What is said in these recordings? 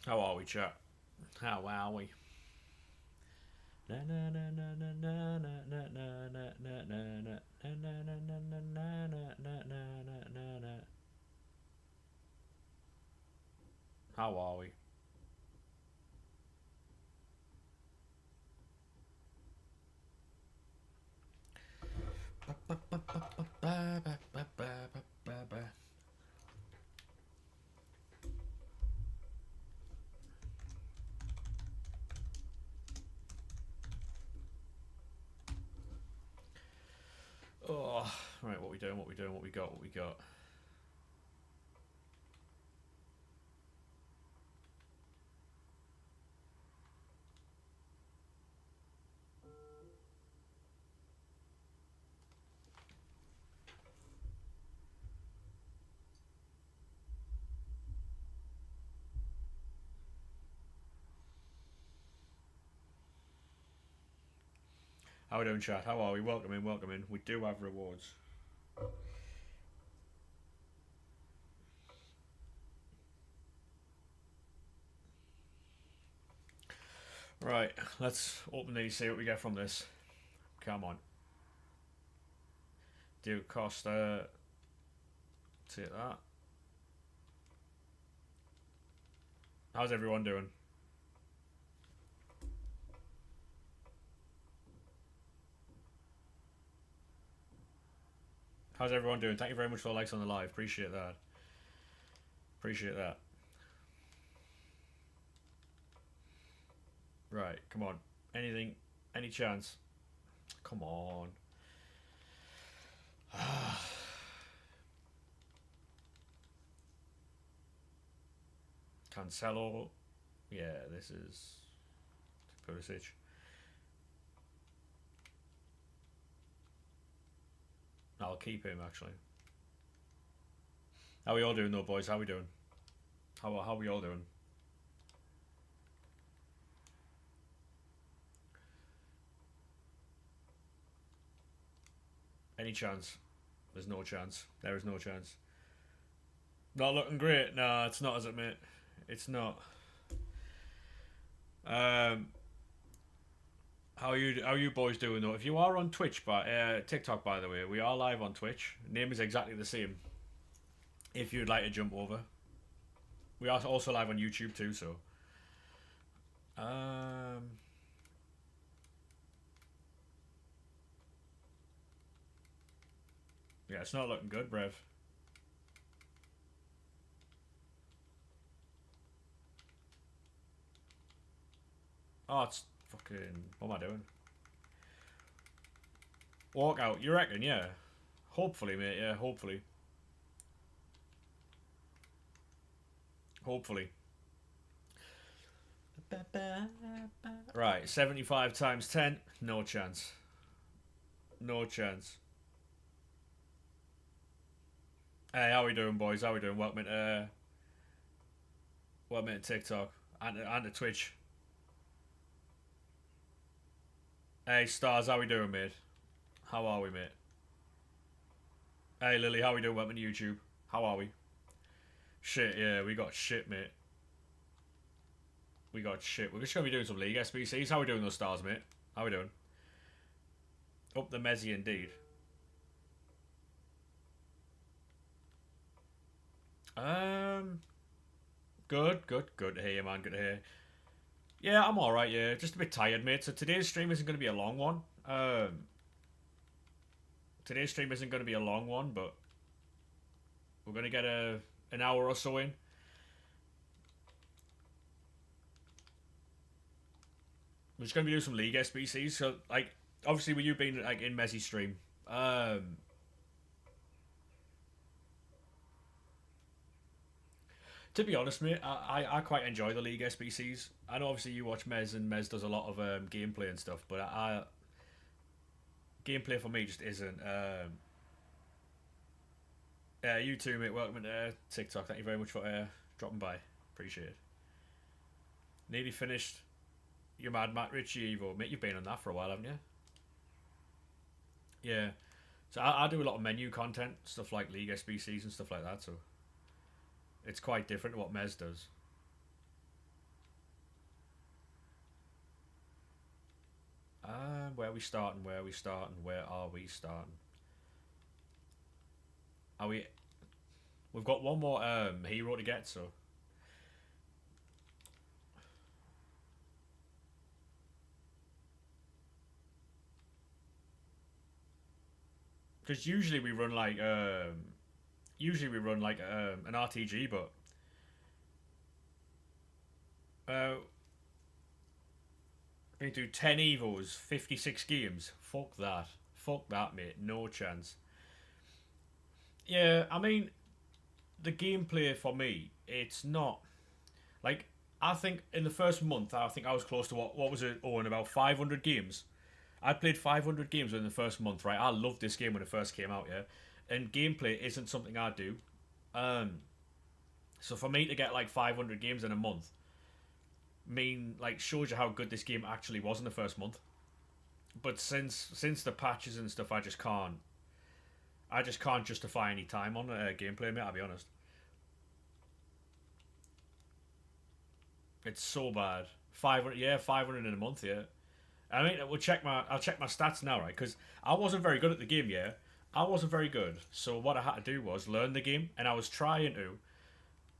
How are we, chat? How are we? How are we? Oh, right. What we doing? What we doing? What we got? What we got? How we doing, chat? How are we? Welcome in. Welcome in. We do have rewards. Right. Let's open these. See what we get from this. Come on. Do Costa. Take that. How's everyone doing? How's everyone doing? Thank you very much for the likes on the live. Appreciate that. Appreciate that. Right, come on. Anything? Any chance? Come on. Cancelo. Yeah, this is Pulisic. I'll keep him actually. How we all doing though, boys? How we doing? How we all doing? Any chance? There's no chance. There is no chance. Not looking great. Nah, it's not, is it, mate? It's not. Um, how you boys doing though? If you are on Twitch, TikTok, by the way, we are live on Twitch. Name is exactly the same. If you'd like to jump over, we are also live on YouTube too. So, um, yeah, it's not looking good, Brev. Oh, it's fucking. What am I doing? Walk out. You reckon? Yeah. Hopefully, mate. Yeah, hopefully. Hopefully. Right, 75 times 10. No chance. No chance. Hey, how we doing, boys? How we doing? Welcome to TikTok and to Twitch. Hey, Stars, how we doing, mate? How are we, mate? Hey, Lily, how we doing? Welcome to YouTube. How are we? Shit, yeah, we got shit, mate. We got shit. We're just gonna be doing some league SBCs. How we doing, those Stars, mate? How we doing? Up the Mezzy, indeed. Um, good to hear you, man. Good to hear. Yeah, I'm all right. Yeah, just a bit tired, mate. So today's stream isn't going to be a long one. Today's stream isn't going to be a long one, but we're going to get an hour or so in. We're just going to be doing some league SBCs. So, like, obviously, with you being like in Messi stream, to be honest, mate, I quite enjoy the league SBCs. I know obviously you watch Mez and Mez does a lot of gameplay and stuff, but I gameplay for me just isn't. Yeah, you too, mate. Welcome to TikTok. Thank you very much for dropping by. Appreciate it. Nearly finished your Mad Matt Richie Evo, mate. You've been on that for a while, haven't you? Yeah. So I do a lot of menu content, stuff like League SBCs and stuff like that. So it's quite different to what Mez does. Where are we starting? Where are we starting? Where are we starting? Are we? We've got one more hero to get, so. Because usually we run like an RTG, but we do 10 evos, 56 games. Fuck that. Fuck that, mate. No chance. Yeah, I mean, the gameplay for me, it's not like I think in the first month, I think I was close to what was it? Oh, in about 500 games. I played 500 games in the first month, right? I loved this game when it first came out, yeah. And gameplay isn't something I do. Um, so for me to get like 500 games in a month, like shows you how good this game actually was in the first month. But since the patches and stuff, I just can't justify any time on gameplay, mate. I'll be honest. It's so bad. 500, yeah, 500 in a month, yeah. I mean, I'll check my stats now, right? Because I wasn't very good at the game, yeah. I wasn't very good. So what I had to do was learn the game, and I was trying to.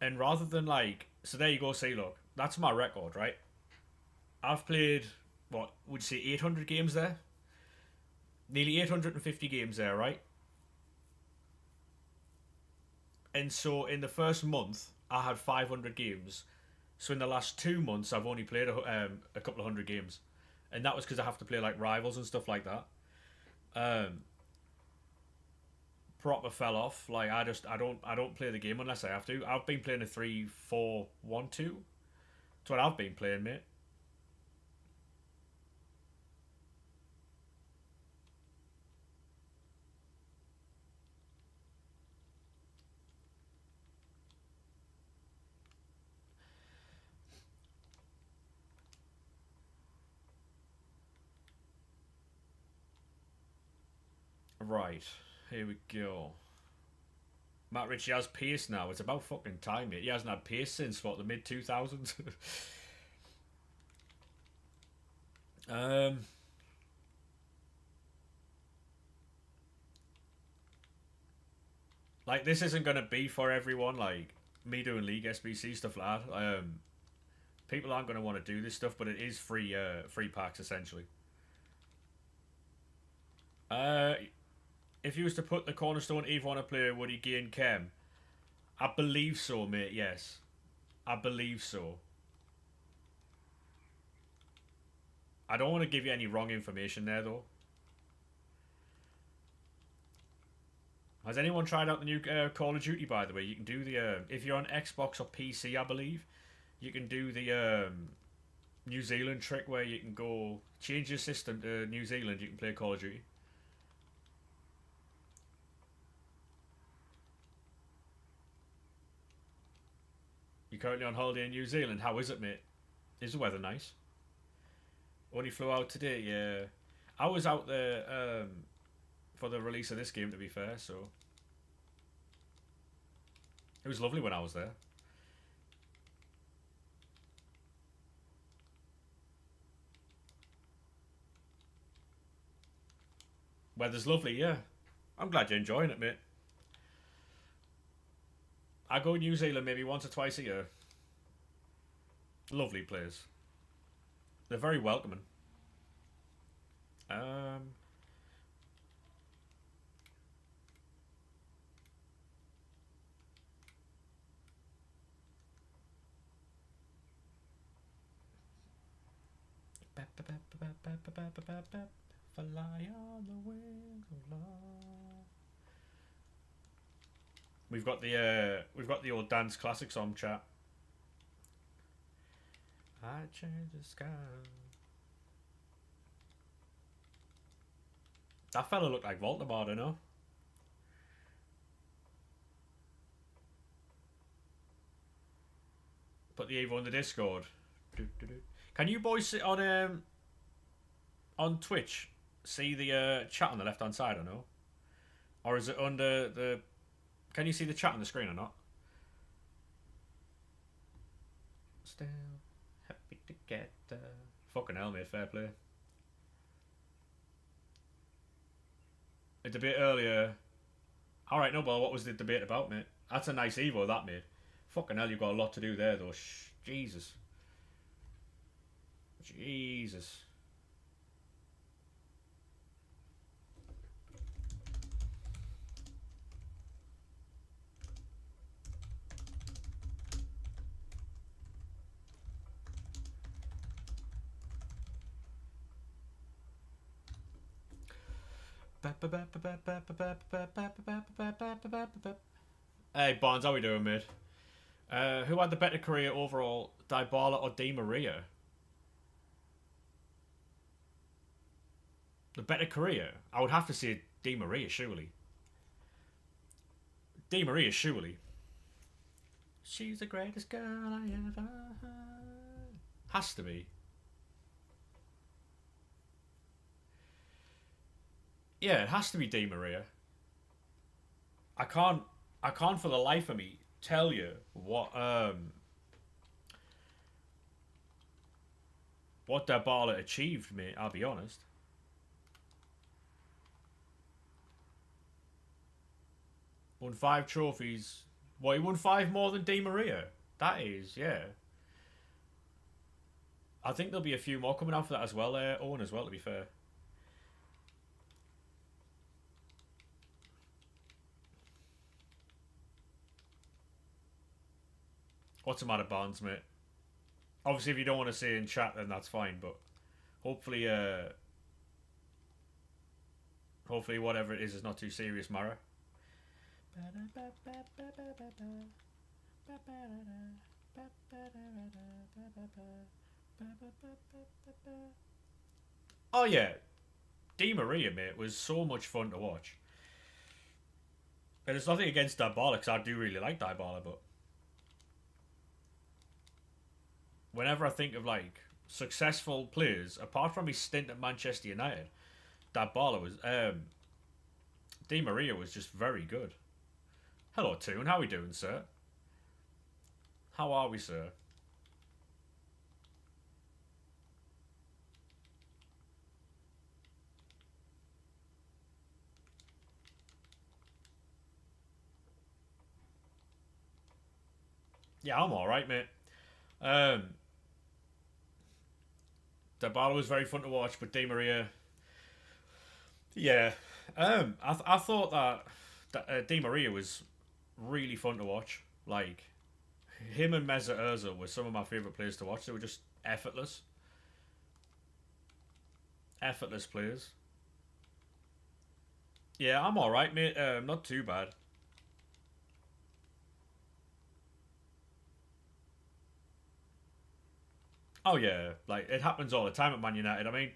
And rather than like, so there you go. See, look, that's my record, right? I've played what would you say 800 games there? Nearly 850 games there, right? And so in the first month, I had 500 games. So in the last 2 months, I've only played a couple of hundred games, and that was because I have to play like rivals and stuff like that. Um, Proper fell off. Like I don't play the game unless I have to. I've been playing a 3-4-1-2. That's what I've been playing, mate. Right, here we go. Matt Ritchie has pace now. It's about fucking time, mate. He hasn't had pace since what the mid 2000s. um, like this isn't gonna be for everyone. Like me doing League SBC stuff like that. People aren't gonna want to do this stuff, but it is free. Free packs essentially. Uh, if you was to put the cornerstone Eve on a player, would he gain Chem? I believe so, mate. Yes, I believe so. I don't want to give you any wrong information there, though. Has anyone tried out the new Call of Duty? By the way, you can do the if you're on Xbox or PC, I believe, you can do the New Zealand trick where you can go change your system to New Zealand. You can play Call of Duty. You're currently on holiday in New Zealand. How is it, mate? Is the weather nice? Only flew out today. Yeah, I was out there for the release of this game. To be fair, so it was lovely when I was there. Weather's lovely. Yeah, I'm glad you're enjoying it, mate. I go to New Zealand maybe once or twice a year. Lovely place. They're very welcoming. Um, Fly on the wings of love. We've got the old dance classics on chat. I change the sky. That fella looked like Voldemort, I know. Put the Evo on the Discord. Can you boys sit on Twitch? See the chat on the left hand side or no? Or is it under the? Can you see the chat on the screen or not? Still happy together. Fucking hell, mate. Fair play. a debate earlier. All right, no, but what was the debate about, mate? That's a nice Evo, that, mate. Fucking hell, you've got a lot to do there, though. Jesus. Jesus. Hey, Bonds, how we doing, mate? Who had the better career overall, Dybala or Di Maria? The better career? I would have to say Di Maria, surely. Di Maria, surely. She's the greatest girl I ever had. Has to be. Yeah, it has to be Di Maria. I can't. I can't for the life of me tell you what Dybala achieved, mate. I'll be honest. Won 5 trophies. What, he won 5 more than Di Maria? That is, yeah. I think there'll be a few more coming out for that as well, Owen, as well, to be fair. What's the matter, Barnes, mate? Obviously, if you don't want to say in chat, then that's fine, but hopefully, hopefully whatever it is not too serious, Mara. Oh yeah, Di Maria, mate, was so much fun to watch. And it's nothing against Dybala, because I do really like Dybala, but whenever I think of like successful players, apart from his stint at Manchester United, Dybala was Di Maria was just very good. Hello, Toon. How are we doing, sir? How are we, sir? Yeah, I'm all right, mate. Um, Dybala was very fun to watch, but Di Maria, yeah. I thought that Di Maria was really fun to watch. Like him and Mesut Ozil were some of my favorite players to watch. They were just effortless, effortless players. Yeah, I'm all right, mate. Not too bad. Oh yeah, like it happens all the time at Man United. I mean,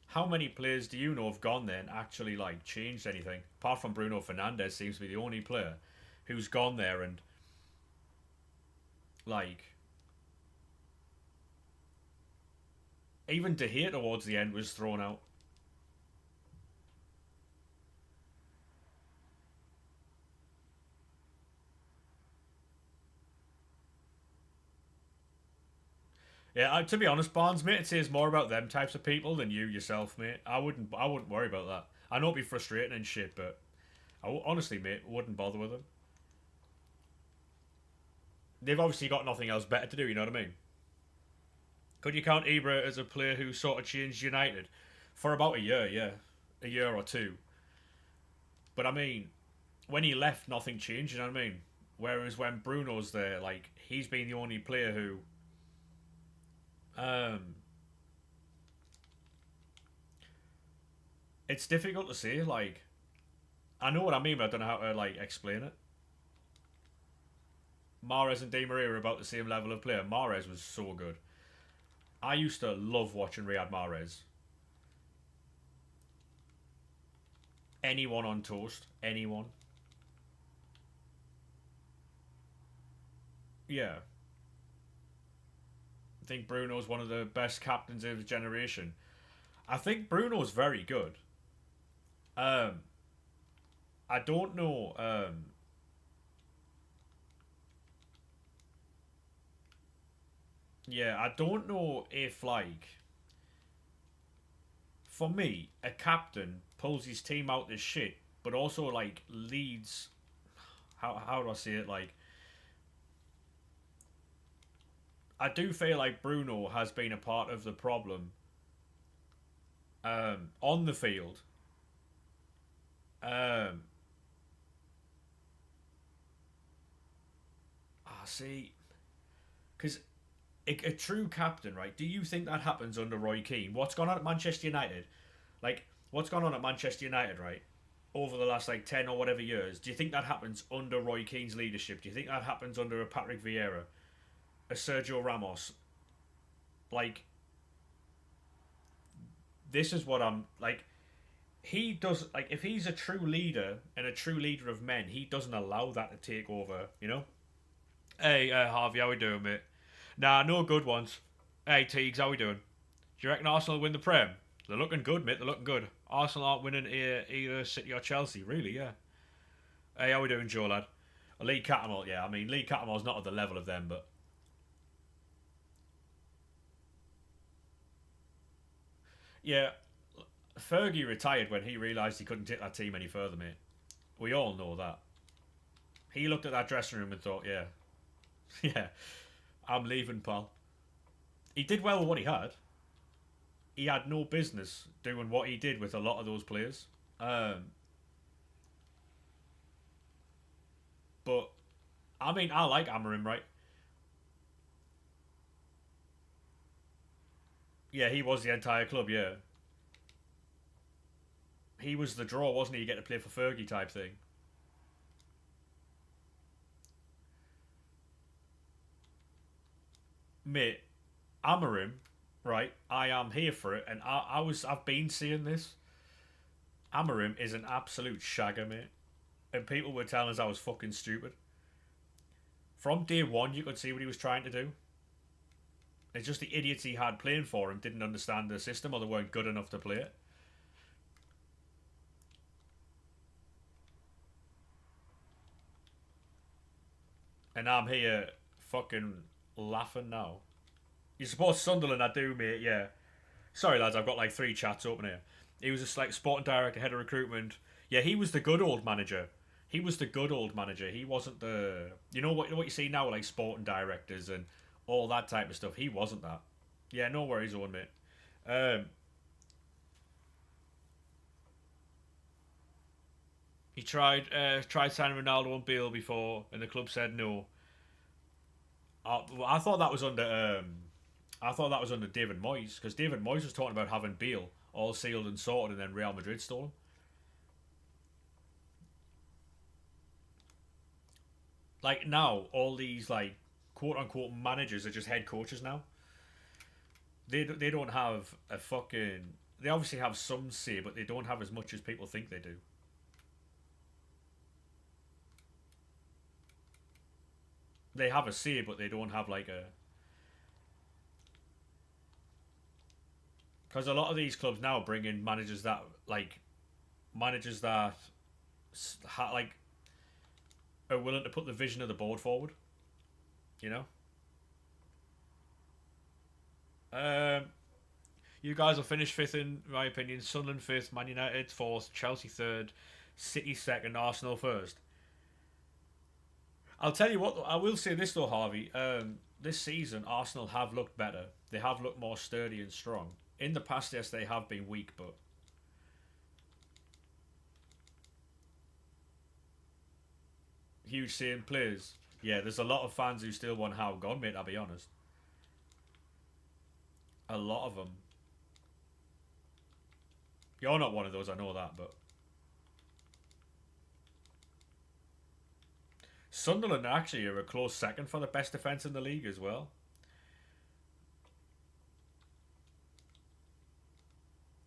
how many players do you know have gone there and actually like changed anything? Apart from Bruno Fernandes, seems to be the only player who's gone there and like even De Gea towards the end was thrown out. Yeah, to be honest, Barnes, mate, it says more about them types of people than you yourself, mate. I wouldn't worry about that. I know it'd be frustrating and shit, but honestly, mate, wouldn't bother with them. They've obviously got nothing else better to do. You know what I mean? Could you count Ibra as a player who sort of changed United for about a year? Yeah, a year or two. But I mean, when he left, nothing changed. You know what I mean? Whereas when Bruno's there, like he's been the only player who um it's difficult to say. Like, I know what I mean, but I don't know how to like explain it. Mahrez and Di Maria are about the same level of player. Mahrez was so good. I used to love watching Riyad Mahrez. Anyone on toast, anyone. Yeah, I think Bruno's one of the best captains of his generation. I think Bruno's very good. Um, I don't know. Yeah, I don't know if like for me, a captain pulls his team out this shit but also like Leeds. How do I say it? Like, I do feel like Bruno has been a part of the problem on the field. I see, because a true captain, right? Do you think that happens under Roy Keane? What's gone on at Manchester United? Like, what's gone on at Manchester United, right? Over the last like 10 or whatever years, do you think that happens under Roy Keane's leadership? Do you think that happens under a Patrick Vieira, a Sergio Ramos? Like, this is what I'm like. He does, like, if he's a true leader and a true leader of men, he doesn't allow that to take over. You know. Hey, Harvey, how we doing, mate? Nah, no good ones. Hey, Teagues, how we doing? Do you reckon Arsenal win the Prem? They're looking good, mate. They're looking good. Arsenal aren't winning either City or Chelsea, really, yeah. Hey, how we doing, Joe, lad? Lee Catamol, yeah. I mean, Lee Catamol's not at the level of them, but... Yeah, Fergie retired when he realised he couldn't take that team any further, mate. We all know that. He looked at that dressing room and thought, yeah, yeah, I'm leaving, pal. He did well with what he had. He had no business doing what he did with a lot of those players. But, I mean, I like Amarim, right? Yeah, he was the entire club, yeah. He was the draw, wasn't he? You get to play for Fergie type thing. Mate, Amarim, right? I am here for it, and I've been seeing this. Amarim is an absolute shagger, mate. And people were telling us I was fucking stupid. From day one, you could see what he was trying to do. It's just the idiots he had playing for him didn't understand the system or they weren't good enough to play it. And I'm here fucking laughing now. You support Sunderland, I do, mate, yeah. Sorry, lads, I've got like 3 chats open here. He was just like sporting director, head of recruitment. Yeah, he was the good old manager. He was the good old manager. He wasn't the... You know what you see now, like sporting directors and all that type of stuff. He wasn't that. Yeah, no worries, Owen, mate. He tried signing Ronaldo and Bale before, and the club said no. I thought that was under I thought that was under David Moyes, because David Moyes was talking about having Bale all sealed and sorted, and then Real Madrid stole him. Like now, all these like quote unquote managers are just head coaches now. They don't have a fucking. They obviously have some say, but they don't have as much as people think they do. They have a say, but they don't have like a. Because a lot of these clubs now bring in managers that managers that like are willing to put the vision of the board forward. You know. You guys will finish fifth in my opinion. Sunderland fifth, Man United fourth, Chelsea third, City second, Arsenal first. I'll tell you what. I will say this though, Harvey. This season, Arsenal have looked better. They have looked more sturdy and strong. In the past, yes, they have been weak, but huge seeing players. Yeah, there's a lot of fans who still want Howe gone, mate. I'll be honest. A lot of them. You're not one of those, I know that, but Sunderland actually are a close second for the best defence in the league as well.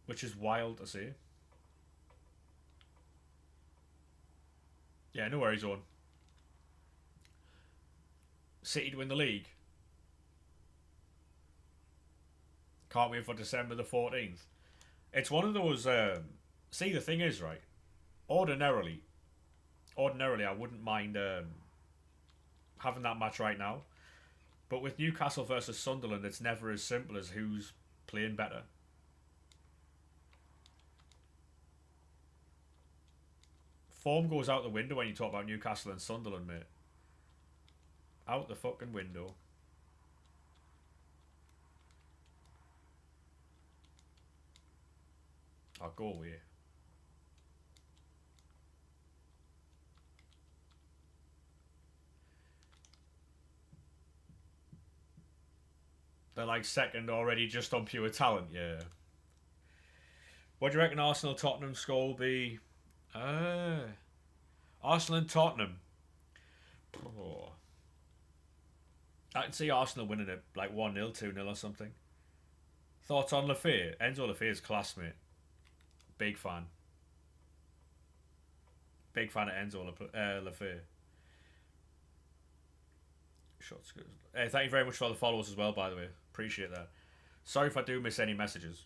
Which is wild to see. Yeah, no worries, Owen. City to win the league. Can't wait for December the 14th. It's one of those... see, the thing is, right? Ordinarily, I wouldn't mind having that match right now. But with Newcastle versus Sunderland, it's never as simple as who's playing better. form goes out the window when you talk about Newcastle and Sunderland, mate. Out the fucking window. I'll go away. They're like second already just on pure talent, yeah. What do you reckon Arsenal Tottenham score will be? Arsenal and Tottenham. Oh. I can see Arsenal winning it like 1-0, 2-0 or something. Thoughts on Lafay? Enzo Lafay's classmate. Big fan. Big fan of Enzo Lafay. Shots. Thank you very much for the followers as well, by the way. Appreciate that. Sorry if I do miss any messages.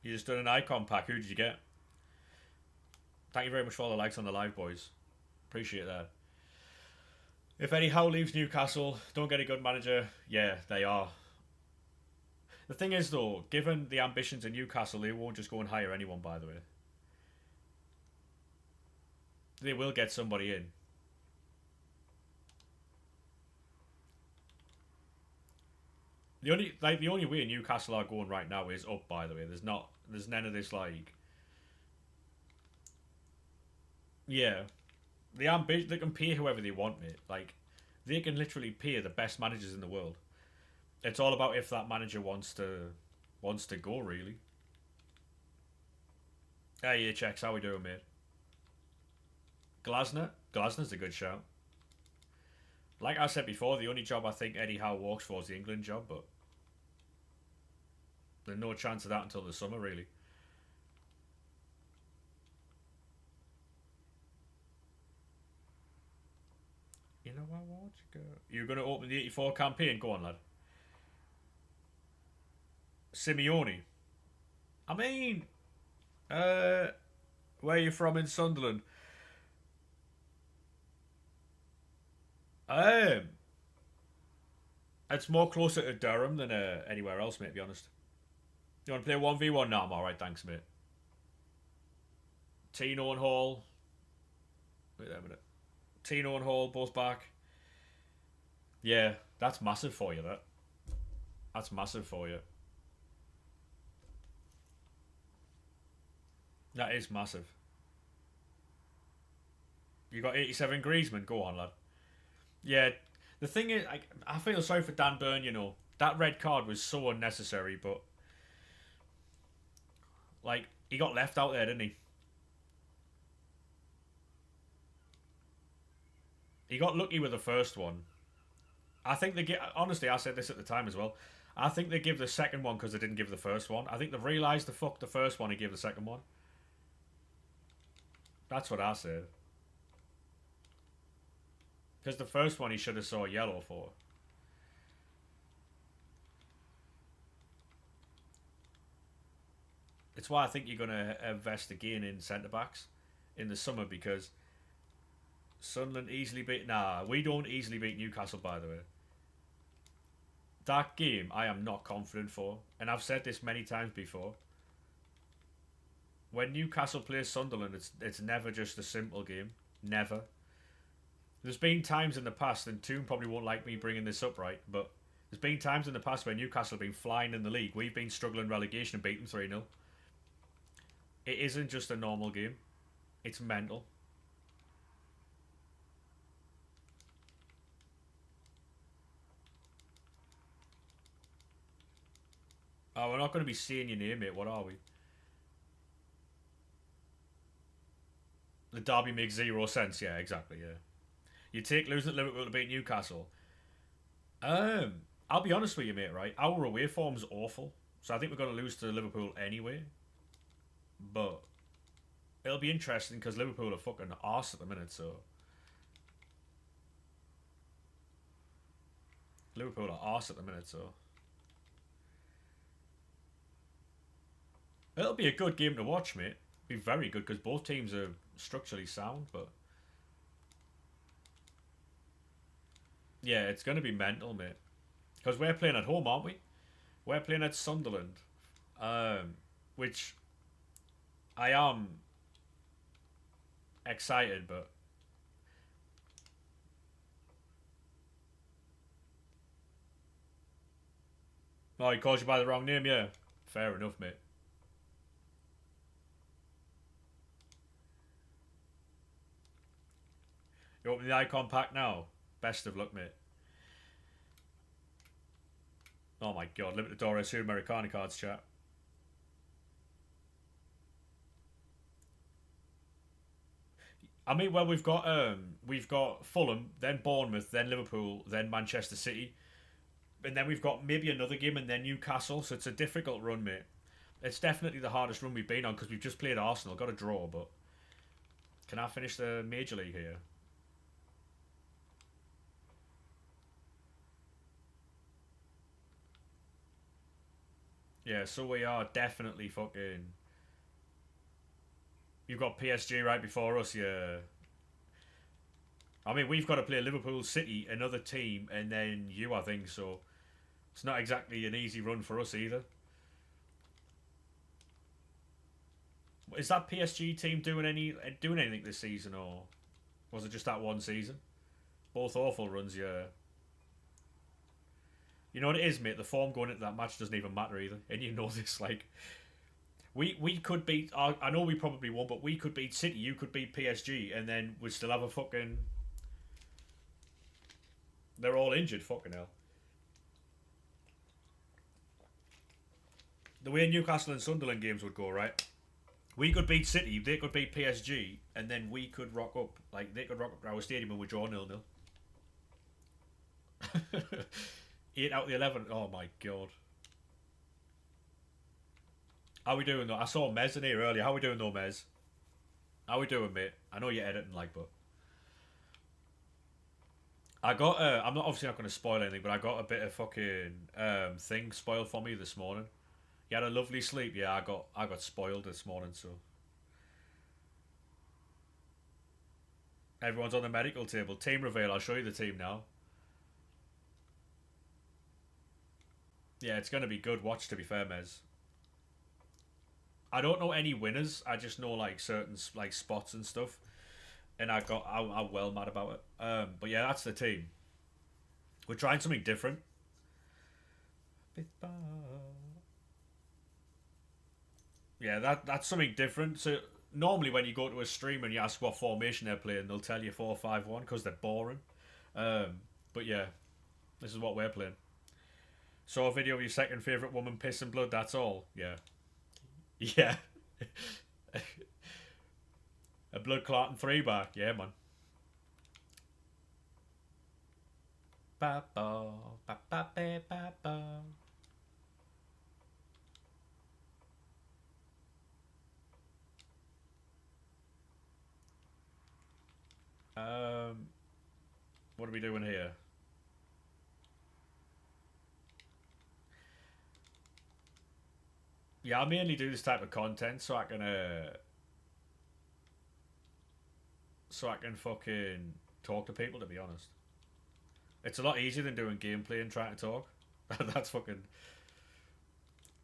You just done an icon pack. Who did you get? Thank you very much for all the likes on the live, boys. Appreciate that. If Eddie Howe leaves Newcastle, don't get a good manager. Yeah, they are. The thing is, though, given the ambitions of Newcastle, they won't just go and hire anyone, by the way. They will get somebody in. The only way Newcastle are going right now is up, by the way. There's none of this, like... Yeah. The ambition, they can pay whoever they want, mate. Like, they can literally pay the best managers in the world. It's all about if that manager wants to go, really. Hey, EHX, how we doing, mate? Glasner's a good shout. Like I said before, the only job I think Eddie Howe walks for is the England job, but there's no chance of that until the summer, really. You know what? You're going to open the 84 campaign? Go on, lad. Simeone. I mean, where are you from in Sunderland? It's more closer to Durham than anywhere else, mate, to be honest. You want to play 1v1? No, I'm alright, thanks, mate. Tino and Hall. Wait a minute. Tino and Hall, both back. Yeah, that's massive for you, that. That's massive for you. That is massive. You got 87 Griezmann. Go on, lad. Yeah, the thing is, I feel sorry for Dan Burn, you know. That red card was so unnecessary, but... Like, he got left out there, didn't he? He got lucky with the first one. I think they get... Honestly, I said this at the time as well. I think they give the second one because they didn't give the first one. I think they realised they fucked the first one and gave the second one. That's what I said. Because the first one he should have saw yellow for. It's why I think you're going to invest again in centre-backs in the summer, because Sunderland easily beat... Nah, we don't easily beat Newcastle, by the way. That game, I am not confident for. And I've said this many times before. When Newcastle plays Sunderland, it's never just a simple game. Never. There's been times in the past, and Toon probably won't like me bringing this up, right? But there's been times in the past where Newcastle have been flying in the league. We've been struggling relegation and beat them 3-0. It isn't just a normal game. It's mental. Oh, we're not going to be saying your name, mate. What are we? The derby makes 0 sense. Yeah, exactly, yeah. You take losing at Liverpool to beat Newcastle. I'll be honest with you, mate, right? Our away form's awful. So I think we're going to lose to Liverpool anyway. But it'll be interesting because Liverpool are fucking arse at the minute, so... Liverpool are arse at the minute, so... It'll be a good game to watch, mate. Be very good because both teams are structurally sound, but... Yeah, it's going to be mental, mate. Because we're playing at home, aren't we? We're playing at Sunderland. Which I am excited, but... Oh, he calls you by the wrong name, yeah. Fair enough, mate. You open the icon pack now. Best of luck, mate. Oh my god, Libertadores Sudamericana cards, chat. I mean, well, we've got Fulham, then Bournemouth, then Liverpool, then Manchester City, and then we've got maybe another game and then Newcastle. So it's a difficult run, mate. It's definitely the hardest run we've been on because we've just played Arsenal, got a draw, but can I finish the Major League here? Yeah, so we are definitely fucking. You've got PSG right before us, yeah. I mean, we've got to play Liverpool, City, another team, and then you, I think. So it's not exactly an easy run for us either. Is that PSG team doing anything this season, or was it just that one season? Both awful runs, yeah. You know what it is, mate. The form going into that match doesn't even matter either, and you know this. Like, we could beat. I know we probably won't, but we could beat City. You could beat PSG, and then we'd still have a fucking. They're all injured. Fucking hell. The way Newcastle and Sunderland games would go, right? We could beat City, they could beat PSG, and then we could rock up. Like, they could rock up to our stadium and we draw 0-0. 8 out of the 11. Oh my god. How we doing though? I saw Mez in here earlier. How we doing though, Mez? How we doing, mate? I know you're editing, like, but I got. I'm not obviously not going to spoil anything, but I got a bit of fucking thing spoiled for me this morning. You had a lovely sleep. Yeah, I got spoiled this morning, so everyone's on the medical table. Team reveal. I'll show you the team now. Yeah, it's going to be good watch, to be fair, Mez. I don't know any winners. I just know like certain like spots and stuff, and I'm well mad about it. But yeah, that's the team. We're trying something different. Yeah, that's something different. So normally when you go to a stream and you ask what formation they're playing, they'll tell you 4-5-1 because they're boring. But yeah, this is what we're playing. Saw a video of your second favourite woman pissing blood, that's all. Yeah. Yeah. A blood clotting 3-bar. Yeah, man. Ba ba ba ba ba ba ba. What are we doing here? Yeah, I mainly do this type of content so I can fucking talk to people, to be honest. It's a lot easier than doing gameplay and trying to talk. That's fucking...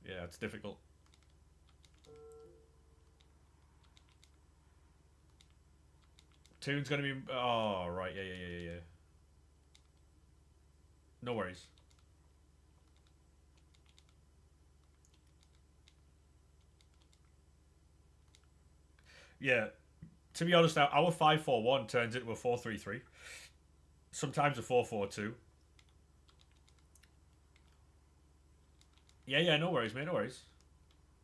Yeah, it's difficult. Tune's gonna be... Oh, right, yeah. No worries. Yeah, to be honest, our 5-4-1 turns into a 4-3-3. Sometimes a 4-4-2. Yeah, no worries, mate, no worries.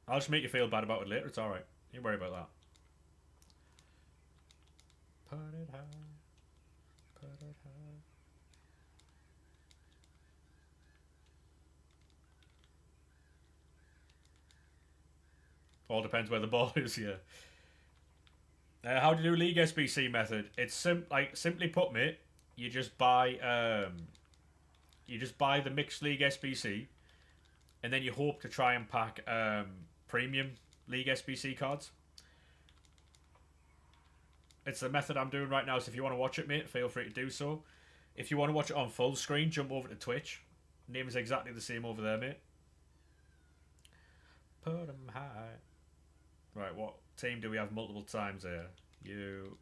I'll just make you feel bad about it later, it's alright. Don't worry about that. Put it high. Put it high. All depends where the ball is, yeah. How do you do League SBC method? It's simply put, mate. You just buy the mixed League SBC, and then you hope to try and pack premium League SBC cards. It's the method I'm doing right now. So if you want to watch it, mate, feel free to do so. If you want to watch it on full screen, jump over to Twitch. Name is exactly the same over there, mate. Put 'em high. Right, what team do we have multiple times here? You.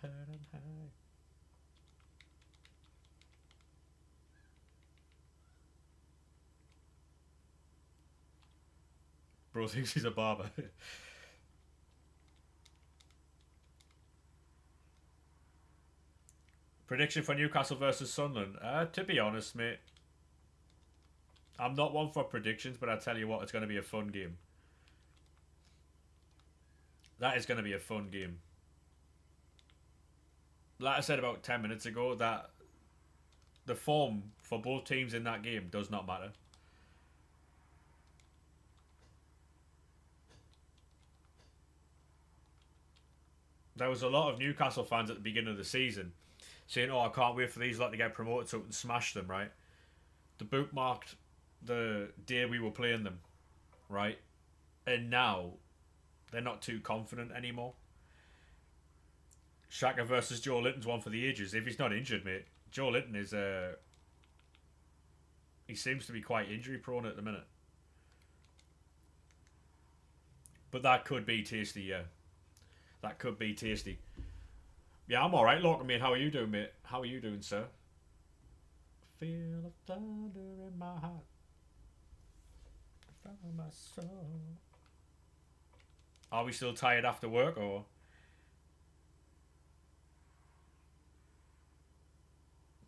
Put 'em high. Bro thinks he's a barber. Prediction for Newcastle versus Sunderland. To be honest, mate, I'm not one for predictions, but I tell you what, it's going to be a fun game. That is going to be a fun game. Like I said about 10 minutes ago, that the form for both teams in that game does not matter. There was a lot of Newcastle fans at the beginning of the season saying, oh, I can't wait for these lot to get promoted so we can smash them, right? The bookmarked the day we were playing them, right? And now they're not too confident anymore. Shaka versus Joe Linton's one for the ages. If he's not injured, mate, Joe Linton is he seems to be quite injury prone at the minute. But that could be tasty, yeah. That could be tasty. Yeah, I'm alright, Lorcan, mate. How are you doing, mate? How are you doing, sir? Feel the thunder in my heart. From my soul. Are we still tired after work, or?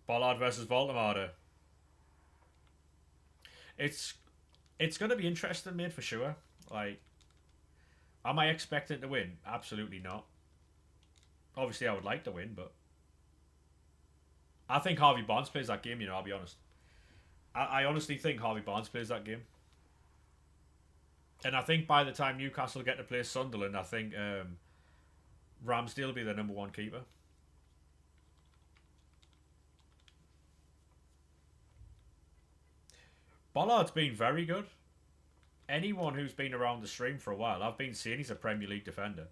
Bollard versus Voldemort. It's going to be interesting, mate, for sure. Like, am I expecting to win? Absolutely not. Obviously, I would like to win, but I think Harvey Barnes plays that game, you know, I'll be honest. I honestly think Harvey Barnes plays that game. And I think by the time Newcastle get to play Sunderland, I think Ramsdale will be their number one keeper. Bollard's been very good. Anyone who's been around the stream for a while, I've been saying he's a Premier League defender.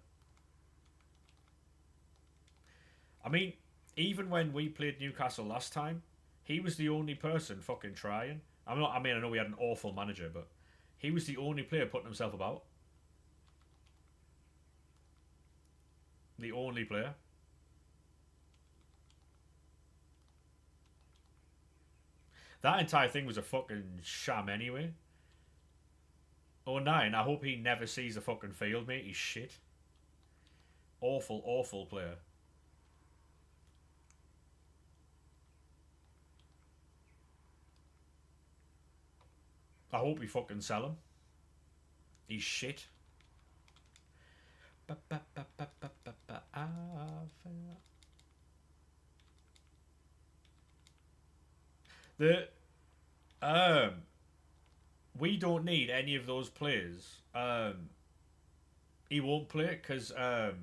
I mean, even when we played Newcastle last time, he was the only person fucking trying. I know we had an awful manager, but he was the only player putting himself about. The only player. That entire thing was a fucking sham anyway. 09, I hope he never sees the fucking field, mate. He's shit. Awful, awful player. I hope we fucking sell him. He's shit. The we don't need any of those players. He won't play because our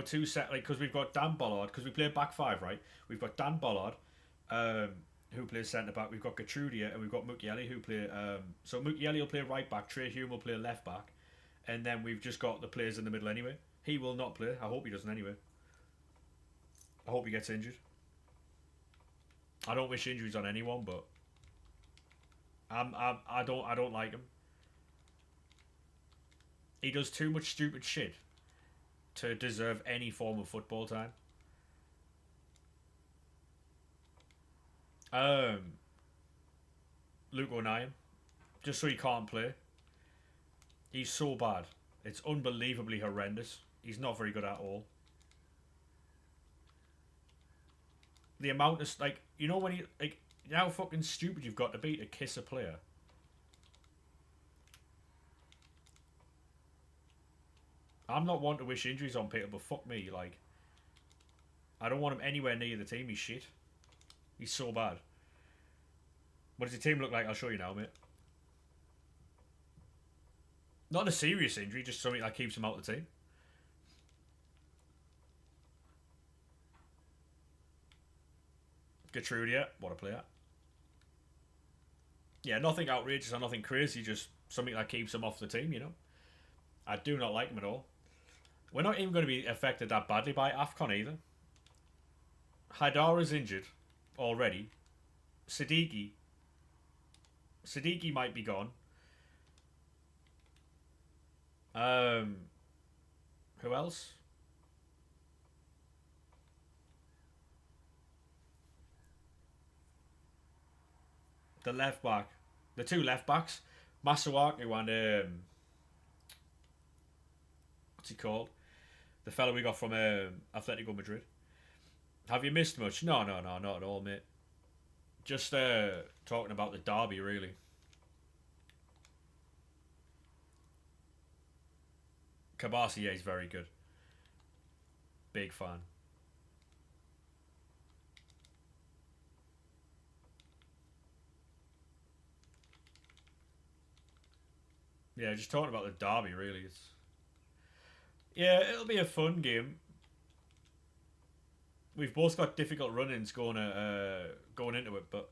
two set because we've got Dan Bollard because we play back five, right? We've got Dan Bollard, who plays centre back. We've got Gatrudia and we've got Mukiele who play. So Mukiele will play right back. Trey Hume will play left back, and then we've just got the players in the middle anyway. He will not play. I hope he doesn't anyway. I hope he gets injured. I don't wish injuries on anyone, but I don't like him. He does too much stupid shit to deserve any form of football time. Luke O'Nien, just so he can't play. He's so bad. It's unbelievably horrendous. He's not very good at all. The amount of you know when he how fucking stupid you've got to be to kiss a player. I'm not one to wish injuries on Peter, but fuck me, I don't want him anywhere near the team. He's shit. He's so bad. What does your team look like? I'll show you now, mate. Not a serious injury, just something that keeps him out of the team. Gatrudia, what a player. Yeah, nothing outrageous or nothing crazy, just something that keeps him off the team, you know. I do not like him at all. We're not even going to be affected that badly by AFCON either. Haidara's injured. already. Siddiqui. Siddiqui might be gone. Who else? The left back. The two left backs. Masuaku and what's he called? The fellow we got from Atletico Madrid. Have you missed much? No, not at all, mate. Just talking about the derby, really. Kabasi, yeah, he's very good. Big fan. Yeah, just talking about the derby, really. Yeah, it'll be a fun game. We've both got difficult run-ins going into it, but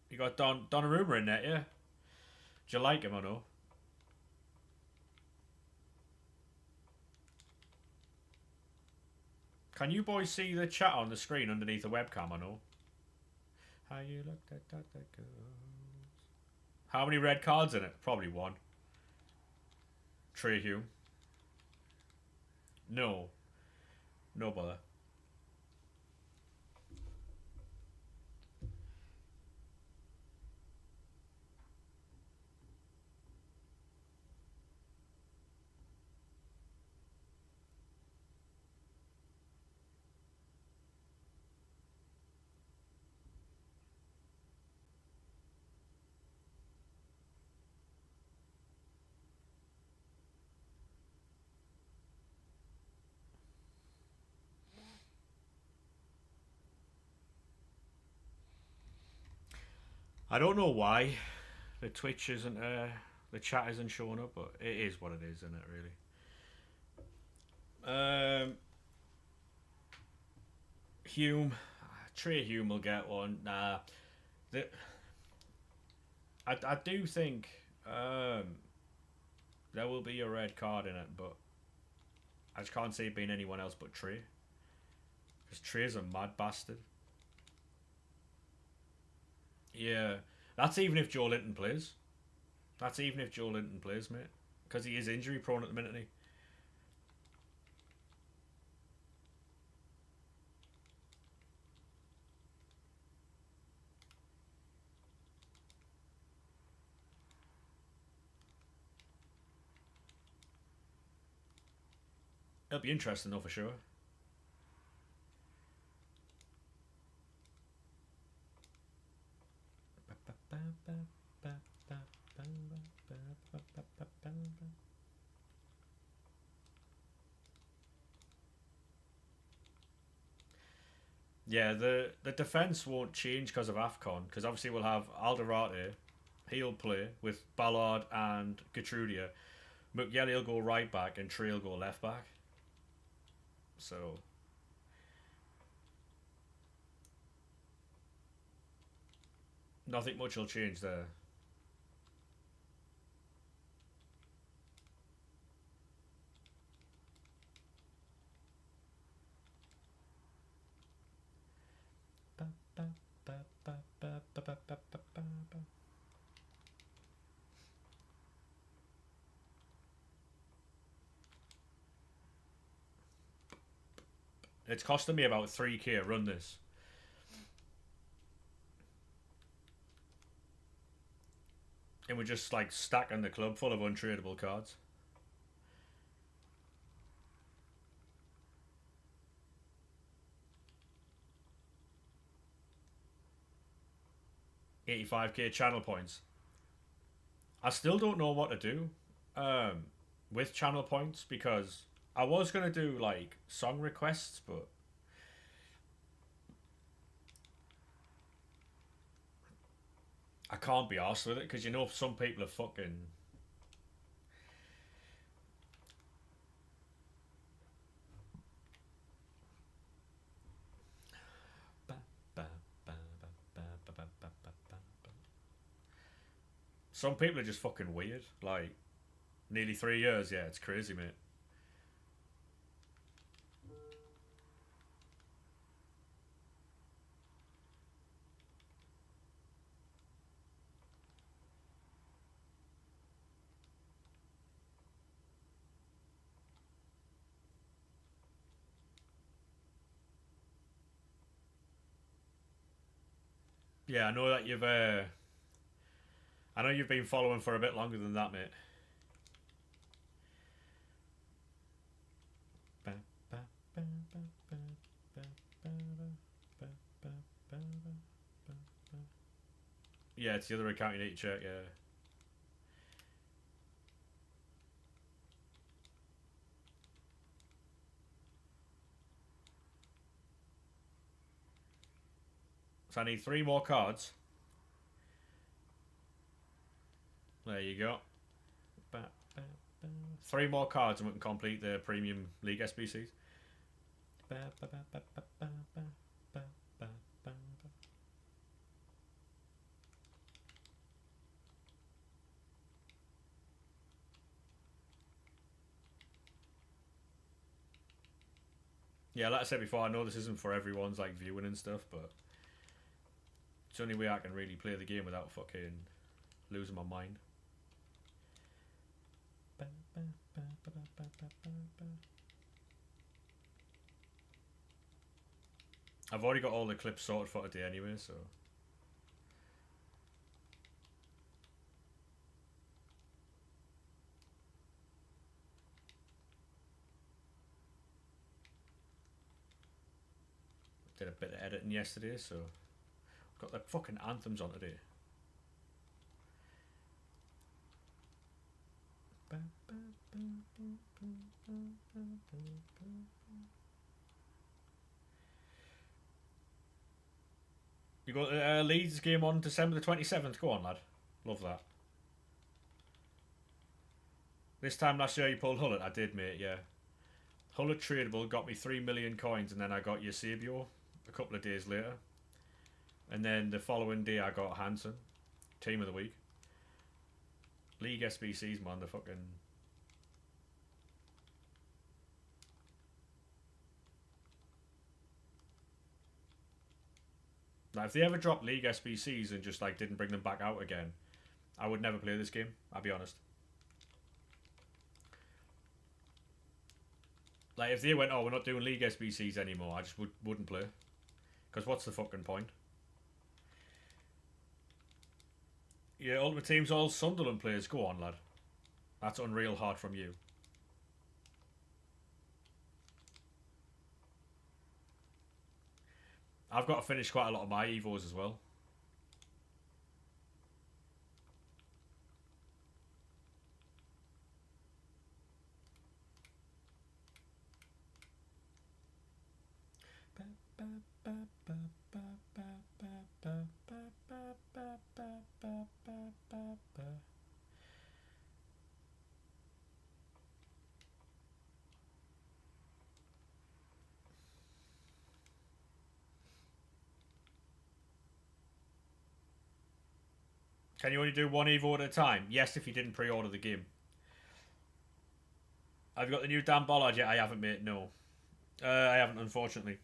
you got Donnarumma in there, yeah. Do you like him or no? Can you boys see the chat on the screen underneath the webcam or no? How you looked at that girls. How many red cards in it? Probably one. Trey Hume. No. No bother. I don't know why the Twitch isn't, the chat isn't showing up, but it is what it is, isn't it, really? Hume. Trey Hume will get one. Nah. The, I do think there will be a red card in it, but I just can't see it being anyone else but Trey. Because Trey's a mad bastard. Yeah. That's even if Joe Linton plays. That's even if Joe Linton plays, mate. Because he is injury prone at the minute, it'll be interesting though for sure. Yeah, the defence won't change because of AFCON, because obviously we'll have Alderate, he'll play with Ballard and Gatrudia. Mukiele will go right back and Trey will go left back. So nothing much will change there. It's costing me about 3k to run this. And we're just like stacking the club full of untradeable cards. $85k channel points. I still don't know what to do with channel points, because I was going to do like song requests, but I can't be arsed with it, because you know some people are fucking... Some people are just fucking weird. Like, nearly 3 years, yeah, it's crazy, mate. Yeah, I know that you've. I know you've been following for a bit longer than that, mate. Yeah, it's the other account you need to check. Yeah. So I need 3 more cards. There you go. 3 more cards and we can complete the Premium League SBCs. Yeah, like I said before, I know this isn't for everyone's like viewing and stuff, but it's the only way I can really play the game without fucking losing my mind. I've already got all the clips sorted for today anyway, so. Did a bit of editing yesterday, so. Got the fucking anthems on today. You got Leeds game on December the 27th. Go on, lad. Love that. This time last year you pulled Hullet. I did, mate, yeah. Hullet tradable got me 3 million coins, and then I got Eusebio a couple of days later. And then the following day I got Hansen. Team of the week. League SBCs, man. The fucking... Now, if they ever dropped League SBCs and just like didn't bring them back out again, I would never play this game. I'll be honest. Like, if they went, oh, we're not doing League SBCs anymore, I just wouldn't play. Because what's the fucking point? Yeah, Ultimate Team's all Sunderland players. Go on, lad. That's unreal hard from you. I've got to finish quite a lot of my Evos as well. Can you only do one Evo at a time? Yes, if you didn't pre-order the game. Have you got the new Dan Bollard yet? I haven't, mate. No. I haven't, unfortunately.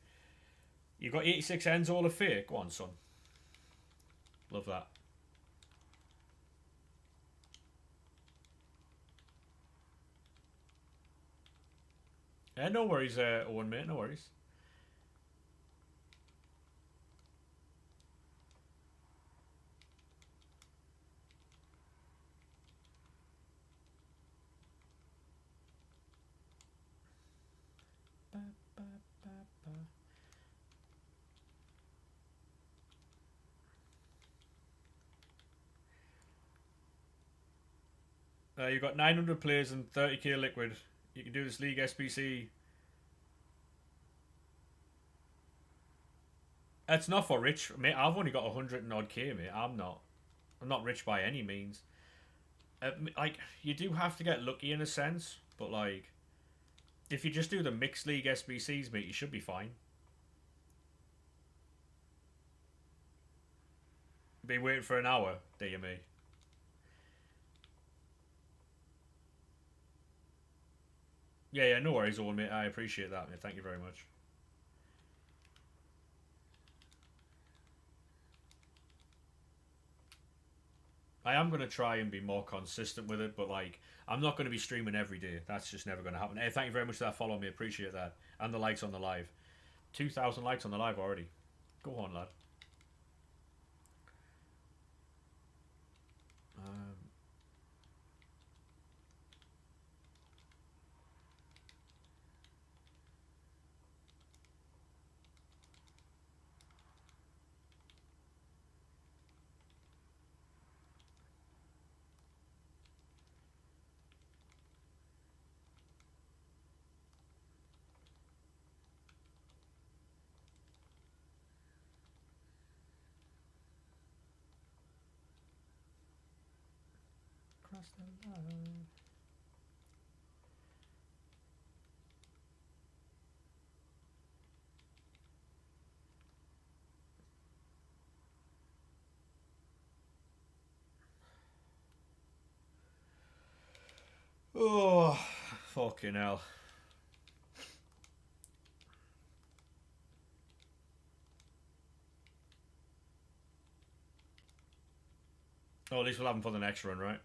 You got 86 ends all of fake. Go on, son. Love that. Yeah, no worries, Owen, mate. No worries. You got 900 players and 30k liquid. You can do this League SBC. It's not for rich, mate. I've only got 100 and odd k, mate. I'm not rich by any means. Like, you do have to get lucky in a sense, but like, if you just do the mixed league SBCs, mate, you should be fine. Be waiting for an hour, dear me. Yeah, no worries, Owen, mate. I appreciate that, mate. Thank you very much. I am going to try and be more consistent with it, but like, I'm not going to be streaming every day. That's just never going to happen. Hey, thank you very much for that follow, me. Appreciate that. And the likes on the live. 2,000 likes on the live already. Go on, lad. Cross the line. Oh, fucking hell. Oh, at least we'll have them for the next run, right?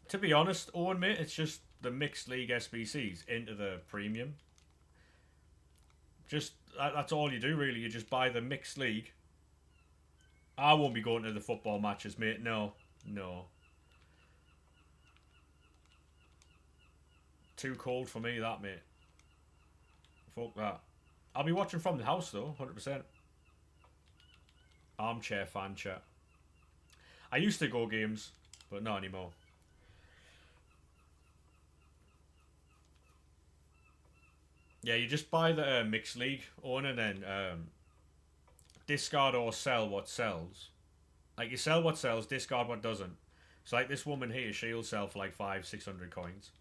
To be honest, Owen, mate, it's just the mixed league SBCs into the premium. Just that's all you do, really. You just buy the mixed league. I won't be going to the football matches, mate. No, no. Too cold for me, that, mate. Fuck that. I'll be watching from the house, though, 100%. Armchair fan chat. I used to go games, but not anymore. Yeah, you just buy the mixed league on and then discard or sell what sells. Like, you sell what sells, discard what doesn't. So, like, this woman here, she'll sell for like 500-600 coins.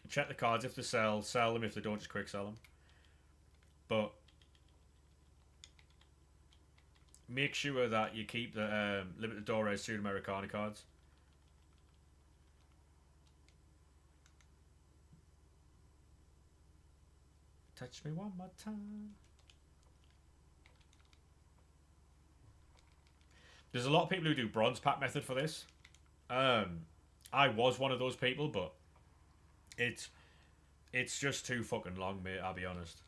Check the cards if they sell them. If they don't, just quick sell them. But make sure that you keep the Libertadores Sudamericana cards. Touch me one more time. There's a lot of people who do bronze pack method for this. I was one of those people, but it's just too fucking long, mate, I'll be honest.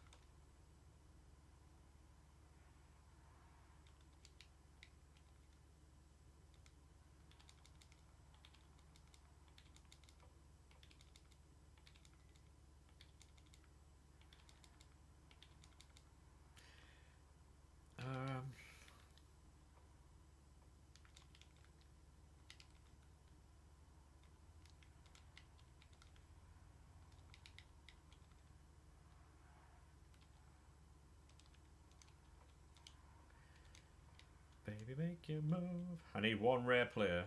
Baby, make your move. I need one rare player.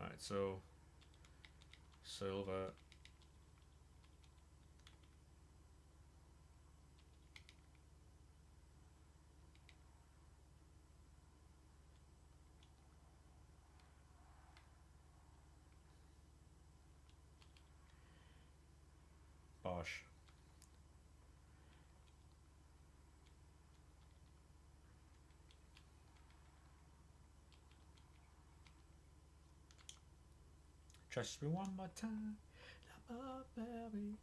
Right, so silver. Bosh. Trust me one more time. Oh, baby.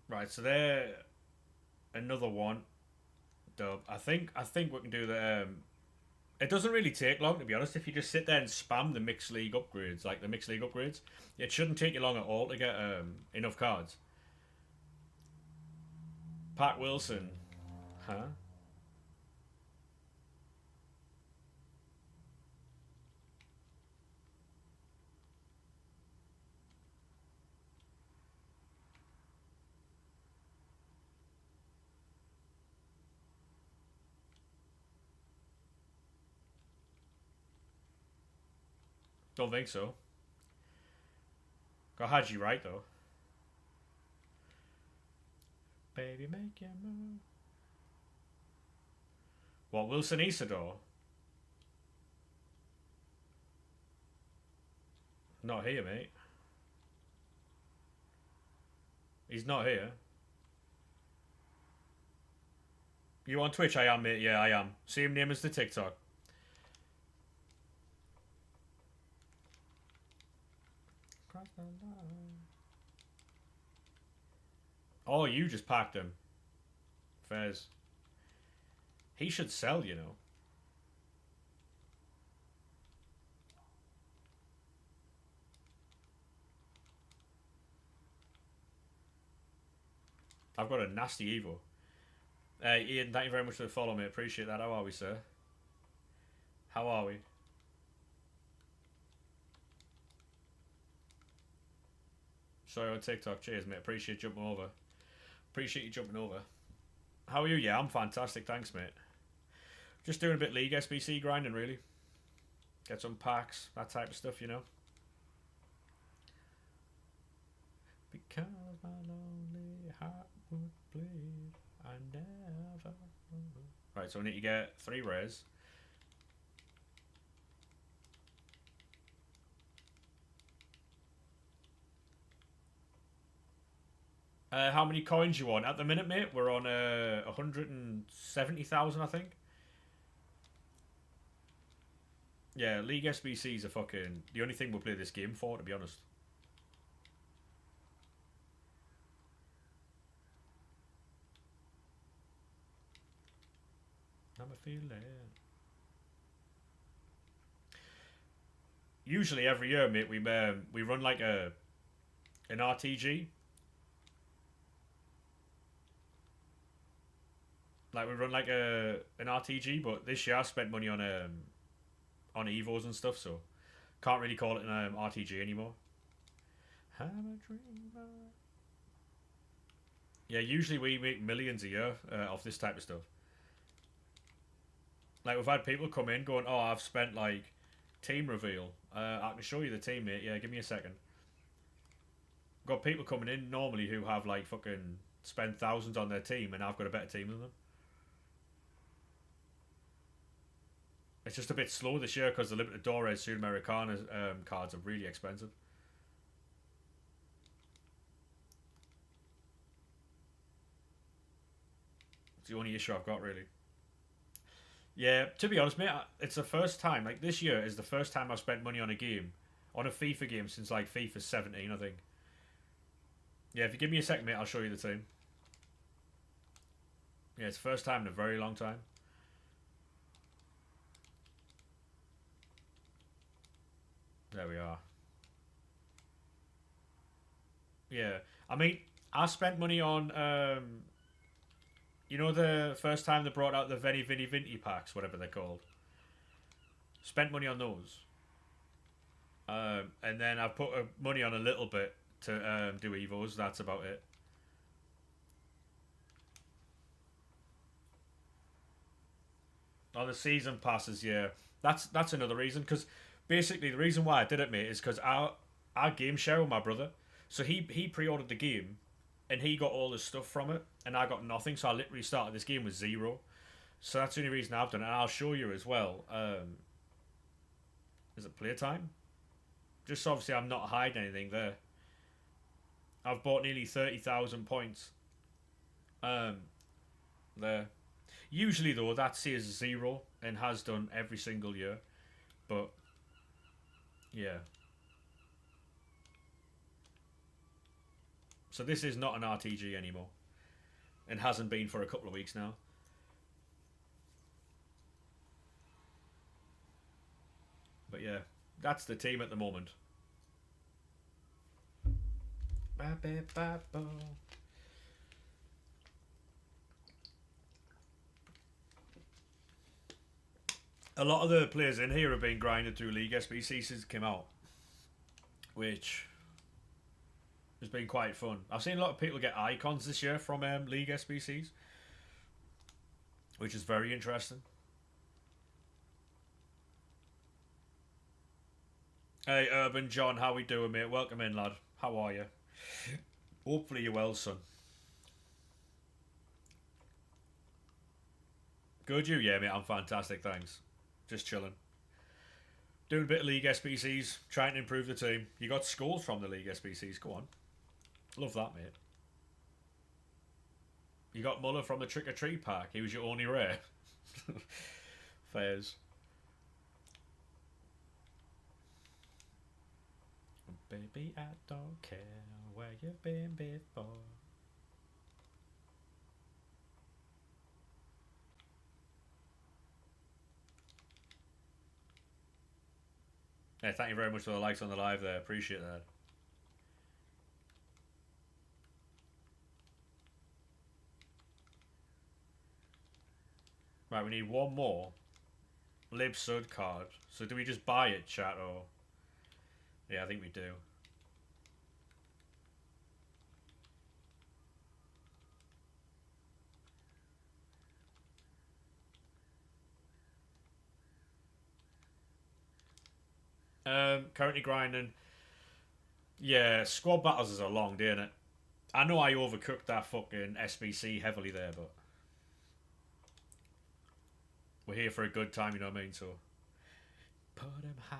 Right, so there another one. Dub. I think we can do the it doesn't really take long, to be honest, if you just sit there and spam the mixed league upgrades, like the mixed league upgrades. It shouldn't take you long at all to get enough cards. Pat Wilson. Huh? Don't think so. Got Haji right, though. Baby, make your move. What, Wilson Isidore? Not here, mate. He's not here. You on Twitch? I am, mate. Yeah, I am. Same name as the TikTok. Oh, you just packed him. Fez. He should sell, you know. I've got a nasty Evo. Ian, thank you very much for the follow, mate. Appreciate that. How are we, sir? How are we? Sorry on TikTok. Cheers, mate. Appreciate you jumping over. Appreciate you jumping over. How are you? Yeah, I'm fantastic. Thanks, mate. Just doing a bit League SBC grinding, really. Get some packs, that type of stuff, you know. Because my lonely heart would bleed, I never. Right, so I need to get 3 rares. How many coins you want? At the minute, mate, we're on 170,000, I think. Yeah, League SBCs are fucking the only thing we'll play this game for, to be honest. I'm a feeling. Usually every year, mate, we run like an RTG. Like we run like an RTG, but this year I spent money on Evos and stuff, so can't really call it an RTG anymore. Have a dreamer. Yeah, usually we make millions a year off this type of stuff. Like we've had people come in going, "Oh, I've spent like team reveal. I can show you the team, mate. Yeah, give me a second." Got people coming in normally who have like fucking spent thousands on their team, and I've got a better team than them. It's just a bit slow this year because the limited Dores Sudamericana cards are really expensive. It's the only issue I've got, really. Yeah, to be honest, mate, it's the first time, like this year is the first time I've spent money on a game, on a FIFA game since like FIFA 17, I think. Yeah, if you give me a second, mate, I'll show you the team. Yeah, it's the first time in a very long time. There we are. Yeah, I mean, I spent money on, you know, the first time they brought out the Veni Vini Vinti packs, whatever they're called. Spent money on those. And then I put money on a little bit to do Evos. That's about it. On the season passes, yeah. That's another reason, because basically the reason why I did it, mate, is because I game share with my brother. So he pre-ordered the game, and he got all the stuff from it, and I got nothing. So I literally started this game with 0. So that's the only reason I've done it. And I'll show you as well. Is it playtime? Just so obviously I'm not hiding anything there. I've bought nearly 30,000 points. There. Usually though, that says 0 and has done every single year. But yeah. So this is not an RTG anymore. And hasn't been for a couple of weeks now. But yeah, that's the team at the moment. A lot of the players in here have been grinded through League SBC since it came out, which has been quite fun. I've seen a lot of people get icons this year from League SBCs, which is very interesting. Hey, Urban John, how we doing, mate? Welcome in, lad. How are you? Hopefully you're well, son. Good, you? Yeah, mate, I'm fantastic, thanks. Just chilling. Doing a bit of League SBCs, trying to improve the team. You got scores from the League SBCs, go on. Love that, mate. You got Muller from the Trick or Treat pack. He was your only rare. Fairs. Baby, I don't care where you've been before. Yeah, thank you very much for the likes on the live there. Appreciate that. Right, we need one more Lib Sud card. So do we just buy it, chat, or... Yeah, I think we do. Currently grinding. Yeah, squad battles is a long day, innit? I know I overcooked that fucking SBC heavily there, but we're here for a good time, you know what I mean? So put 'em high.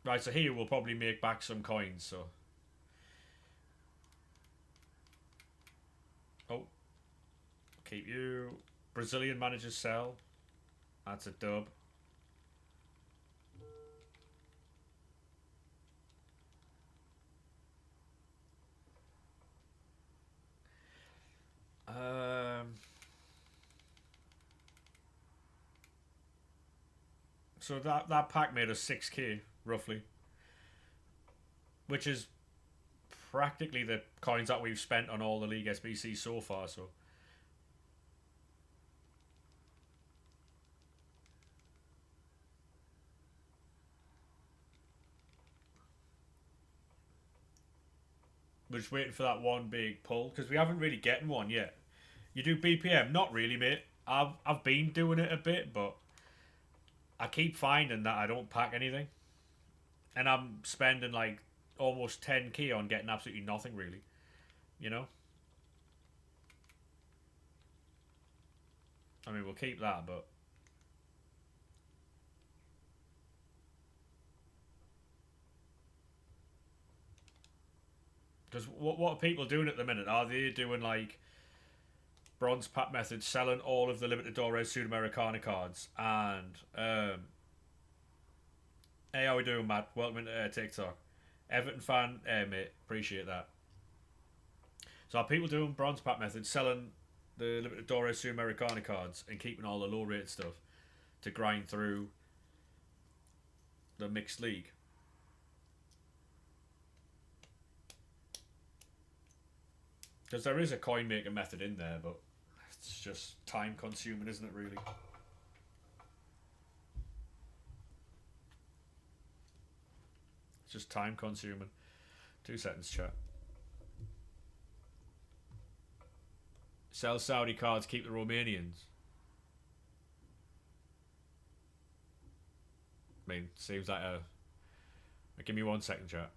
Right, so here we'll probably make back some coins, so. Oh, keep you. Brazilian managers sell. That's a dub. Um, so that pack made us 6k, roughly. Which is practically the coins that we've spent on all the League SBC so far, so. We're just waiting for that one big pull, because we haven't really getting one yet. You do BPM? Not really, mate. I've been doing it a bit, but I keep finding that I don't pack anything. And I'm spending like almost 10k on getting absolutely nothing, really. You know? I mean, we'll keep that, but. Because what are people doing at the minute? Are they doing like bronze pack methods, selling all of the limited door red Sudamericana cards? And hey, how we doing, Matt? Welcome into TikTok. Everton fan, mate, appreciate that. So are people doing bronze pack methods, selling the limited door red Sudamericana cards and keeping all the low rate stuff to grind through the mixed league? Because there is a coin maker method in there, but it's just time consuming, isn't it, really? It's just time consuming. 2 seconds, chat. Sell Saudi cards, keep the Romanians. I mean, seems like a. Give me 1 second, chat.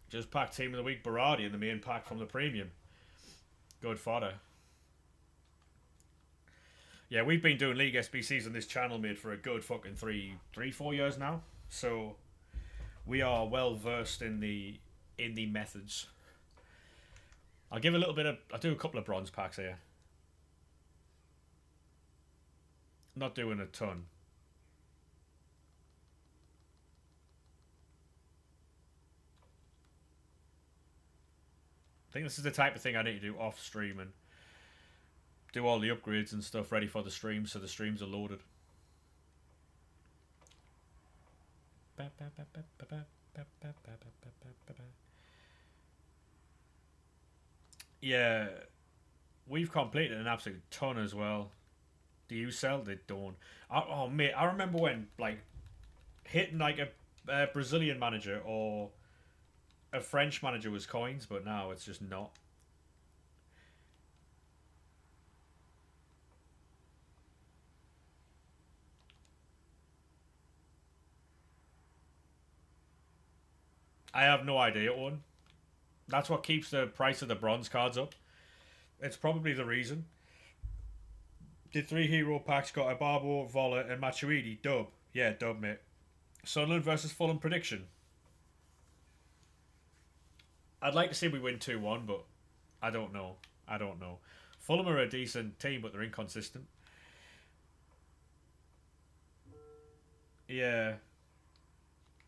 Just pack Team of the Week Berardi in the main pack from the premium. Good fodder. Yeah, we've been doing League SBCs on this channel, mate, for a good fucking 4 years now. So we are well versed in the methods. I'll give a little bit of. I'll do a couple of bronze packs here. Not doing a ton. I think this is the type of thing I need to do off stream and do all the upgrades and stuff ready for the stream, so the streams are loaded. Yeah, we've completed an absolute ton as well. Do you sell? They don't. Oh mate, I remember when like hitting like a Brazilian manager or a French manager was coins, but now it's just not. I have no idea, Owen. That's what keeps the price of the bronze cards up. It's probably the reason. Did 3 hero packs got a Barbo, Vola, and Matuidi? Dub. Yeah, dub, mate. Sunderland versus Fulham prediction. I'd like to see we win 2-1, but I don't know. I don't know. Fulham are a decent team, but they're inconsistent. Yeah.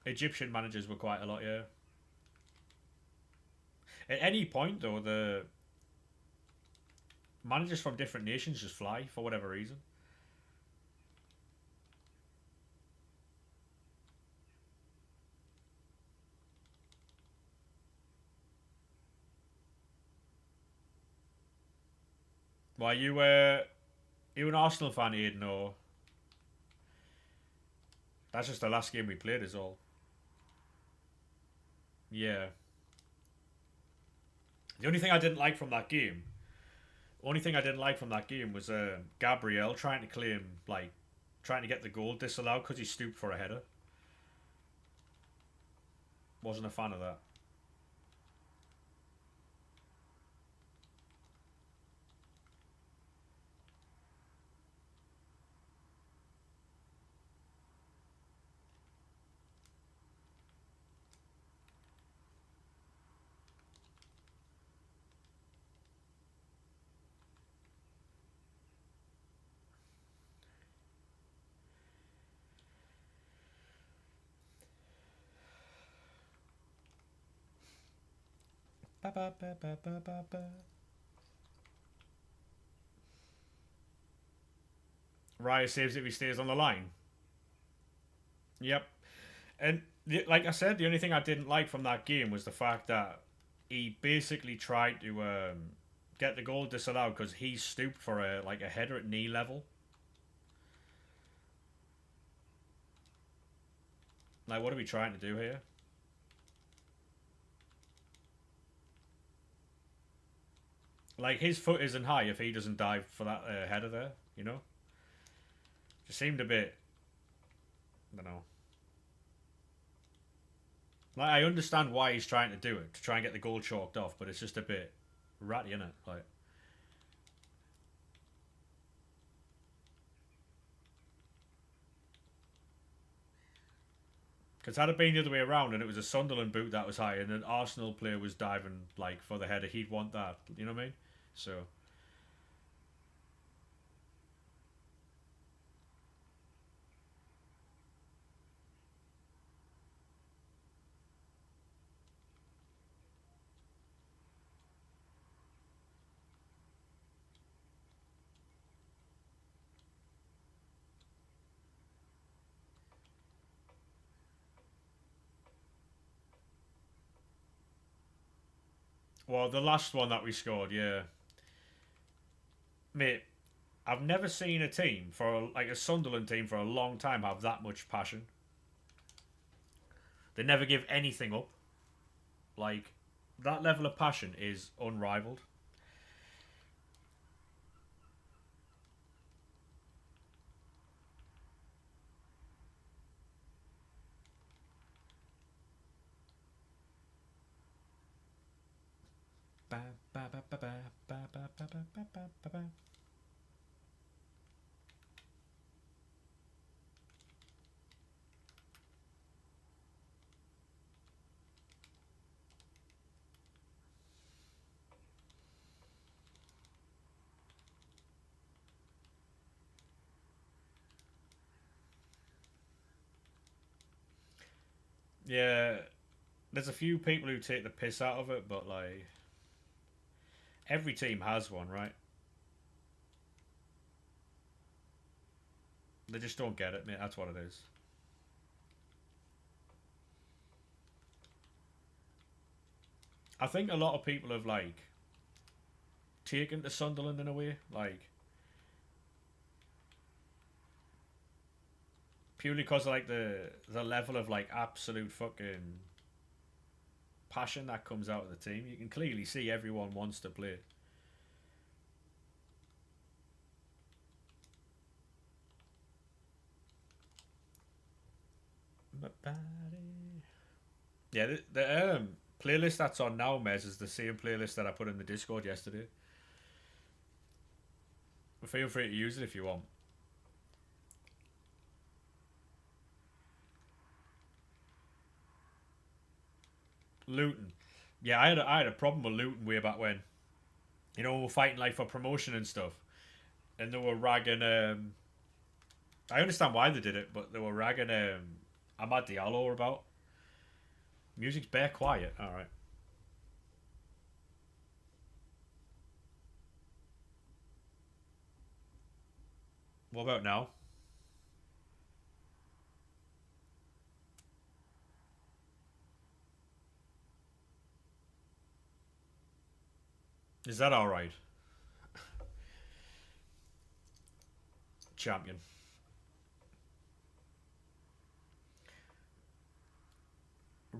Egyptian managers were quite a lot, yeah. At any point, though, the managers from different nations just fly for whatever reason. Why you an Arsenal fan, Aiden, or that's just the last game we played, is all. Yeah. The only thing I didn't like from that game, only thing I didn't like from that game was Gabriel trying to claim like trying to get the goal disallowed because he stooped for a header. Wasn't a fan of that. Ba, ba, ba, ba, ba, ba, ba. Raya saves if he stays on the line. Yep. And like I said, the only thing I didn't like from that game was the fact that he basically tried to get the goal disallowed because he stooped for a header at knee level. Like, what are we trying to do here? Like, his foot isn't high if he doesn't dive for that header there, you know? Just seemed a bit, I don't know. Like, I understand why he's trying to do it, to try and get the goal chalked off, but it's just a bit ratty, isn't it? Like, because had it been the other way around and it was a Sunderland boot that was high and an Arsenal player was diving, like, for the header, he'd want that. You know what I mean? So, well, the last one that we scored, yeah. Mate, I've never seen a team, like a Sunderland team for a long time, have that much passion. They never give anything up. Like, that level of passion is unrivaled. Ba, ba, ba, ba, ba, ba, ba, ba, ba, ba, ba, ba. Yeah, there's a few people who take the piss out of it, but like every team has one, right? They just don't get it, mate. That's what it is. I think a lot of people have like taken to Sunderland in a way, like purely because of like the level of like absolute fucking passion that comes out of the team. You can clearly see everyone wants to play. Yeah, the playlist that's on now, Mez, is the same playlist that I put in the Discord yesterday. Feel free to use it if you want. Luton. Yeah, I had a problem with Luton way back when. You know, we were fighting like for promotion and stuff, and they were ragging. I understand why they did it, but they were ragging Ahmad Diallo about. Music's bare quiet. All right. What about now? Is that all right? Champion.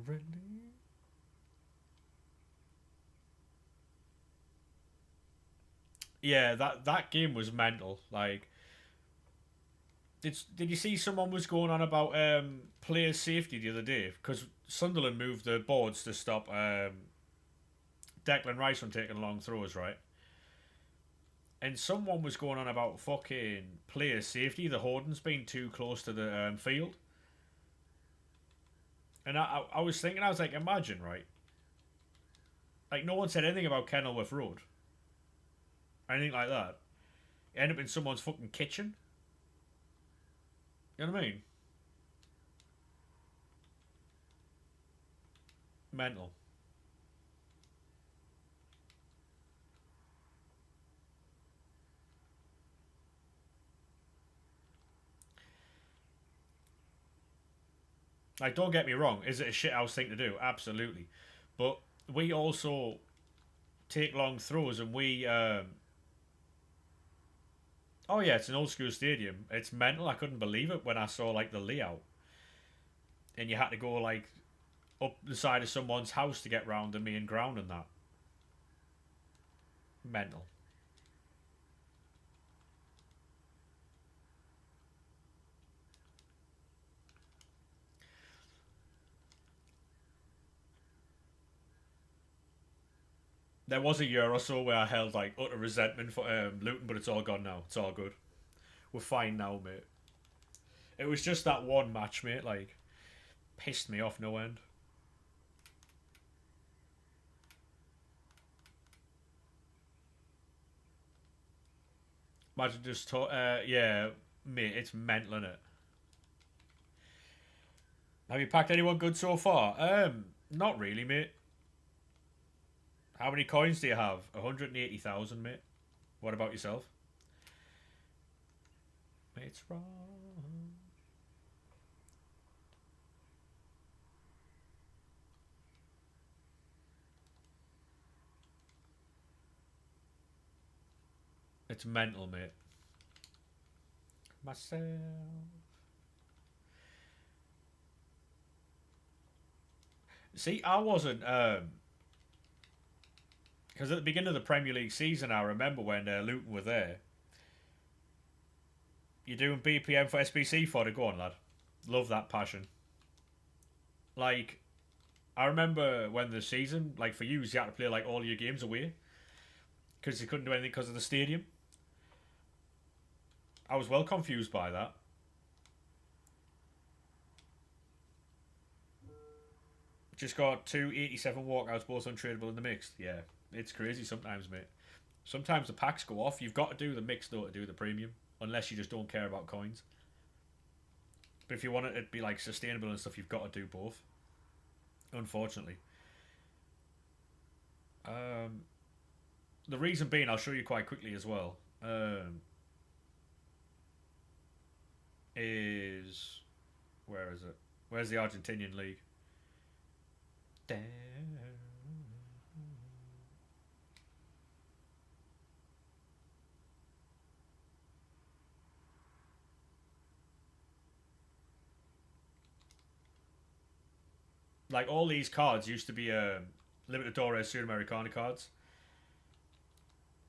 Really? Yeah, that game was mental. Like, did you see someone was going on about player safety the other day because Sunderland moved the boards to stop Declan Rice from taking long throws, right? And someone was going on about fucking player safety. The Horden's been too close to the field, and I was thinking, I was like, imagine, right? Like, no one said anything about Kenilworth Road, anything like that. It ended up in someone's fucking kitchen. You know what I mean? Mental. Like, don't get me wrong. Is it a shithouse thing to do? Absolutely. But we also take long throws, and we. Oh yeah, it's an old school stadium. It's mental. I couldn't believe it when I saw like the layout, and you had to go like up the side of someone's house to get round the main ground and that. Mental. There was a year or so where I held like utter resentment for Luton, but it's all gone now. It's all good. We're fine now, mate. It was just that one match, mate. Like, pissed me off no end. Imagine just yeah, mate. It's mental, innit? Have you packed anyone good so far? Not really, mate. How many coins do you have? 180,000, mate. What about yourself? It's wrong. It's mental, mate. Myself. See, I wasn't because at the beginning of the Premier League season, I remember when Luton were there. You're doing BPM for SBC for to go on, lad. Love that passion. Like, I remember when the season, like for you had to play like all your games away because you couldn't do anything because of the stadium. I was well confused by that. Just got two 87 walkouts, both untradeable in the mixed. Yeah, it's crazy sometimes, mate. Sometimes the packs go off. You've got to do the mixed though to do the premium, unless you just don't care about coins. But if you want it to be like sustainable and stuff, you've got to do both. Unfortunately, um, the reason being, I'll show you quite quickly as well. Is where is it? Where's the Argentinian league? Like all these cards used to be Libertadores Sudamericana cards,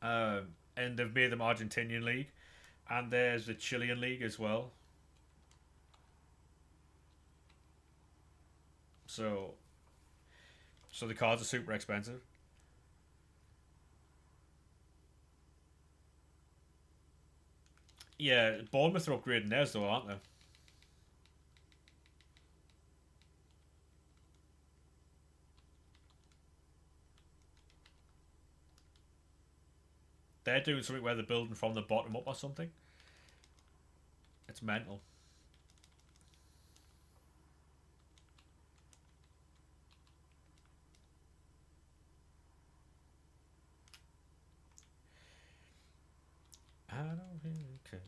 and they've made them Argentinian league, and there's the Chilean league as well. So, so the cards are super expensive. Yeah, Bournemouth are upgrading theirs though, aren't they? They're doing something where they're building from the bottom up or something. It's mental. I don't really care.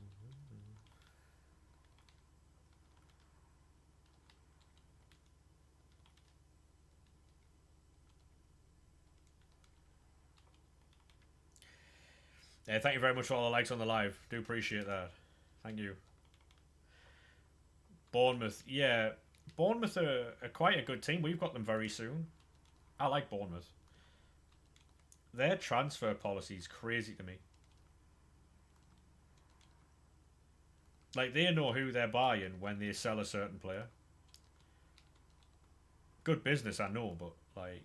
Thank you very much for all the likes on the live. Do appreciate that. Thank you. Bournemouth, yeah. Bournemouth are quite a good team. We've got them very soon. I like Bournemouth. Their transfer policy is crazy to me. Like, they know who they're buying when they sell a certain player. Good business, I know, but, like...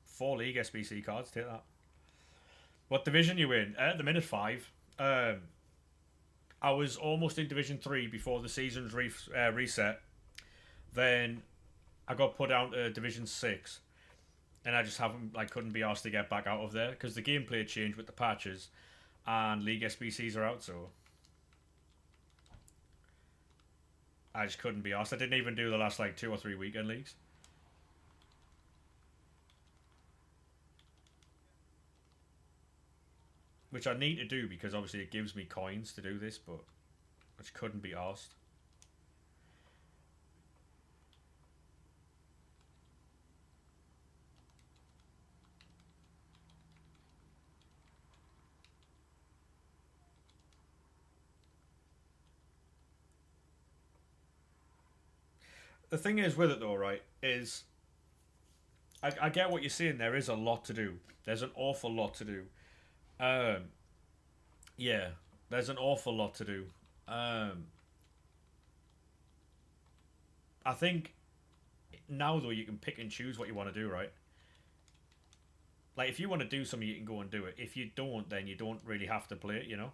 Four league SBC cards, take that. What division you in? At the minute, 5. I was almost in Division 3 before the season's reset. Then I got put down to Division 6. And I just haven't, like, couldn't be asked to get back out of there because the gameplay changed with the patches and League SBCs are out, so I just couldn't be asked. I didn't even do the last, like, 2 or 3 weekend leagues. Which I need to do because obviously it gives me coins to do this, but I just couldn't be asked. The thing is with it though, right, is I get what you're saying. There is a lot to do. There's an awful lot to do. Um, yeah, there's an awful lot to do. Um, I think now though you can pick and choose what you want to do, right? Like if you want to do something, you can go and do it. If you don't, then you don't really have to play it, you know.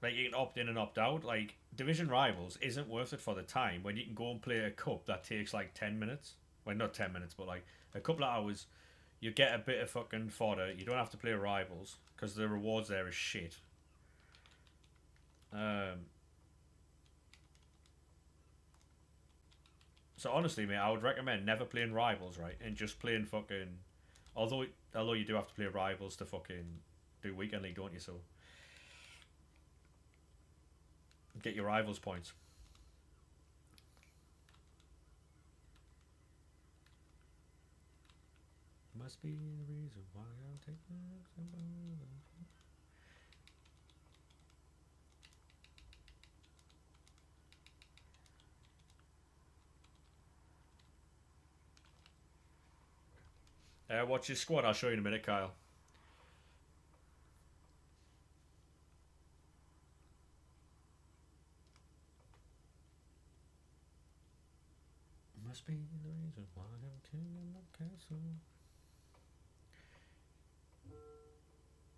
Like you can opt in and opt out. Like division rivals isn't worth it for the time when you can go and play a cup that takes like 10 minutes. Well, not 10 minutes, but like a couple of hours. You get a bit of fucking fodder. You don't have to play rivals because the rewards there is shit. Um, so honestly, mate, I would recommend never playing rivals, right, and just playing fucking. Although you do have to play rivals to fucking do weekend league, don't you? So get your rivals points. Must be the reason why I'm taking. Watch your squad. I'll show you in a minute, Kyle. Must be the reason why I'm king the castle.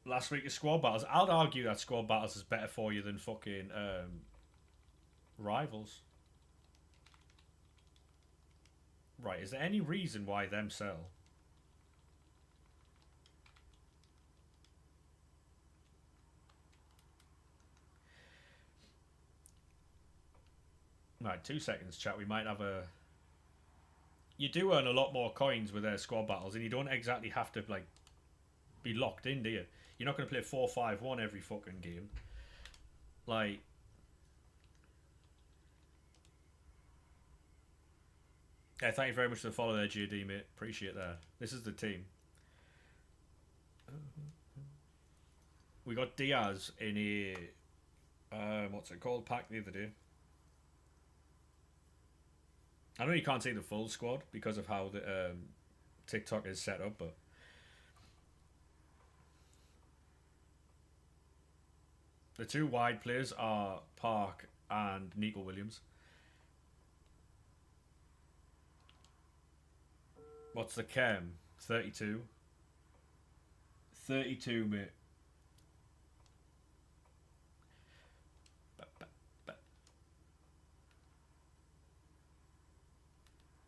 Last week of squad battles. I'd argue that squad battles is better for you than fucking rivals. Right, is there any reason why them sell? Right, 2 seconds, chat. We might have a... You do earn a lot more coins with their squad battles, and you don't exactly have to, like, be locked in, do you? You're not going to play 4-5-1 every fucking game. Like... Yeah, thank you very much for the follow there, GD, mate. Appreciate that. This is the team. We got Diaz in a... what's it called? Pack the other day. I know you can't see the full squad because of how the TikTok is set up, but the 2 wide players are Park and Nico Williams. What's the chem? 32. 32, mate.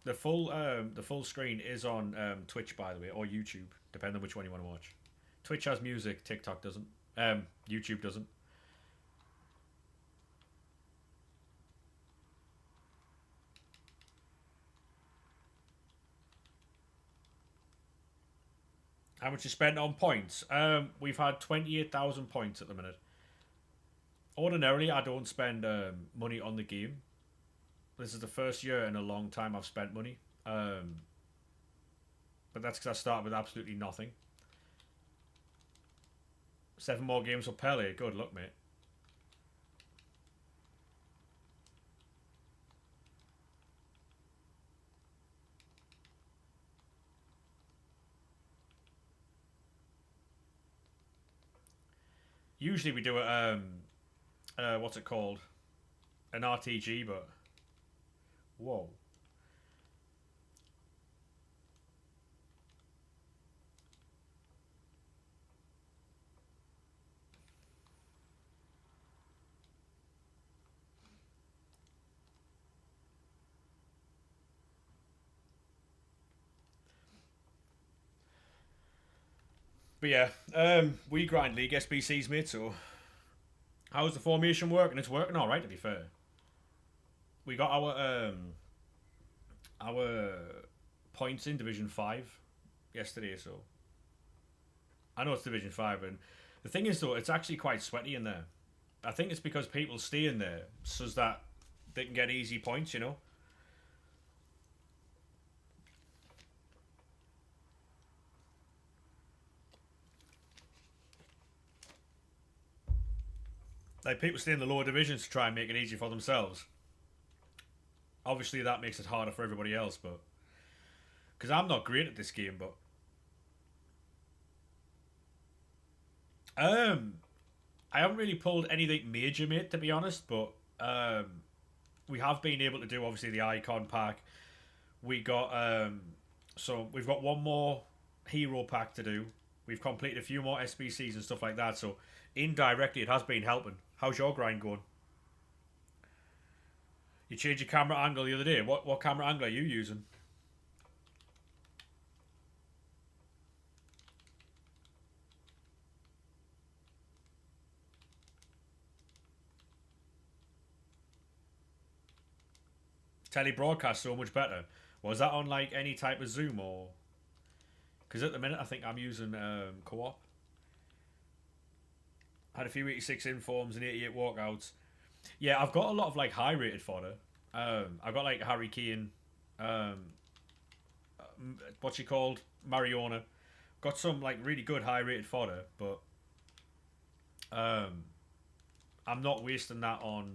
the full screen is on Twitch, by the way, or YouTube, depending on which one you want to watch. Twitch has music, TikTok doesn't. YouTube doesn't. How much you spent on points? We've had 28,000 points at the minute. Ordinarily, I don't spend money on the game. This is the first year in a long time I've spent money. But that's because I started with absolutely nothing. 7 more games for Pele. Good luck, mate. Usually we do it, what's it called? An RTG, but... Whoa. But yeah, we grind League SBCs, mate, so... How's the formation working? It's working alright, to be fair. We got our points in Division 5 yesterday, so... I know it's Division 5, and the thing is, though, it's actually quite sweaty in there. I think it's because people stay in there so that they can get easy points, you know? Like, people stay in the lower divisions to try and make it easy for themselves. Obviously, that makes it harder for everybody else, but... Because I'm not great at this game, but... I haven't really pulled anything major, mate, to be honest, but... we have been able to do, obviously, the icon pack. We got... so, we've got one more hero pack to do. We've completed a few more SBCs and stuff like that, so... Indirectly, it has been helping. How's your grind going? You changed your camera angle the other day. What camera angle are you using? Telebroadcast so much better. Was that on like any type of Zoom or? Because at the minute I think I'm using co-op. Had a few 86 informs and 88 walkouts. Yeah, I've got a lot of like high rated fodder. I've got like Harry Kane, what's she called? Mariona. Got some like really good high rated fodder, but I'm not wasting that on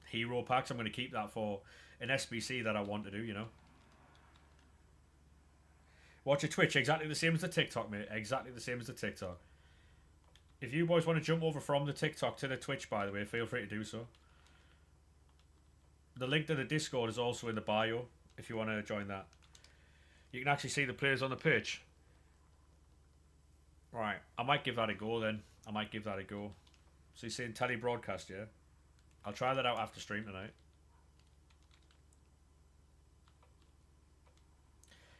hero packs. I'm going to keep that for an SBC that I want to do, you know. Watch your Twitch, exactly the same as the TikTok, mate. Exactly the same as the TikTok. If you boys want to jump over from the TikTok to the Twitch, by the way, feel free to do so. The link to the Discord is also in the bio, if you want to join that. You can actually see the players on the pitch. Right, I might give that a go then. I might give that a go. So you're saying telebroadcast, yeah? I'll try that out after stream tonight.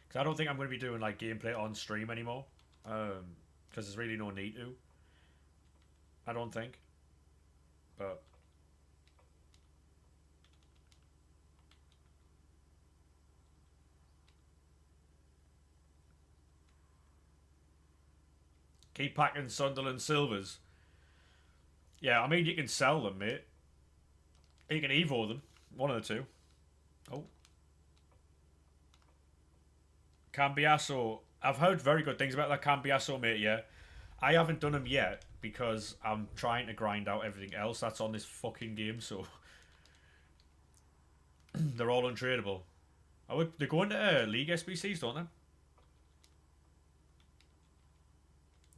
Because I don't think I'm going to be doing like gameplay on stream anymore. Because there's really no need to. I don't think. But... keep packing Sunderland Silvers. Yeah, I mean, you can sell them, mate. You can Evo them. One of the two. Oh. Cambiasso. I've heard very good things about that Cambiasso, mate, yeah. I haven't done them yet because I'm trying to grind out everything else that's on this fucking game, so... they're all untradeable. Oh, they're going to League SBCs, don't they?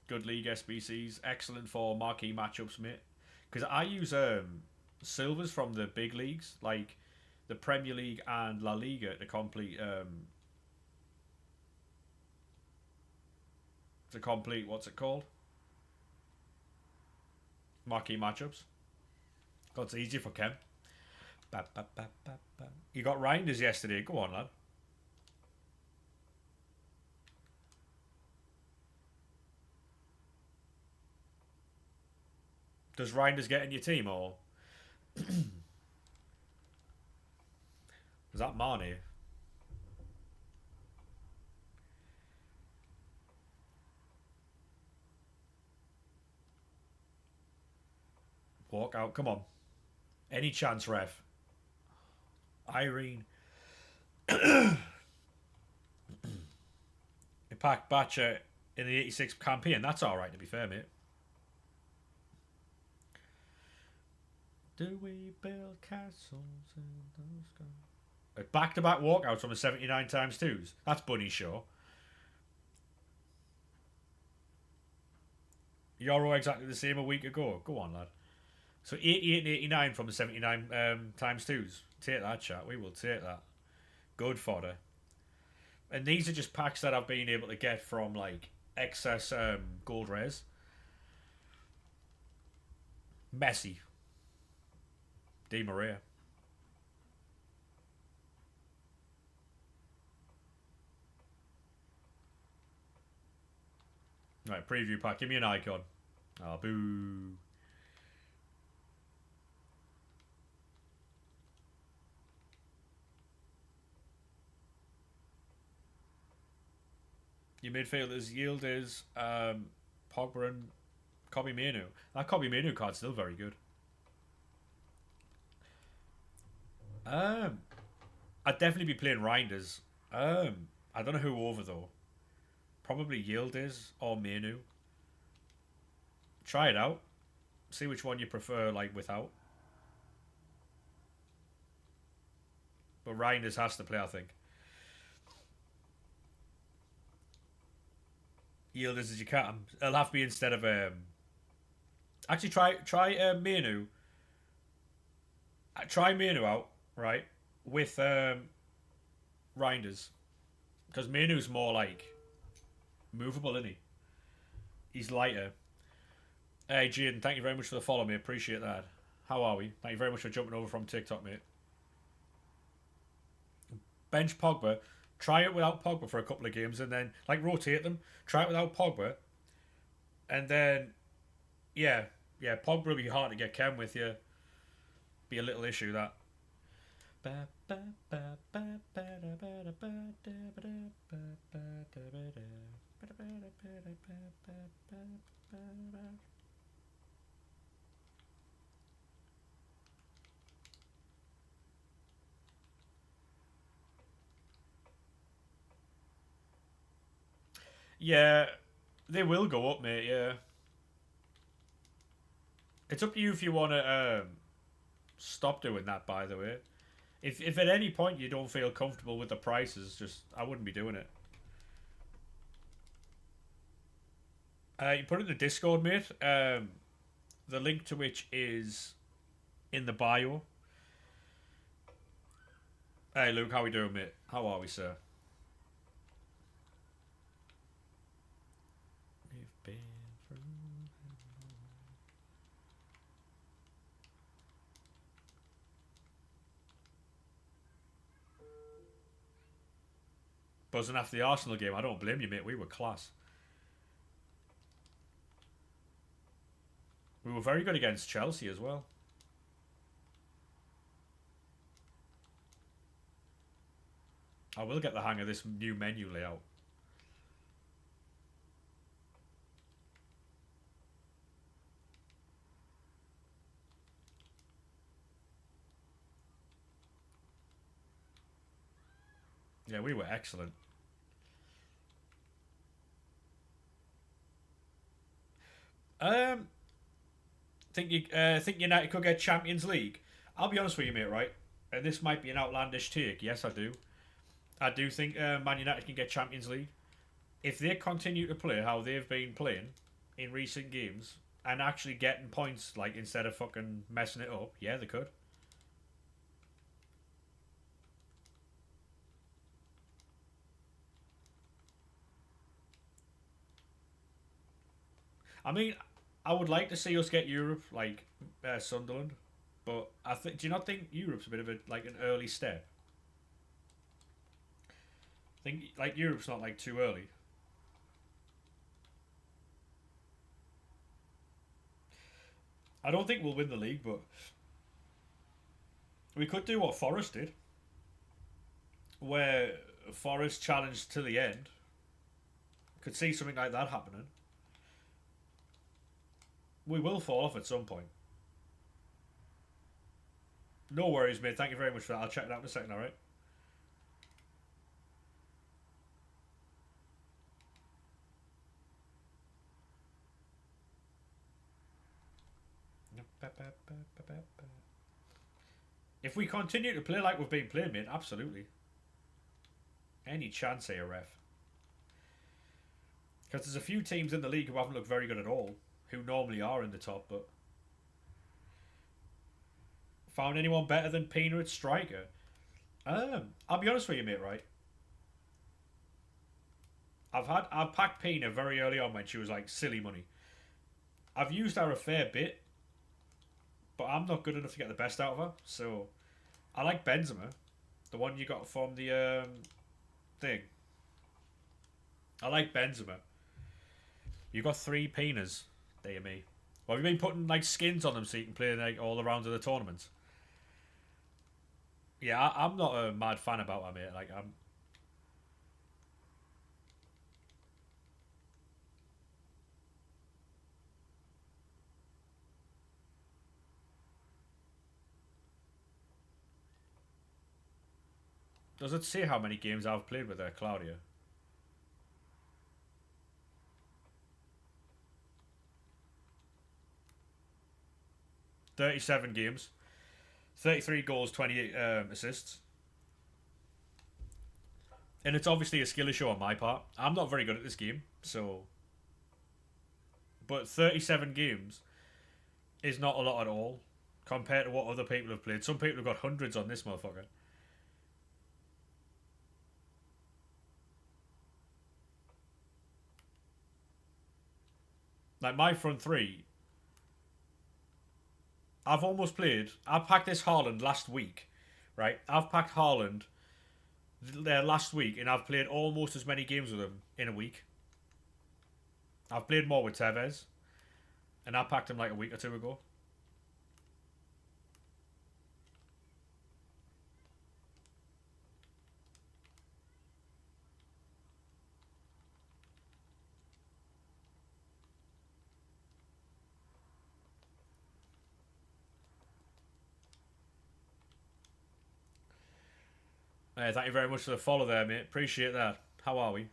Good League SBCs. Excellent for marquee matchups, mate. Because I use silvers from the big leagues, like the Premier League and La Liga, to complete... what's it called? Marquee matchups. God, it's easier for Ken. You got Reinders yesterday. Go on, lad. Does Reinders get in your team, or is that Marnie? Walk out. Come on. Any chance, ref? Irene. Impact Batcher in the 86 campaign. That's alright, to be fair, mate. Do we build castles in the sky? Back-to-back walkouts from the 79 times 2s. That's Bunny Shaw. Euro exactly the same a week ago. Go on, lad. So 88 and 89 from the 79 times 2s. Take that, chat. We will take that. Good fodder. And these are just packs that I've been able to get from, like, excess gold rares. Messi. Di Maria. Right, preview pack. Give me an icon. Oh, boo. Your midfielders yield is Pogba and Kobe Manu. That Kobe Manu card's still very good. I'd definitely be playing Reinders. I don't know who over though. Probably Yildiz or Manu. Try it out. See which one you prefer, like, without. But Reinders has to play, I think. Yildiz as you can. It'll have to be instead of actually try Manu. Try Manu out, right? With Reinders. Because Manu's more like movable, isn't he? He's lighter. Hey, Jaden, thank you very much for the follow, mate. Appreciate that. How are we? Thank you very much for jumping over from TikTok, mate. Bench Pogba. Try it without Pogba for a couple of games and then, like, rotate them. Try it without Pogba. And then, yeah, Pogba will be hard to get Ken with you. Be a little issue, that. Yeah, they will go up, mate, yeah. It's up to you if you want to stop doing that, by the way. If at any point you don't feel comfortable with the prices, just I wouldn't be doing it. You put it in the Discord, mate. The link to which is in the bio. Hey, Luke, how we doing, mate? How are we, sir? We've been through... Buzzing after the Arsenal game. I don't blame you, mate. We were class. We were very good against Chelsea as well. I will get the hang of this new menu layout. Yeah, we were excellent. Think United could get Champions League? I'll be honest with you, mate. Right, and this might be an outlandish take. Yes, I do. I do think Man United can get Champions League if they continue to play how they've been playing in recent games and actually getting points, like, instead of fucking messing it up. Yeah, they could. I mean, I would like to see us get Europe, like Sunderland. But I think, do you not think Europe's a bit of a like an early step? I think like Europe's not like too early. I don't think we'll win the league, but we could do what Forest did, where Forest challenged to the end. Could see something like that happening. We will fall off at some point. No worries, mate. Thank you very much for that. I'll check it out in a second, alright? If we continue to play like we've been playing, mate, absolutely. Any chance here, ref. Because there's a few teams in the league who haven't looked very good at all, who normally are in the top, but... Found anyone better than Pina at striker? I'll be honest with you, mate, right? I've packed Pina very early on when she was like silly money. I've used her a fair bit, but I'm not good enough to get the best out of her. So I like Benzema, the one you got from the thing. I like Benzema. You got 3 Pinas, dear me. Well, have you been putting like skins on them so you can play like all the rounds of the tournament? Yeah, I'm not a mad fan about her, mate. Like I'm. Does it say how many games I've played with her, Claudia? "37 games, 33 goals, 28 assists." And it's obviously a skill issue on my part. I'm not very good at this game, so. But 37 games is not a lot at all compared to what other people have played. Some people have got hundreds on this motherfucker. Like my front three, I've almost played. I packed this Haaland last week, right? I've packed Haaland there last week, and I've played almost as many games with him in a week. I've played more with Tevez, and I packed him like a week or two ago. Hey, thank you very much for the follow there, mate. Appreciate that. How are we?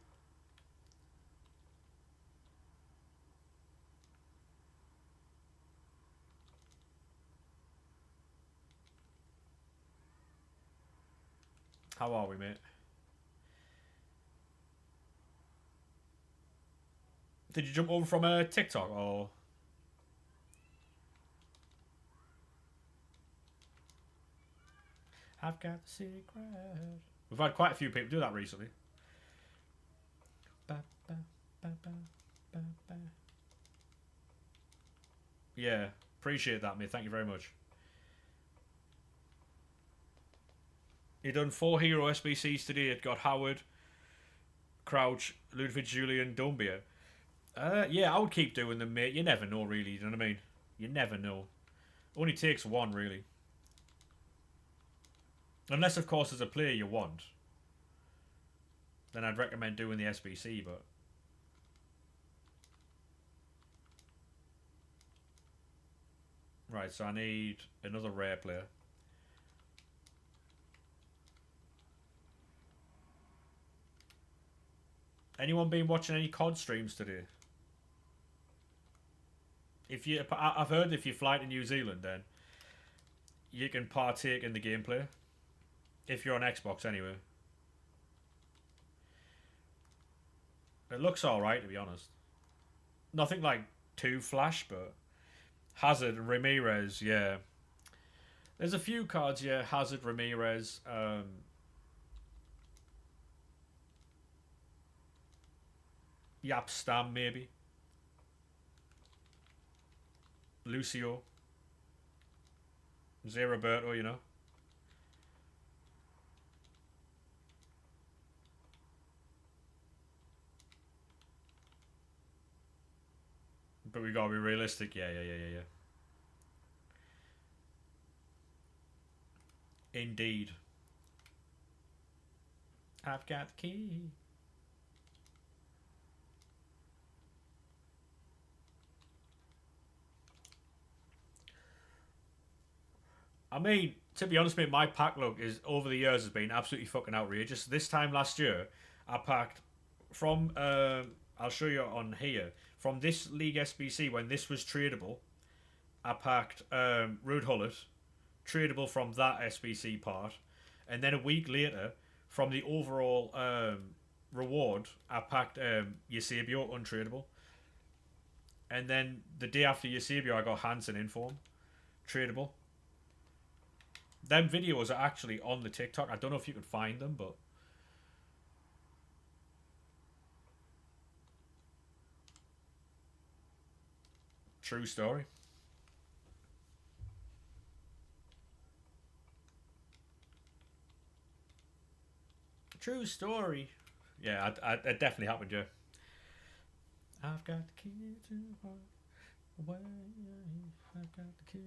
How are we, mate? Did you jump over from a TikTok or? I've got the secret. We've had quite a few people do that recently. Ba, ba, ba, ba, ba, ba. Yeah, appreciate that, mate. Thank you very much. He done 4 hero SBCs today. It got Howard, Crouch, Ludwig Julian, Dumbia. Yeah, I would keep doing them, mate. You never know, really. You know what I mean? You never know. Only takes one, really. Unless, of course, there's a player you want. Then I'd recommend doing the SBC, but... Right, so I need another rare player. Anyone been watching any COD streams today? I've heard if you fly to New Zealand, then you can partake in the gameplay. If you're on Xbox, anyway. It looks alright, to be honest. Nothing like too flash, but... Hazard, Ramirez, yeah. There's a few cards, yeah. Hazard, Ramirez, Yap Stam, maybe. Lucio. Zé Roberto, you know. But we gotta be realistic. Yeah. Indeed. I've got the key. I mean, to be honest, mate, my pack luck is over the years has been absolutely fucking outrageous. This time last year, I packed from I'll show you on here from this league SBC when this was tradable. I packed Ruud Hullet, tradable from that SBC part, and then a week later, from the overall reward, I packed Eusebio untradeable, and then the day after Eusebio, I got Hansen in form, tradable. Them videos are actually on the TikTok. I don't know if you can find them, but true story. True story. Yeah, it definitely happened, yeah. I've got the key to heart. Away, I've got the key.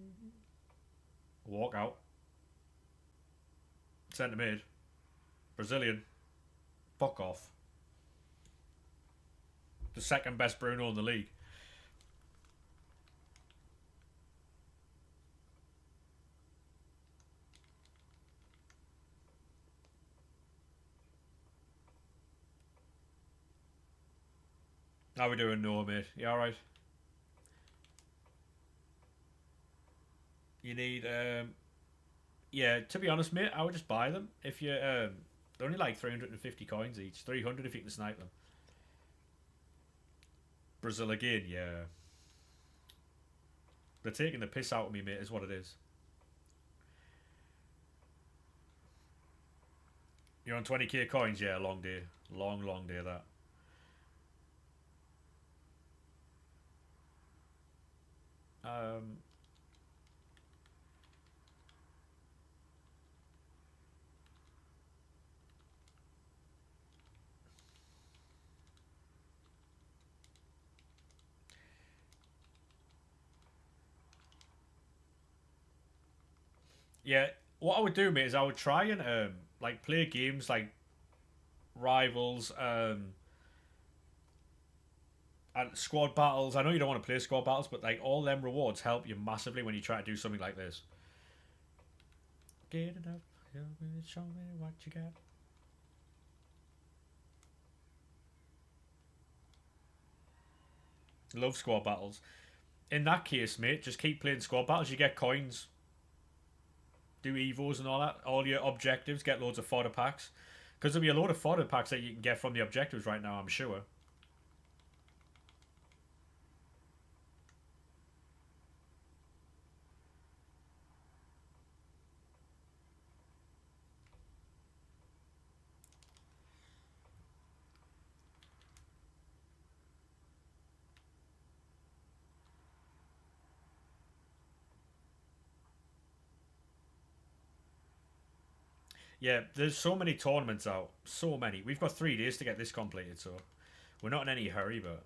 Walk out. Centre mid. Brazilian. Fuck off. The second best Bruno in the league. How we doing, Noah, mate? You alright? You need, yeah, to be honest, mate, I would just buy them. If you, they're only like 350 coins each. 300 if you can snipe them. Brazil again, yeah. They're taking the piss out of me, mate, is what it is. You're on 20k coins, yeah, long day. Long day, that. Um, yeah, what I would do, mate, is I would try and like play games like rivals, and squad battles. I know you don't want to play squad battles, but like all them rewards help you massively when you try to do something like this. Get it up, show me what you got. Love squad battles. In that case, mate, just keep playing squad battles. You get coins, do evos and all that. All your objectives, get loads of fodder packs. Because there'll be a load of fodder packs that you can get from the objectives right now, I'm sure. Yeah, there's so many tournaments out. So many. We've got 3 days to get this completed, so we're not in any hurry, but.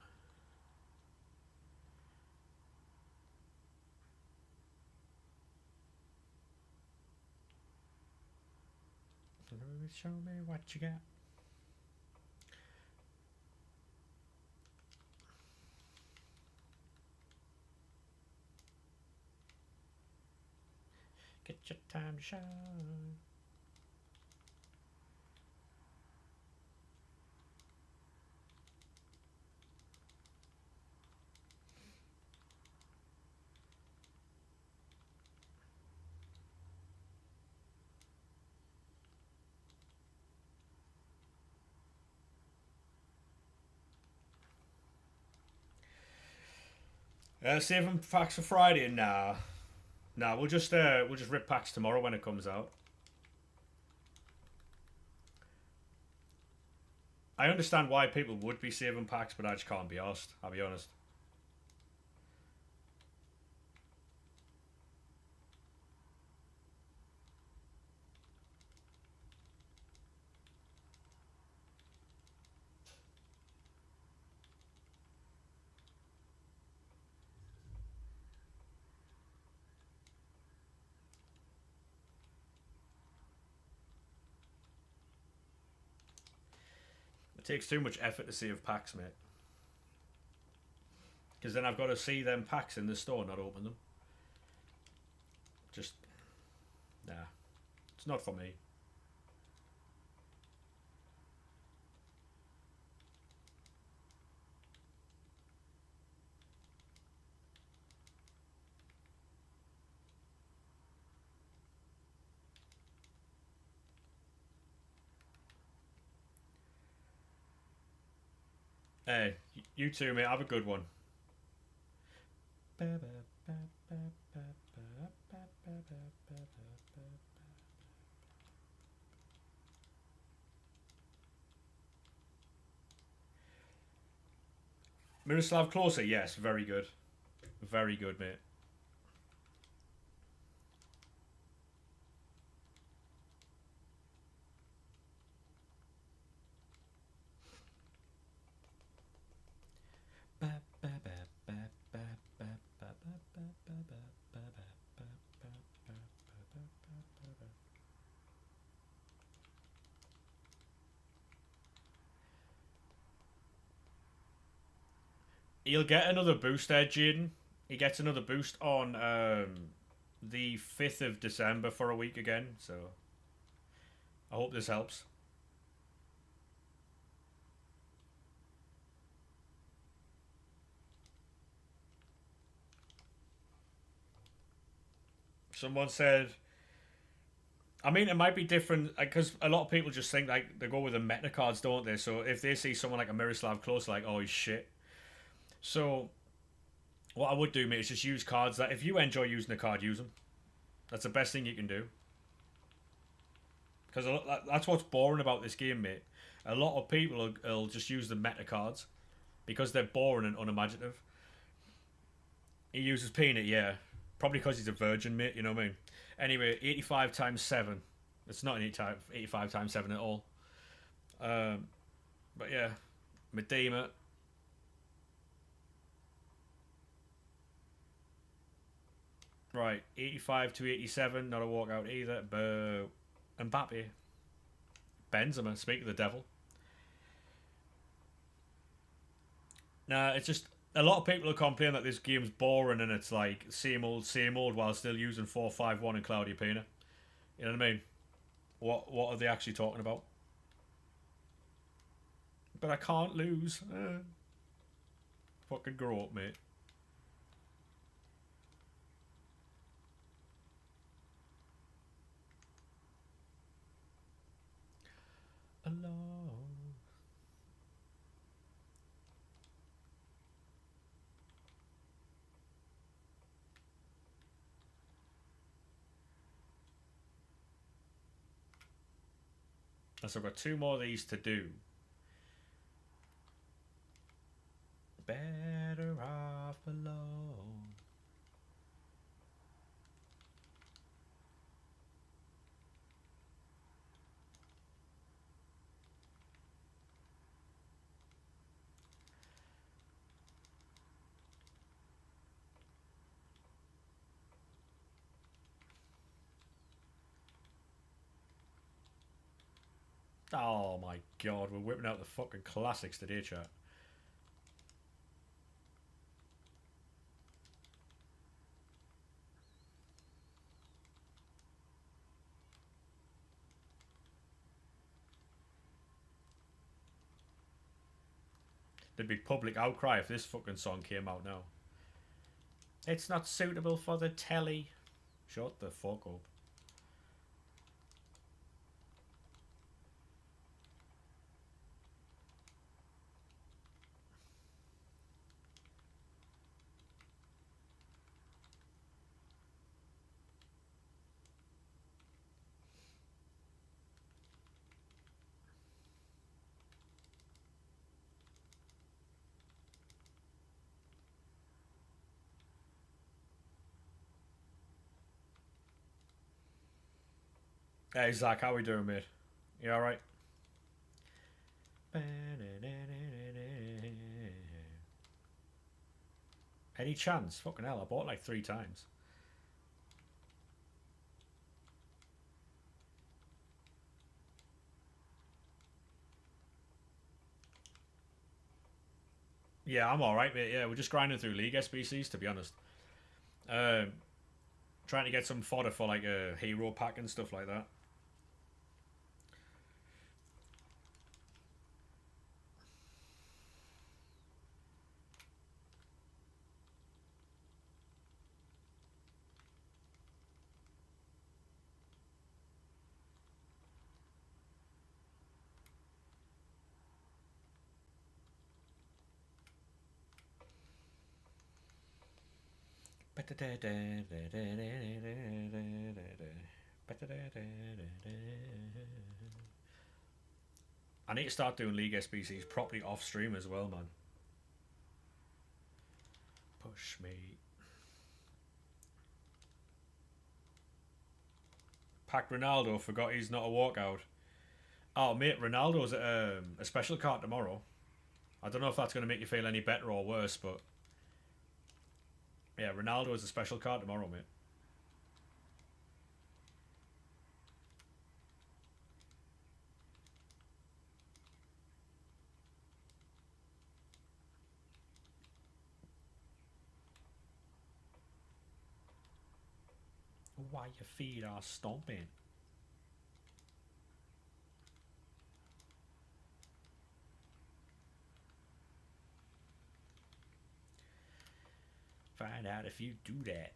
Show me what you got. Get your time to shine. Save them packs for Friday. Nah. We'll just rip packs tomorrow when it comes out. I understand why people would be saving packs, but I just can't be asked. I'll be honest. Takes too much effort to save packs, mate. Because then I've got to see them packs in the store, not open them. Just, nah. It's not for me. Hey, you too, mate. Have a good one. Miroslav Klose, yes, very good. Very good, mate. He'll get another boost there, Jaden. He gets another boost on the 5th of December for a week again, so I hope this helps. Someone said, I mean, it might be different because a lot of people just think like they go with the meta cards, don't they? So if they see someone like a Miroslav Klose, like, oh, he's shit. So what I would do, mate, is just use cards that if you enjoy using a card, use them. That's the best thing you can do. Because that's what's boring about this game, mate. A lot of people will just use the meta cards because they're boring and unimaginative. He uses Peanut, yeah. Probably because he's a virgin, mate, you know what I mean? Anyway, 85 times 7. It's not an 85 times 7 at all. But yeah, Medema. Right, 85 to 87, not a walkout either. Boo. Mbappe. Benzema, speak of the devil. Nah, it's just a lot of people are complaining that this game's boring and it's like same old while still using 4-5-1 and Claudia Pina. You know what I mean? What are they actually talking about? But I can't lose. Fucking grow up, mate. Alone. So I've got 2 more of these to do. Better off alone. Oh my god, we're whipping out the fucking classics today, chat. There'd be public outcry if this fucking song came out now. It's not suitable for the telly. Shut the fuck up. Hey Zach, how we doing, mate? You alright? Any chance? Fucking hell, I bought like 3 times. Yeah, I'm alright, mate. Yeah, we're just grinding through League SBCs, to be honest. Um, Trying to get some fodder for like a hero pack and stuff like that. I need to start doing League SBCs properly off stream as well, man. Push me. Pack Ronaldo, forgot he's not a walkout. Oh, mate, Ronaldo's a special card tomorrow. I don't know if that's going to make you feel any better or worse, but yeah, Ronaldo is a special card tomorrow, mate. Why your feet are stomping? Find out if you do that.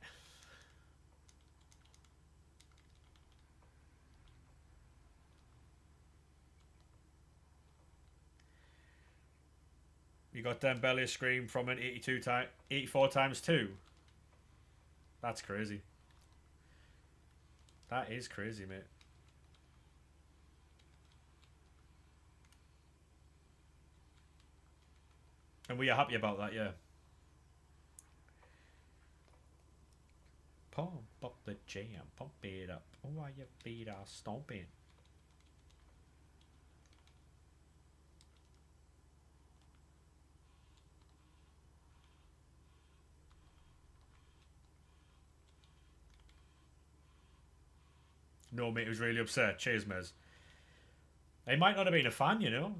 You got Dembele scream from an 84 times 2. That's crazy. That is crazy, mate. And we are happy about that, yeah. Pump up the jam, pump it up. Why your feet are stomping? No, mate, he was really upset. Cheers, Mez. He might not have been a fan, you know.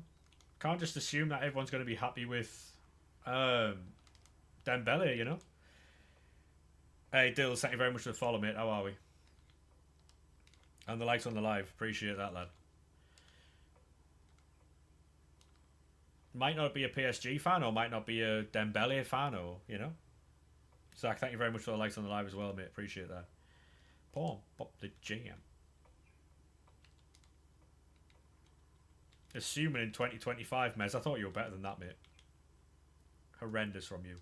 Can't just assume that everyone's going to be happy with Dembele, you know. Hey, Dills, thank you very much for the follow, mate. How are we? And the likes on the live. Appreciate that, lad. Might not be a PSG fan or might not be a Dembele fan or, you know. Zach, thank you very much for the likes on the live as well, mate. Appreciate that. Pump up the jam. Assuming in 2025, Mez. I thought you were better than that, mate. Horrendous from you.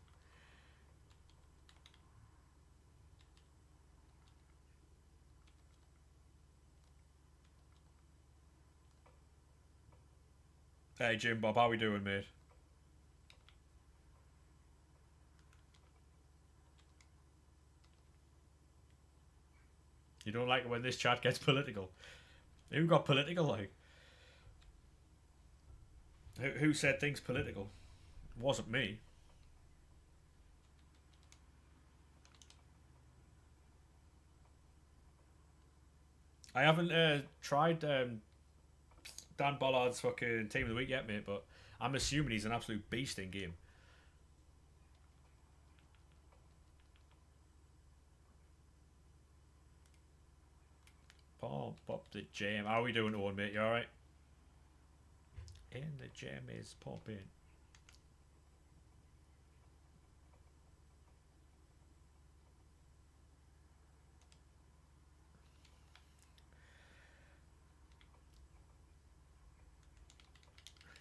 Hey, Jim Bob, how we doing, mate? You don't like it when this chat gets political. Who got political, like? Who said things political? It wasn't me. I haven't tried Dan Bollard's fucking team of the week yet, mate, but I'm assuming he's an absolute beast in game. Pump up the jam. How are we doing, Owen, mate? You alright? And the jam is pumping.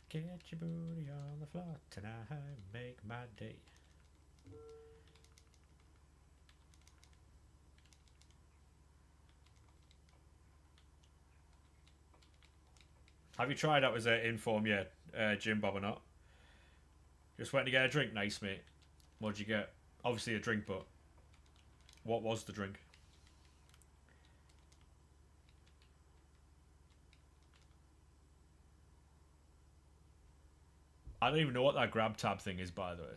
Get your booty on the floor tonight, make my day. Have you tried out as an inform yet, Jim Bob or not? Just went to get a drink, nice mate. What'd you get? Obviously a drink, but what was the drink? I don't even know what that grab tab thing is, by the way.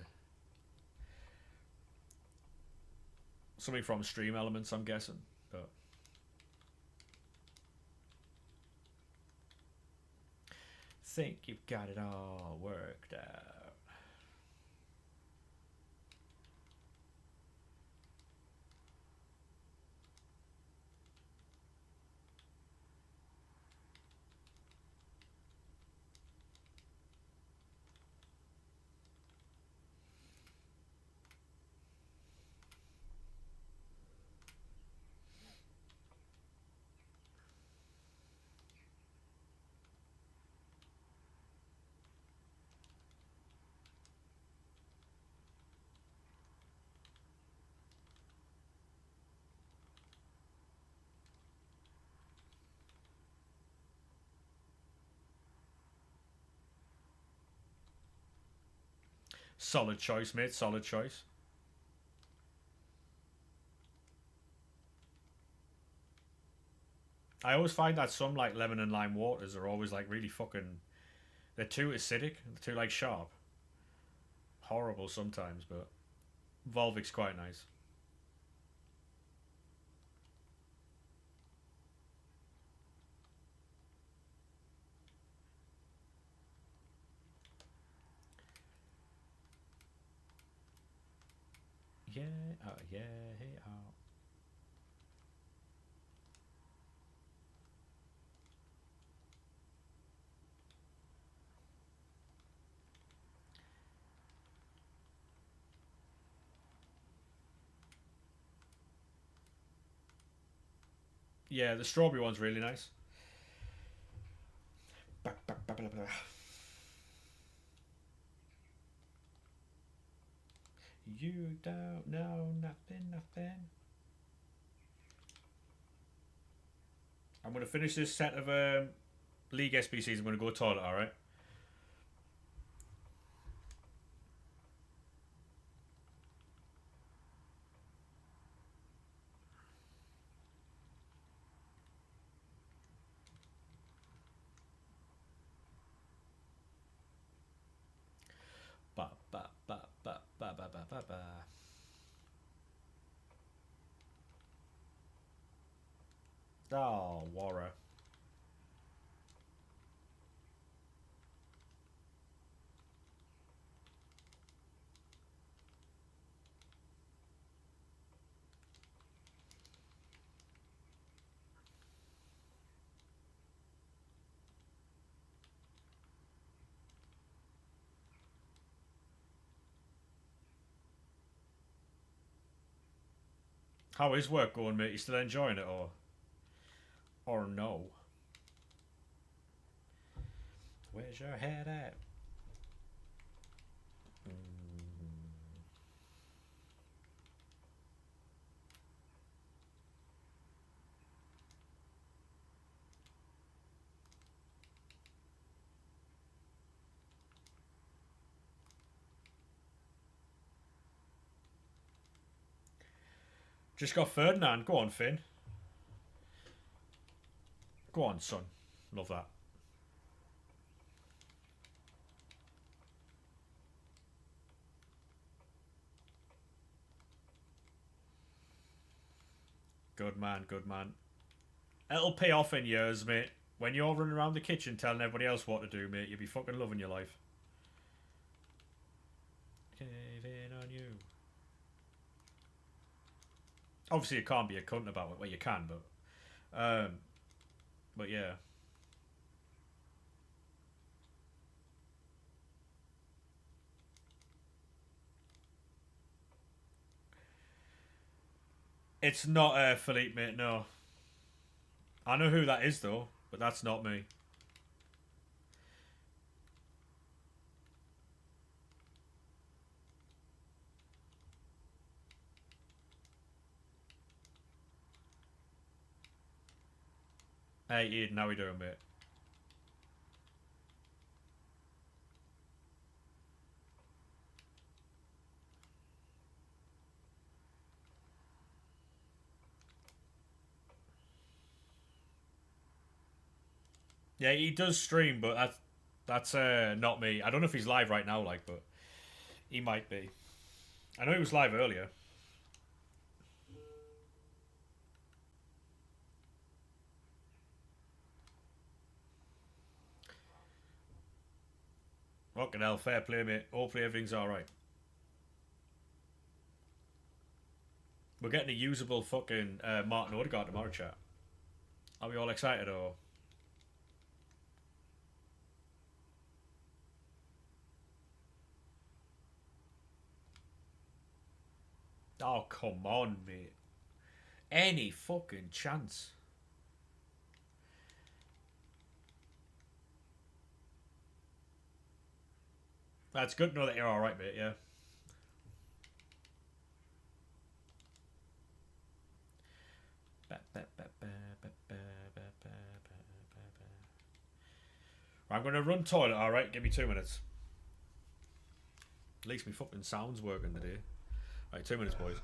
Something from Stream Elements, I'm guessing. But think you've got it all worked out. Solid choice, mate. Solid choice. I always find that some like lemon and lime waters are always like really fucking. They're too acidic. They're too like sharp. Horrible sometimes, but Volvic's quite nice. Yeah, yeah, hey, Yeah, the strawberry one's really nice. You don't know nothing, nothing. I'm going to finish this set of League SBCs. I'm going to go to the toilet, alright? Ba, ba, ba, ba, ba, ba, ba, ba, ba. Oh, Warra. How is work going, mate? You still enjoying it, or no? Where's your head at? Just got Ferdinand. Go on, Finn. Go on, son. Love that. Good man, good man. It'll pay off in years, mate. When you're running around the kitchen telling everybody else what to do, mate, you'll be fucking loving your life. Caving on you. Obviously, you can't be a cunt about it. Well, you can, but yeah. It's not Philippe, mate. No, I know who that is though, but that's not me. Hey, Eden, how we doing, mate? Yeah, he does stream, but that's not me. I don't know if he's live right now, like, but he might be. I know he was live earlier. Fucking hell, fair play, mate. Hopefully everything's alright. We're getting a usable fucking Martin Odegaard tomorrow, chat. Are we all excited, or...? Oh, come on, mate. Any fucking chance. That's good to know that you're alright, mate, yeah. I'm going to run toilet, alright? Give me 2 minutes. At least my fucking sound's working today. Right, 2 minutes, boys.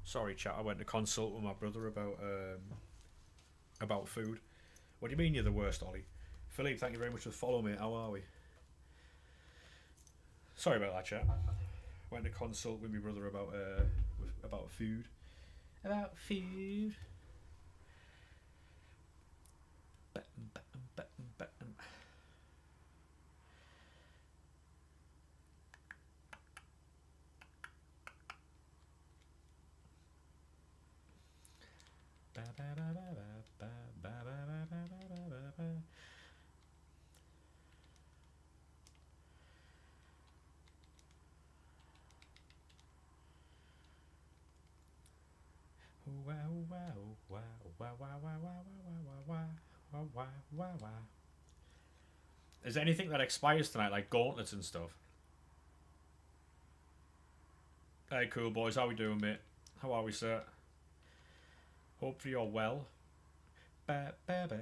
Sorry, chat. I went to consult with my brother about food. What do you mean you're the worst, Ollie? Philippe, thank you very much for following me. How are we? Sorry about that, chat. Went to consult with my brother about food. About food. Is there anything that expires tonight, like gauntlets and stuff? Hey, cool boys, how we doing, mate? How are we, sir? Hopefully you're well. Ba ba ba.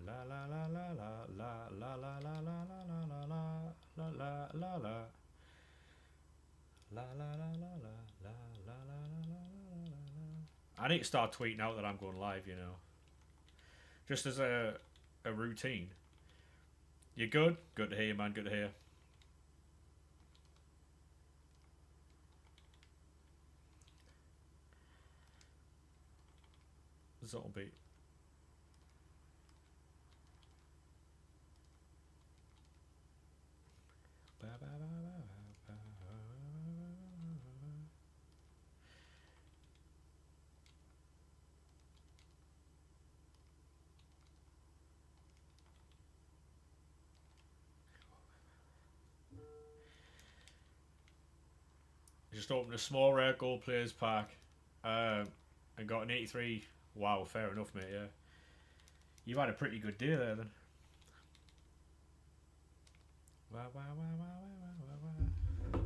La la la la la la la la la la la la la la la la la. La la la la la la la la la la. I need to start tweeting out that I'm going live, you know. Just as a routine. You good? Good to hear you, man. Good to hear. Zombie. Just opened a small rare gold players pack and got an 83. Wow, fair enough, mate, yeah. You've had a pretty good day there, then. Wow, wow, wow, wow, wow, wow, wow.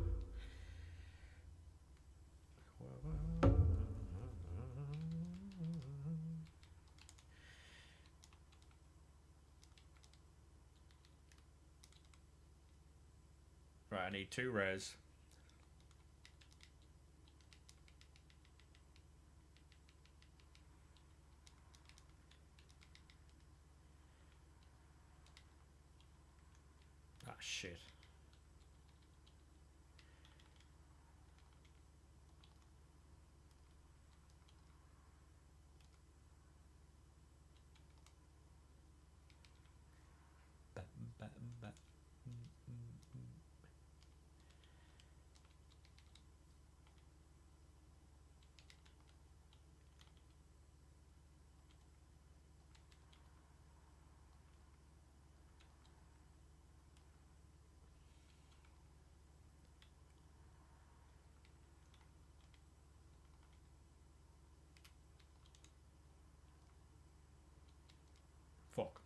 Right, I need 2 rares. Ah, shit. Fuck.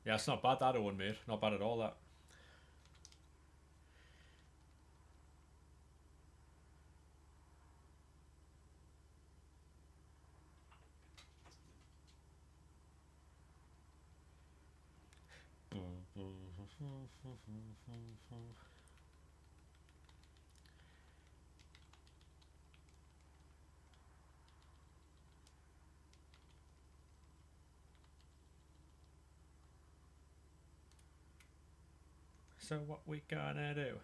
Yeah, it's not bad, that one, mate. Not bad at all, that. So what we gonna do?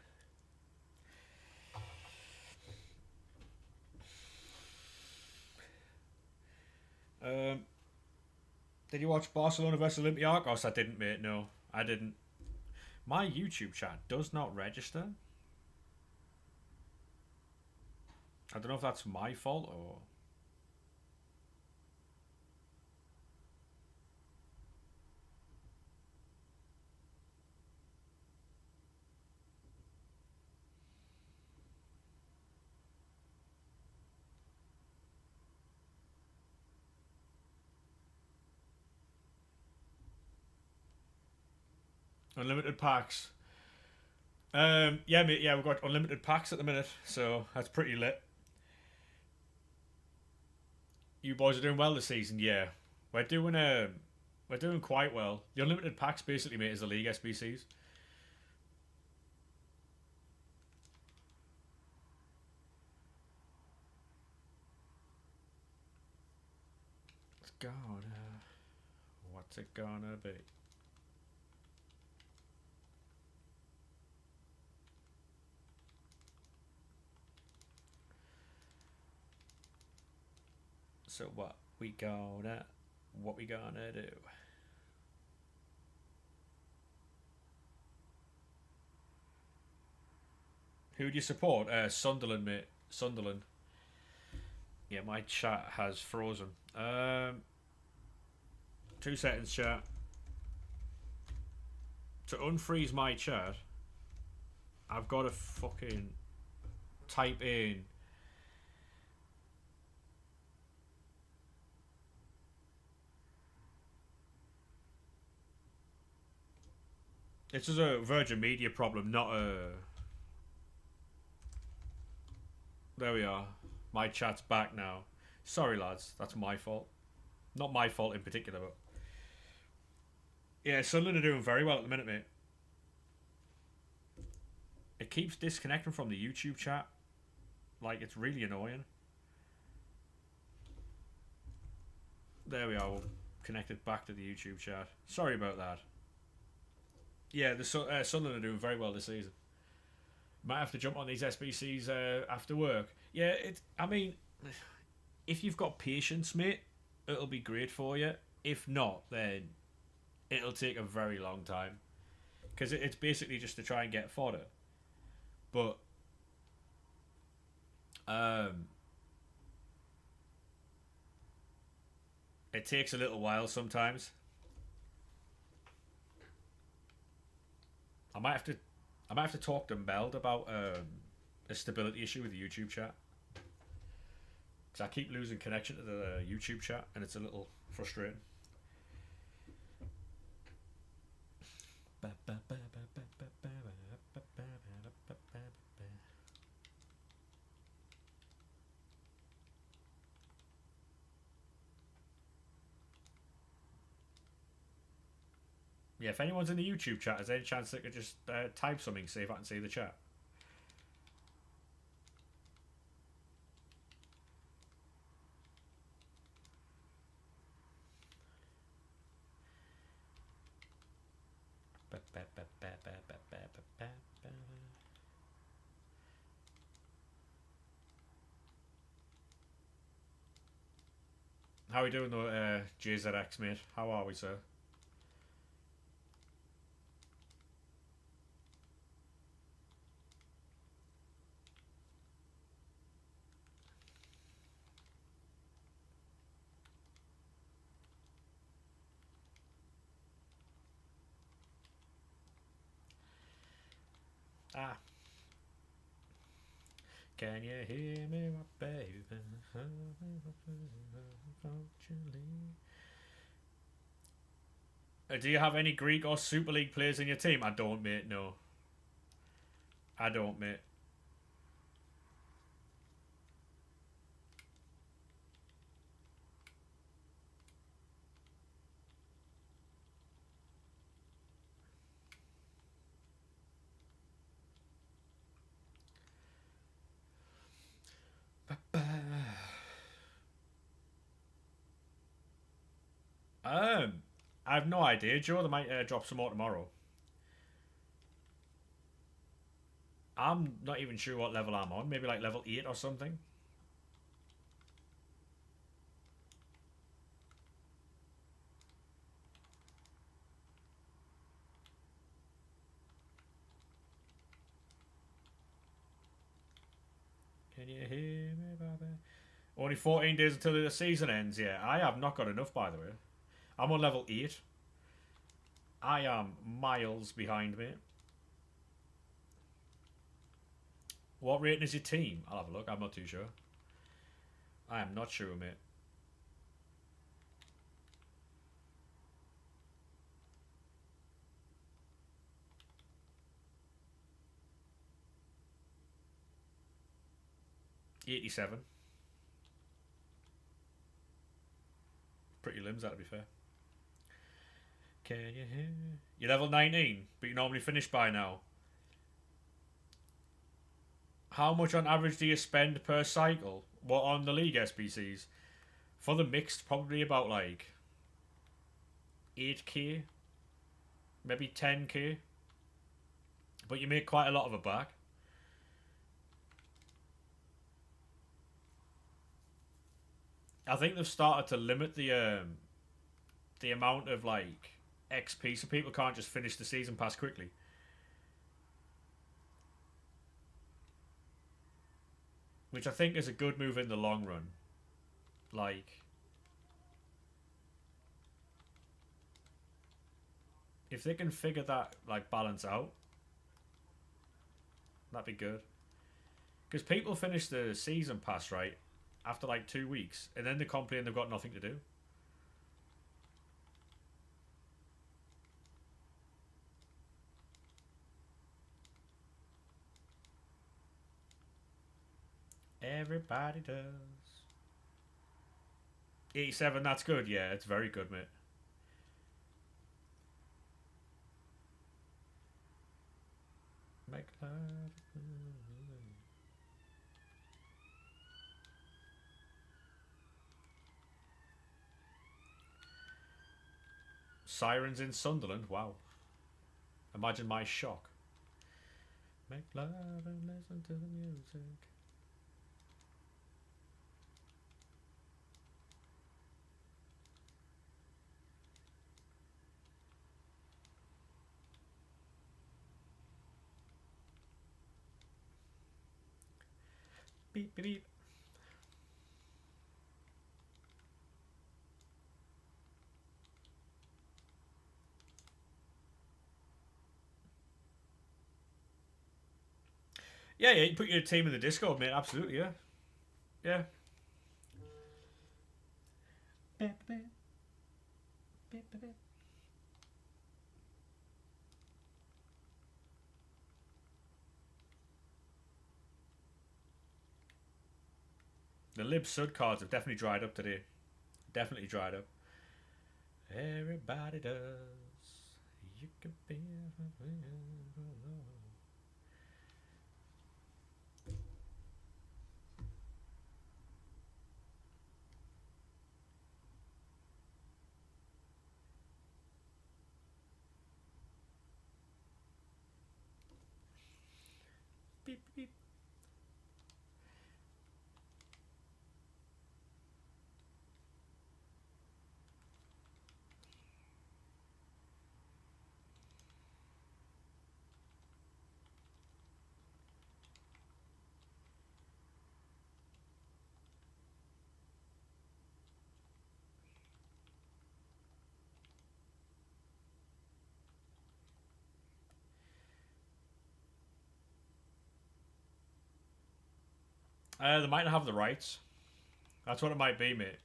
Did you watch Barcelona versus Olympiacos? I didn't, mate. No, I didn't. My YouTube chat does not register. I don't know if that's my fault or... Unlimited packs. Yeah, mate. Yeah, we've got unlimited packs at the minute, so that's pretty lit. You boys are doing well this season. Yeah, we're doing quite well. The unlimited packs basically, mate, is the league SBCs. gonna? What's it gonna be? So what we gonna do? Who do you support? Sunderland, mate. Sunderland. Yeah, my chat has frozen. 2 seconds, chat. To unfreeze my chat, I've got to fucking type in. This is a Virgin Media problem, not a... There we are. My chat's back now. Sorry, lads. That's my fault. Not my fault in particular, but... Yeah, Sunderland are doing very well at the minute, mate. It keeps disconnecting from the YouTube chat. Like, it's really annoying. There we are. We'll connect it back to the YouTube chat. Sorry about that. Yeah, the Sunderland are doing very well this season. Might have to jump on these SBCs after work. Yeah, I mean, if you've got patience, mate, it'll be great for you. If not, then it'll take a very long time. Because it's basically just to try and get fodder. But it takes a little while sometimes. I might have to talk to Meld about a stability issue with the YouTube chat. Because I keep losing connection to the YouTube chat and it's a little frustrating. Yeah, if anyone's in the YouTube chat, is there any chance they could just type something, see if I can see the chat? How are we doing though, JZX, mate? How are we, sir? Ah. Can you hear me, my baby? Do you have any Greek or Super League players in your team? I don't, mate, no. I don't, mate. I have no idea, Joe. They might drop some more tomorrow. I'm not even sure what level I'm on. Maybe like level 8 or something. Can you hear me, baby? Only 14 days until the season ends. Yeah, I have not got enough, by the way. I'm on level 8. I am miles behind, mate. What rating is your team? I'll have a look. I'm not too sure. I am not sure, mate. $87. Pretty limbs, that to be fair. Can you hear? You're level 19, but you normally finish by now. How much on average do you spend per cycle? What on the league SBCs? For the mixed, probably about like 8k, maybe 10k. But you make quite a lot of it back. I think they've started to limit the amount of like XP, so people can't just finish the season pass quickly. Which I think is a good move in the long run. Like, if they can figure that like balance out, that'd be good. Because people finish the season pass right after like 2 weeks, and then they complain they've got nothing to do. Everybody does. 87, that's good. Yeah, it's very good, mate. Make love. Sirens in Sunderland. Wow. Imagine my shock. Make love and listen to the music. Beep, beep, beep. Yeah, yeah, you put your team in the Discord, mate. Absolutely, yeah. Yeah. Beep, beep. Beep, beep, beep. The Lib Sud cards have definitely dried up today. Definitely dried up. Everybody does. You can be. Beep, beep. They might not have the rights. That's what it might be, mate.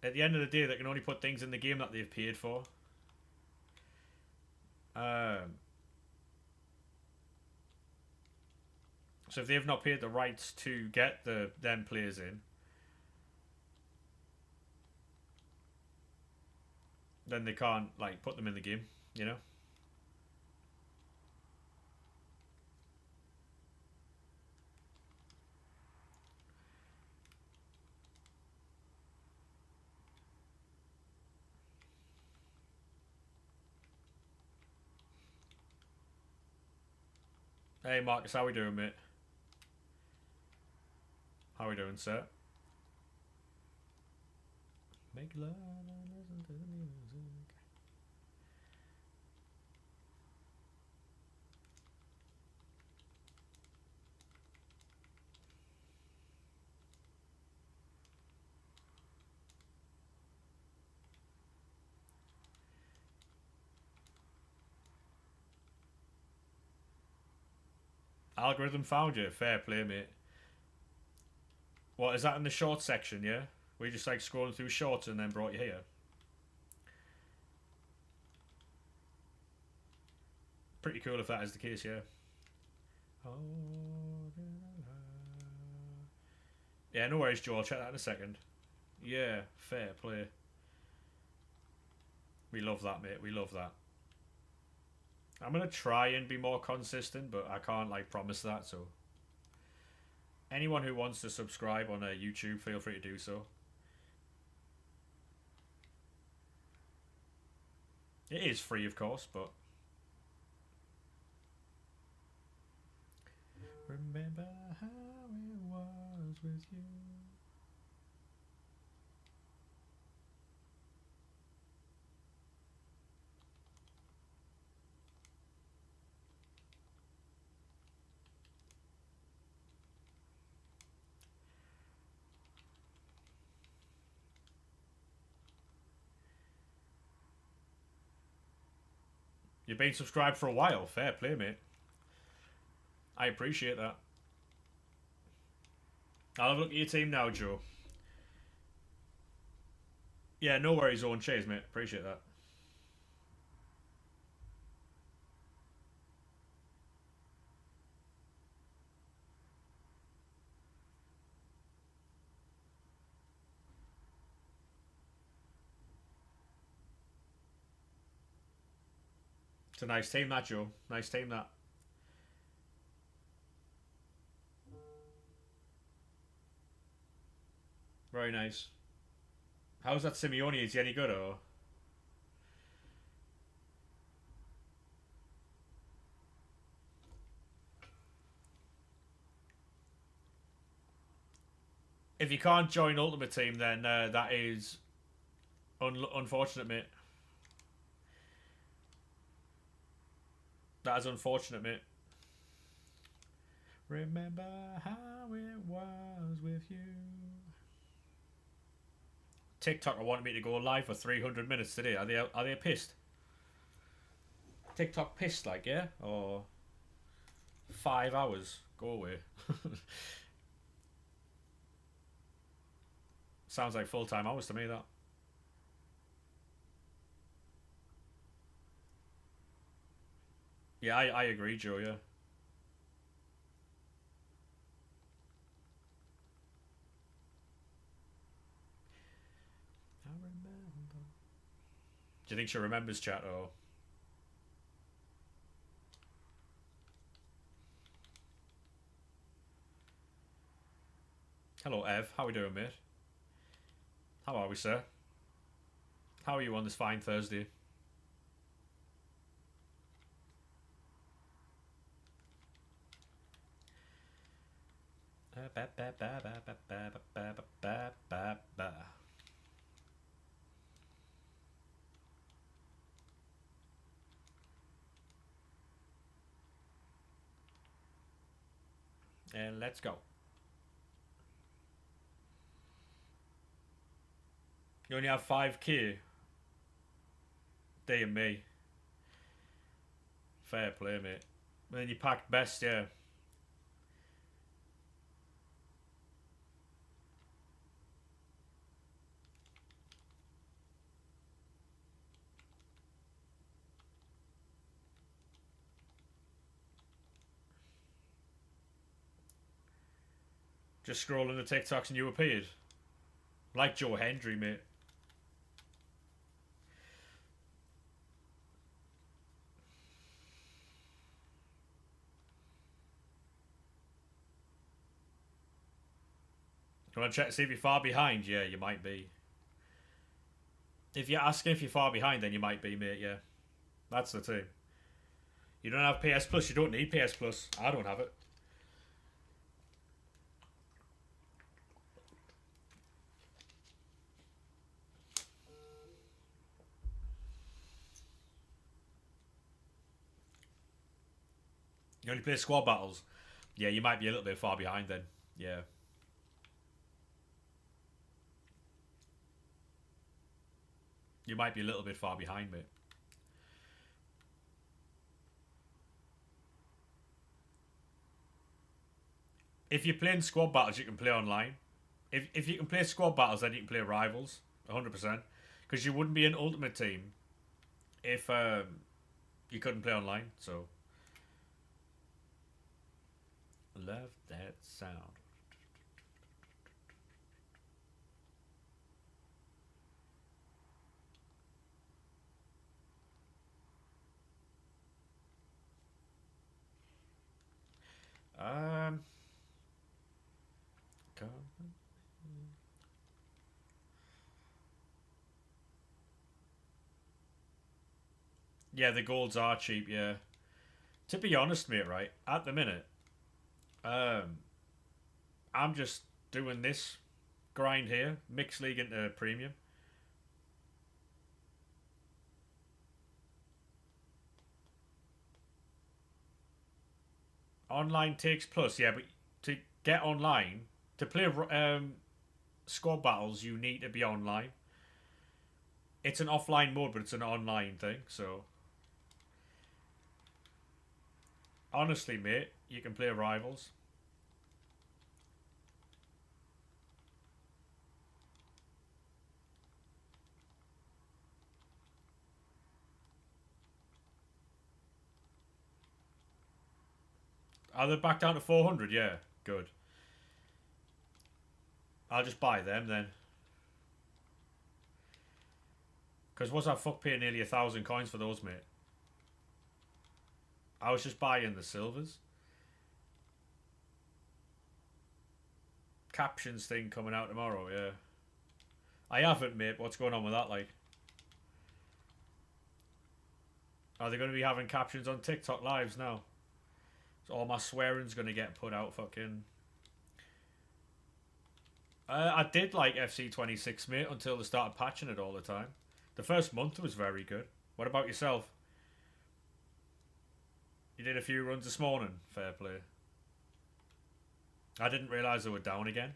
At the end of the day, they can only put things in the game that they've paid for. So if they've not paid the rights to get them players in, then they can't like put them in the game, you know? Hey Marcus, how we doing, mate? How we doing, sir? Make love and listen to the music. Algorithm found you. Fair play, mate. What, is that in the short section, yeah? We just like scrolling through shorts and then brought you here. Pretty cool if that is the case, yeah. Yeah, no worries, Joe. I'll check that in a second. Yeah, fair play. We love that, mate. We love that. I'm gonna try and be more consistent, but I can't like promise that. So, anyone who wants to subscribe on YouTube, feel free to do so. It is free, of course, but... Remember how it was with you. You've been subscribed for a while. Fair play, mate. I appreciate that. I'll have a look at your team now, Joe. Yeah, no worries, Owen. Cheers, mate. Appreciate that. It's a nice team, that, Joe. Nice team, that. Very nice. How's that Simeone? Is he any good, or...? If you can't join Ultimate Team, then that is unfortunate, mate. That is unfortunate, mate. Remember how it was with you. TikTok are wanting me to go live for 300 minutes today. Are they pissed? TikTok pissed, like, yeah? Or 5 hours? Go away. Sounds like full-time hours to me, that. Yeah, I agree, Joe, yeah. I remember. Do you think she remembers, chat, or...? Hello, Ev. How are we doing, mate? How are we, sir? How are you on this fine Thursday? And let's go. You only have 5k. Dear me. Fair play, mate. And then you packed best, yeah. Just scrolling the TikToks and you appeared. Like Joe Hendry, mate. You want to check, see if you're far behind? Yeah, you might be. If you're asking if you're far behind, then you might be, mate, yeah. That's the team. You don't have PS Plus, you don't need PS Plus. I don't have it. You only play squad battles. Yeah, you might be a little bit far behind then. Yeah. You might be a little bit far behind, mate. If you're playing squad battles, you can play online. If you can play squad battles, then you can play rivals. 100%. Because you wouldn't be an ultimate team if you couldn't play online. So, love that sound. Come. Yeah, the golds are cheap, yeah. To be honest, mate, right, at the minute, um, I'm just doing this grind here, mixed league into premium. Online takes plus, yeah, but to get online, to play squad battles, you need to be online. It's an offline mode, but it's an online thing, so honestly, mate, you can play rivals. Are they back down to 400? Yeah, good. I'll just buy them then. Because what's that fuck paying nearly 1,000 coins for those, mate? I was just buying the silvers. Captions thing coming out tomorrow, yeah. I haven't, mate. What's going on with that, like? Are they going to be having captions on TikTok lives now? So all my swearing's going to get put out, fucking. I did like FC26, mate, until they started patching it all the time. The first month was very good. What about yourself? You did a few runs this morning. Fair play. I didn't realise they were down again.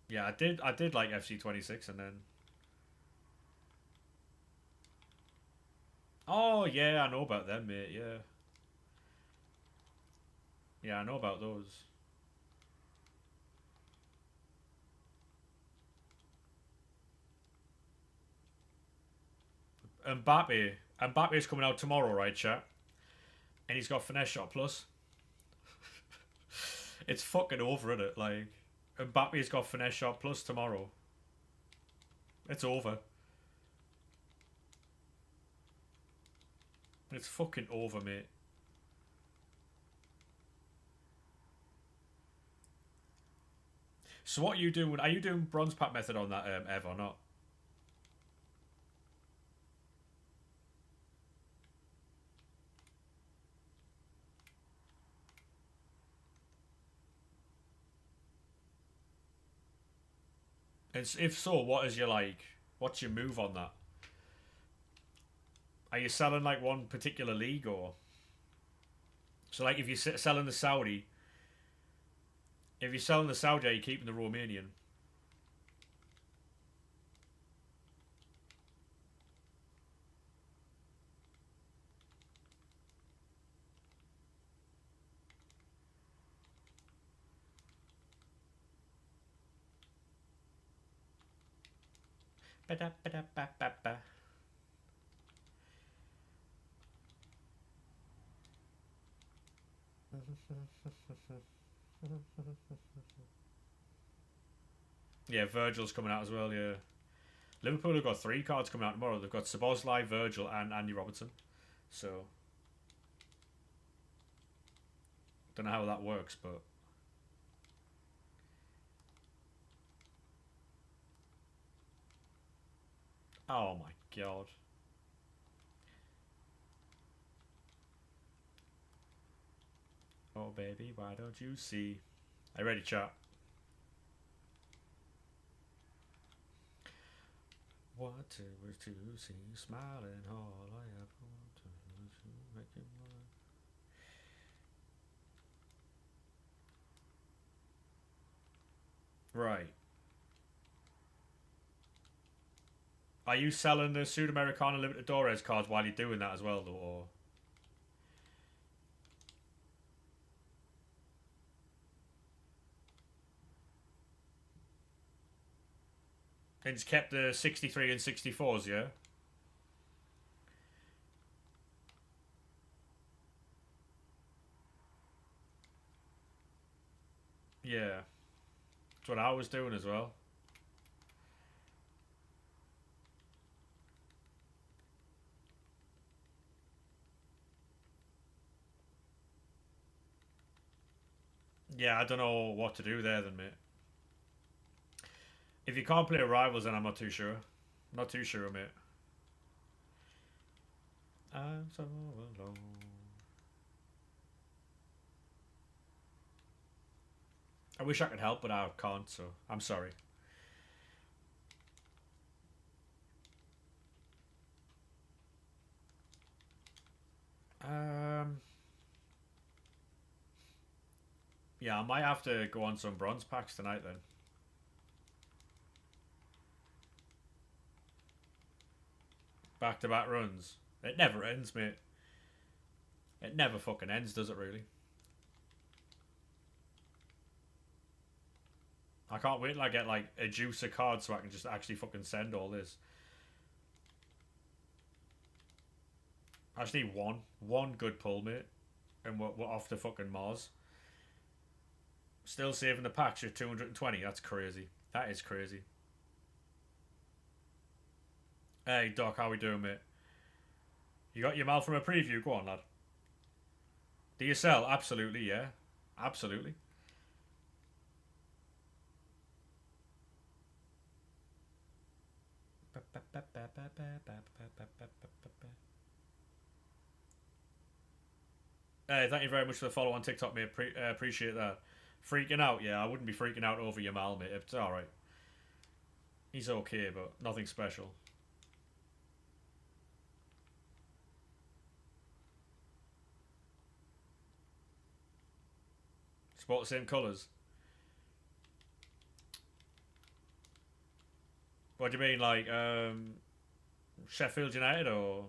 Yeah, I did like FC26 and then... Oh, yeah, I know about them, mate, yeah. Yeah, I know about those. Mbappe's coming out tomorrow, right, chat? And he's got finesse shot plus. It's fucking over, isn't it? Like, Mbappe's got finesse shot plus tomorrow. It's over. It's fucking over, mate. So what are you doing? Are you doing bronze pack method on that, Ev, or not? And if so, what is your, like, what's your move on that? Are you selling, like, one particular league, or... So, like, if you're selling the Saudi... If you're selling the Saudi, are you keeping the Romanian? Ba-da-ba-da-ba-ba-ba. Yeah, Virgil's coming out as well, yeah. Liverpool have got 3 cards coming out tomorrow. They've got Szoboszlai, Virgil, and Andy Robertson. So, don't know how that works, but... Oh my god. Oh baby, why don't you see? Are you ready, chat? What was to see, smiling all I ever want to make him right. Are you selling the Sudamericana Libertadores cards while you're doing that as well, though, or? And just kept the 63 and 64s, yeah? Yeah. That's what I was doing as well. Yeah, I don't know what to do there then, mate. If you can't play Rivals, then I'm not too sure. Not too sure, mate. I'm so alone. I wish I could help, but I can't, so I'm sorry. Yeah, I might have to go on some bronze packs tonight then. Back-to-back runs. It never ends, mate. It never fucking ends, does it really? I can't wait till I get like a juicer card so I can just actually fucking send all this. I just need one good pull, mate, and we're off to fucking Mars. Still saving the packs. You're 220. That's crazy. That is crazy. Hey Doc, how we doing, mate? You got your mail from a preview? Go on, lad. Do you sell? Absolutely, yeah. Absolutely. Hey, thank you very much for the follow on TikTok, mate. Appreciate that. Freaking out? Yeah, I wouldn't be freaking out over your mal, mate. It's alright. He's okay, but nothing special. Sport the same colours. What do you mean, like, Sheffield United or...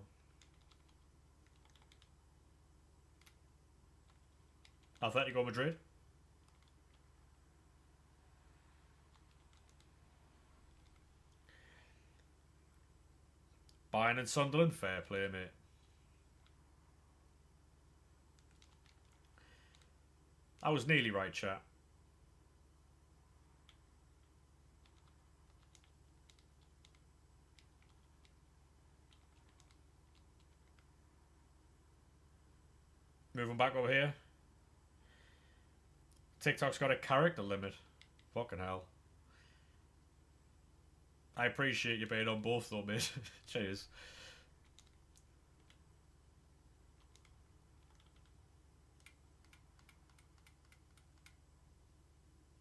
Atletico Madrid? Bayern and Sunderland? Fair play, mate. I was nearly right, chat. Moving back over here. TikTok's got a character limit. Fucking hell. I appreciate you being on both though, mate. Cheers.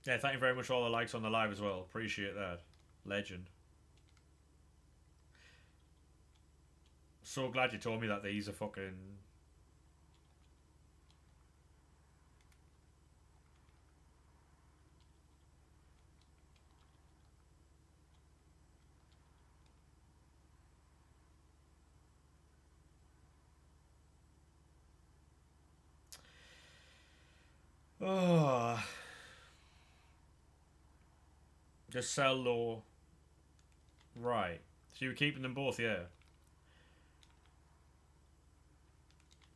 Yeah, thank you very much for all the likes on the live as well. Appreciate that. Legend. So glad you told me that these are fucking... Oh. Just sell low. Right. So you were keeping them both, yeah.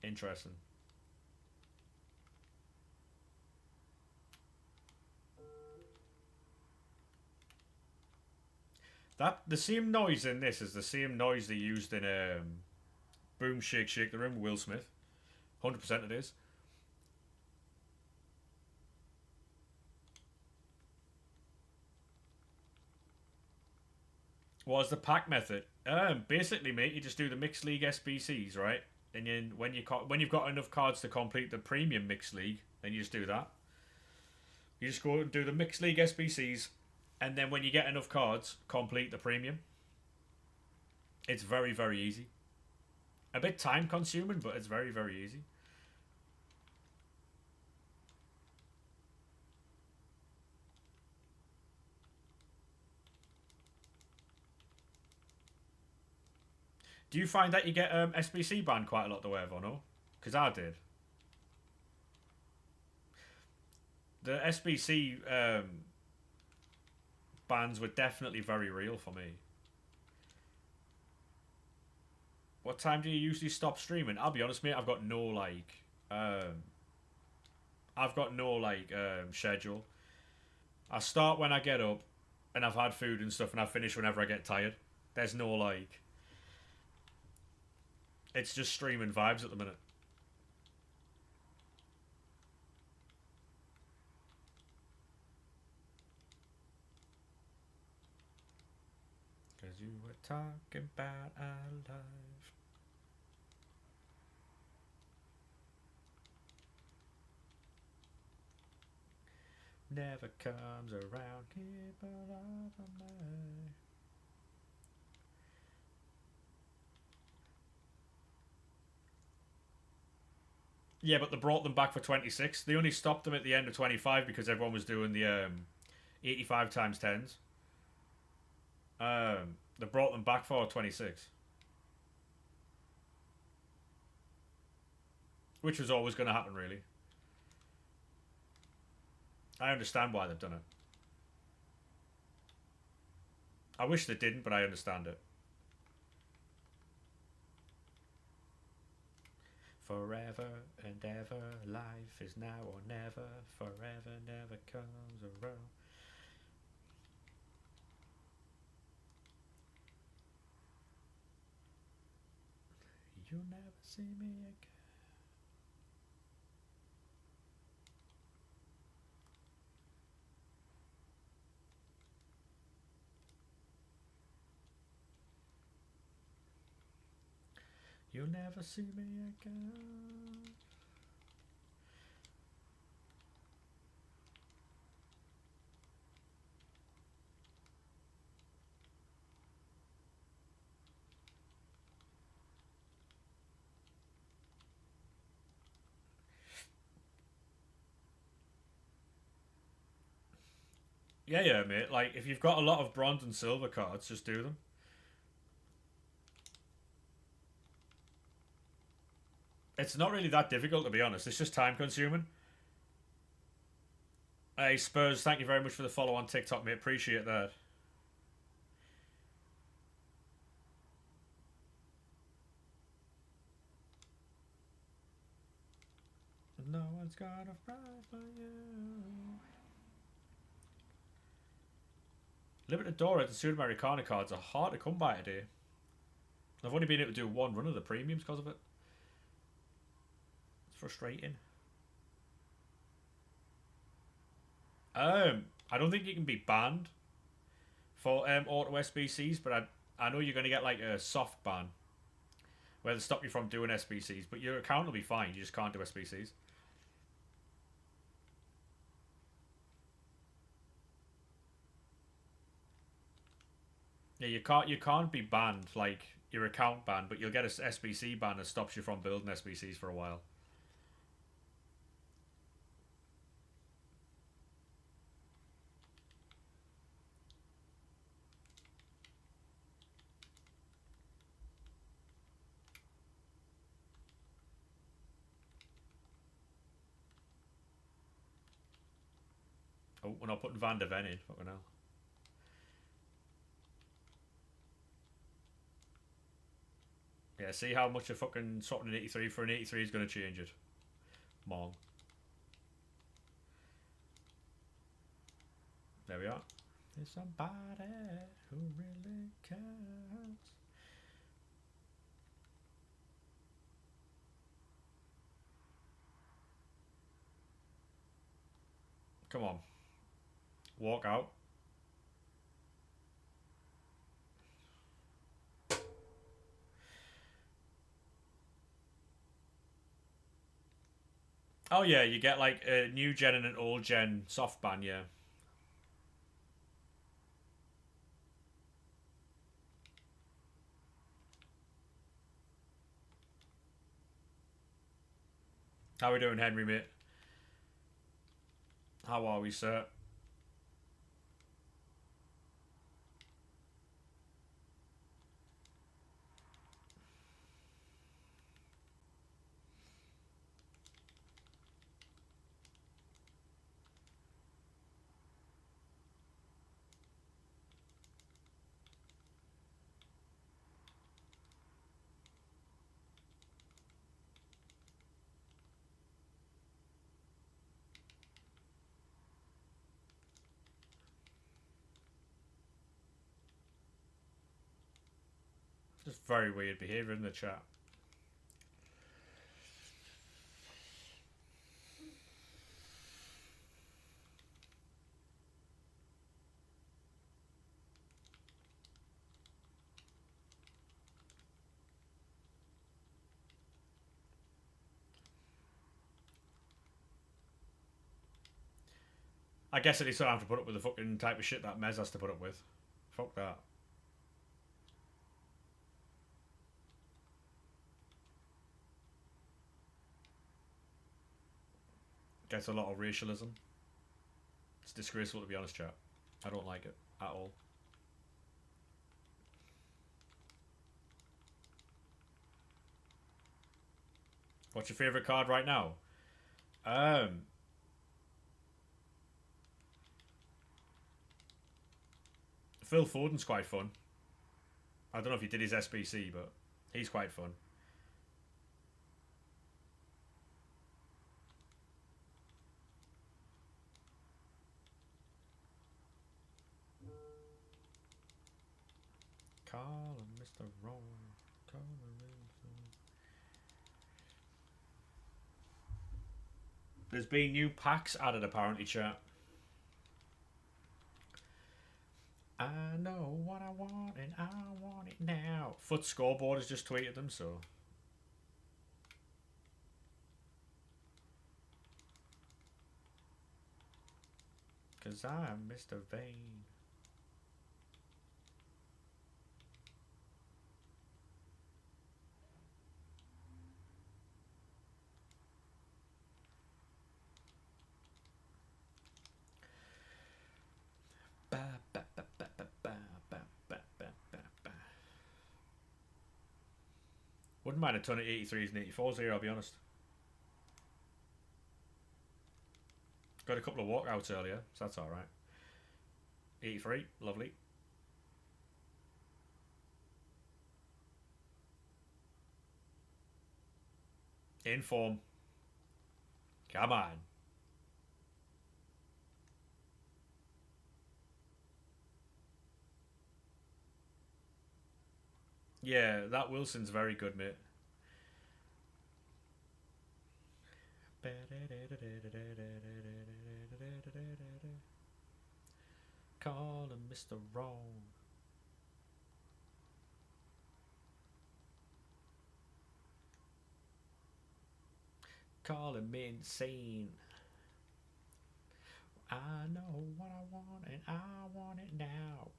Interesting. That the same noise in this is the same noise they used in Boom Shake Shake the Room with Will Smith. 100% it is. What's the pack method? Basically, mate, you just do the mixed league SBCs, right? And then when you've got enough cards to complete the premium mixed league, then you just do that. You just go and do the mixed league SBCs, and then when you get enough cards, complete the premium. It's very, very easy. A bit time consuming, but it's very, very easy. Do you find that you get SBC banned quite a lot the way, or no? Because I did. The SBC bans were definitely very real for me. What time do you usually stop streaming? I'll be honest, mate. I've got no schedule. I start when I get up, and I've had food and stuff, and I finish whenever I get tired. There's no like. It's just streaming vibes at the minute. talking about our life. Never comes around, keep it up on me. Yeah, but they brought them back for 26. They only stopped them at the end of 25 because everyone was doing the 85 times 10s. They brought them back for 26. Which was always going to happen, really. I understand why they've done it. I wish they didn't, but I understand it. Forever and ever, life is now or never. Forever never comes around. You'll never see me again. You'll never see me again. Yeah, mate. Like, if you've got a lot of bronze and silver cards, just do them. It's not really that difficult, to be honest. It's just time consuming. Hey, Spurs, thank you very much for the follow on TikTok, mate. Appreciate that. No one's got a prize for you. Limited Dora and Sudamericana cards are hard to come by today. I've only been able to do one run of the premiums because of it. It's frustrating. I don't think you can be banned for auto SBCs, but I know you're going to get like a soft ban where they stop you from doing SBCs, but your account will be fine. You just can't do SBCs. Yeah, you can't be banned like your account banned, but you'll get a SBC ban that stops you from building SBCs for a while. Oh, we're not putting Van de Ven in. Fucking hell. Yeah, see how much a fucking swapping an 83 for an 83 is going to change it. Mong. There we are. There's somebody who really cares. Come on. Walk out. Oh yeah, you get like a new gen and an old gen soft ban, yeah. How we doing, Henry, mate? How are we, sir? Just very weird behaviour in the chat. I guess at least I don't have to put up with the fucking type of shit that Mez has to put up with. Fuck that. Gets a lot of racialism. It's disgraceful, to be honest, chat. I don't like it at all. What's your favourite card right now? Phil Foden's quite fun. I don't know if he did his SBC, but he's quite fun. Call him Mr. Wrong. Call him Mr. There's been new packs added apparently, chat. I know what I want and I want it now. Foot Scoreboard has just tweeted them, so. Cause I'm Mr. Vane. Wouldn't mind a ton of 83s and 84s here, I'll be honest. Got a couple of walkouts earlier, so that's alright. 83, lovely. In form. Come on. Yeah, that Wilson's very good, mate. Call him Mr. Wrong. Call him insane. I know what I want and I want it now.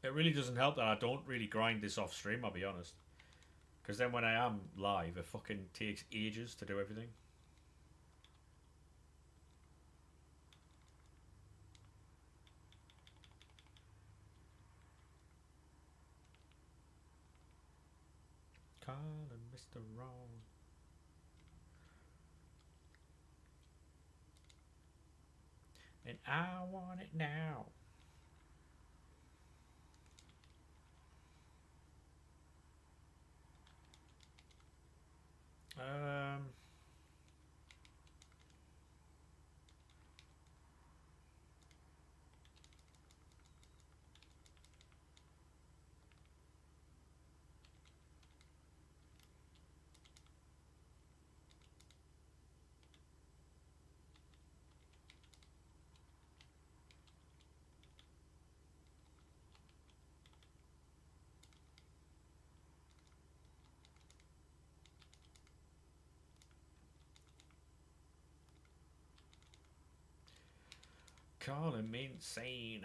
It really doesn't help that I don't really grind this off stream, I'll be honest. Because then when I am live, it fucking takes ages to do everything. Call him Mr. Wrong. And I want it now. Call him insane.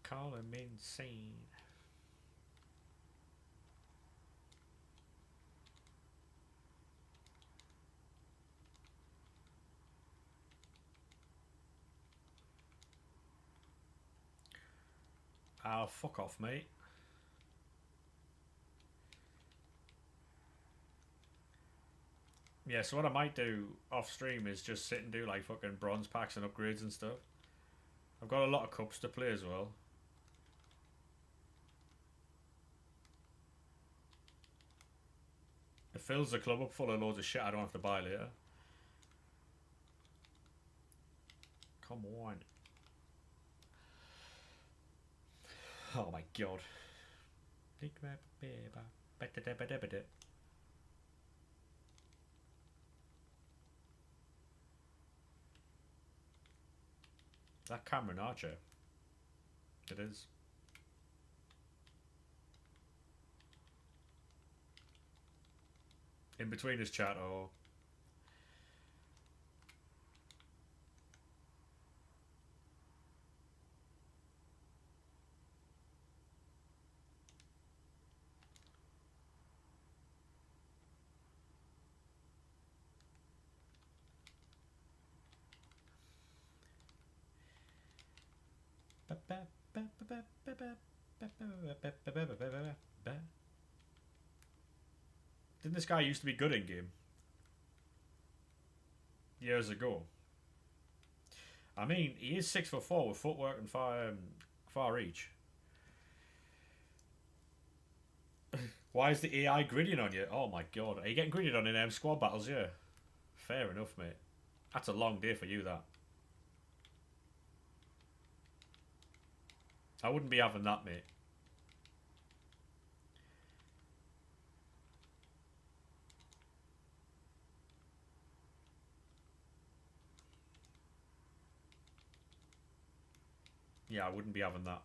calling me insane. Oh, fuck off, mate. Yeah, so what I might do off stream is just sit and do like fucking bronze packs and upgrades and stuff. I've got a lot of cups to play as well. It fills the club up full of loads of shit I don't have to buy later. Come on. Oh my god. That Cameron Archer. It is. In between his chat or... Didn't this guy used to be good in game? Years ago. I mean, he is 6'4" with footwork and far reach. Why is the AI gridding on you? Oh my god. Are you getting gridded on in squad battles? Yeah. Fair enough, mate. That's a long day for you, that. I wouldn't be having that, mate. Yeah, I wouldn't be having that.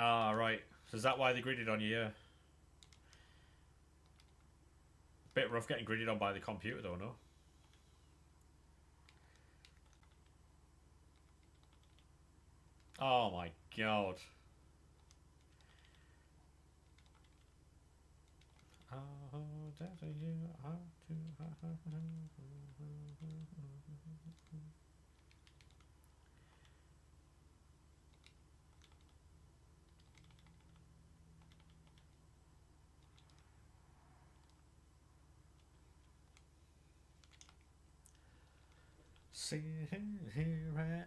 Ah, right. So is that why they gridded on you? Yeah. Bit rough getting gridded on by the computer, though, no? Oh my god. See here, right?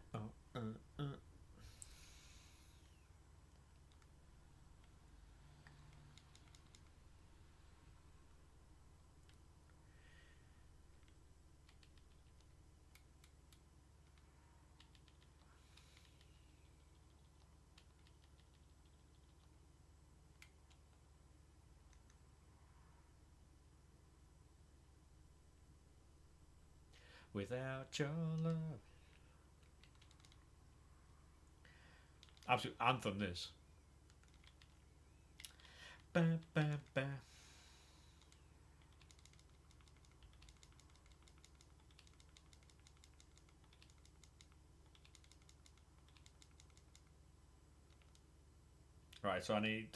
Without your love. Absolute anthem, this. Ba, ba, ba. Right, so I need...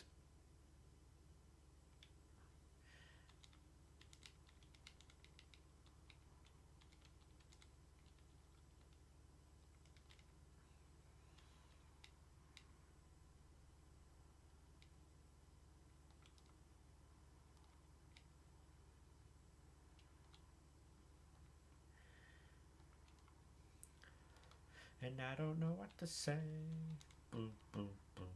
And I don't know what to say. Boom, boom, boom.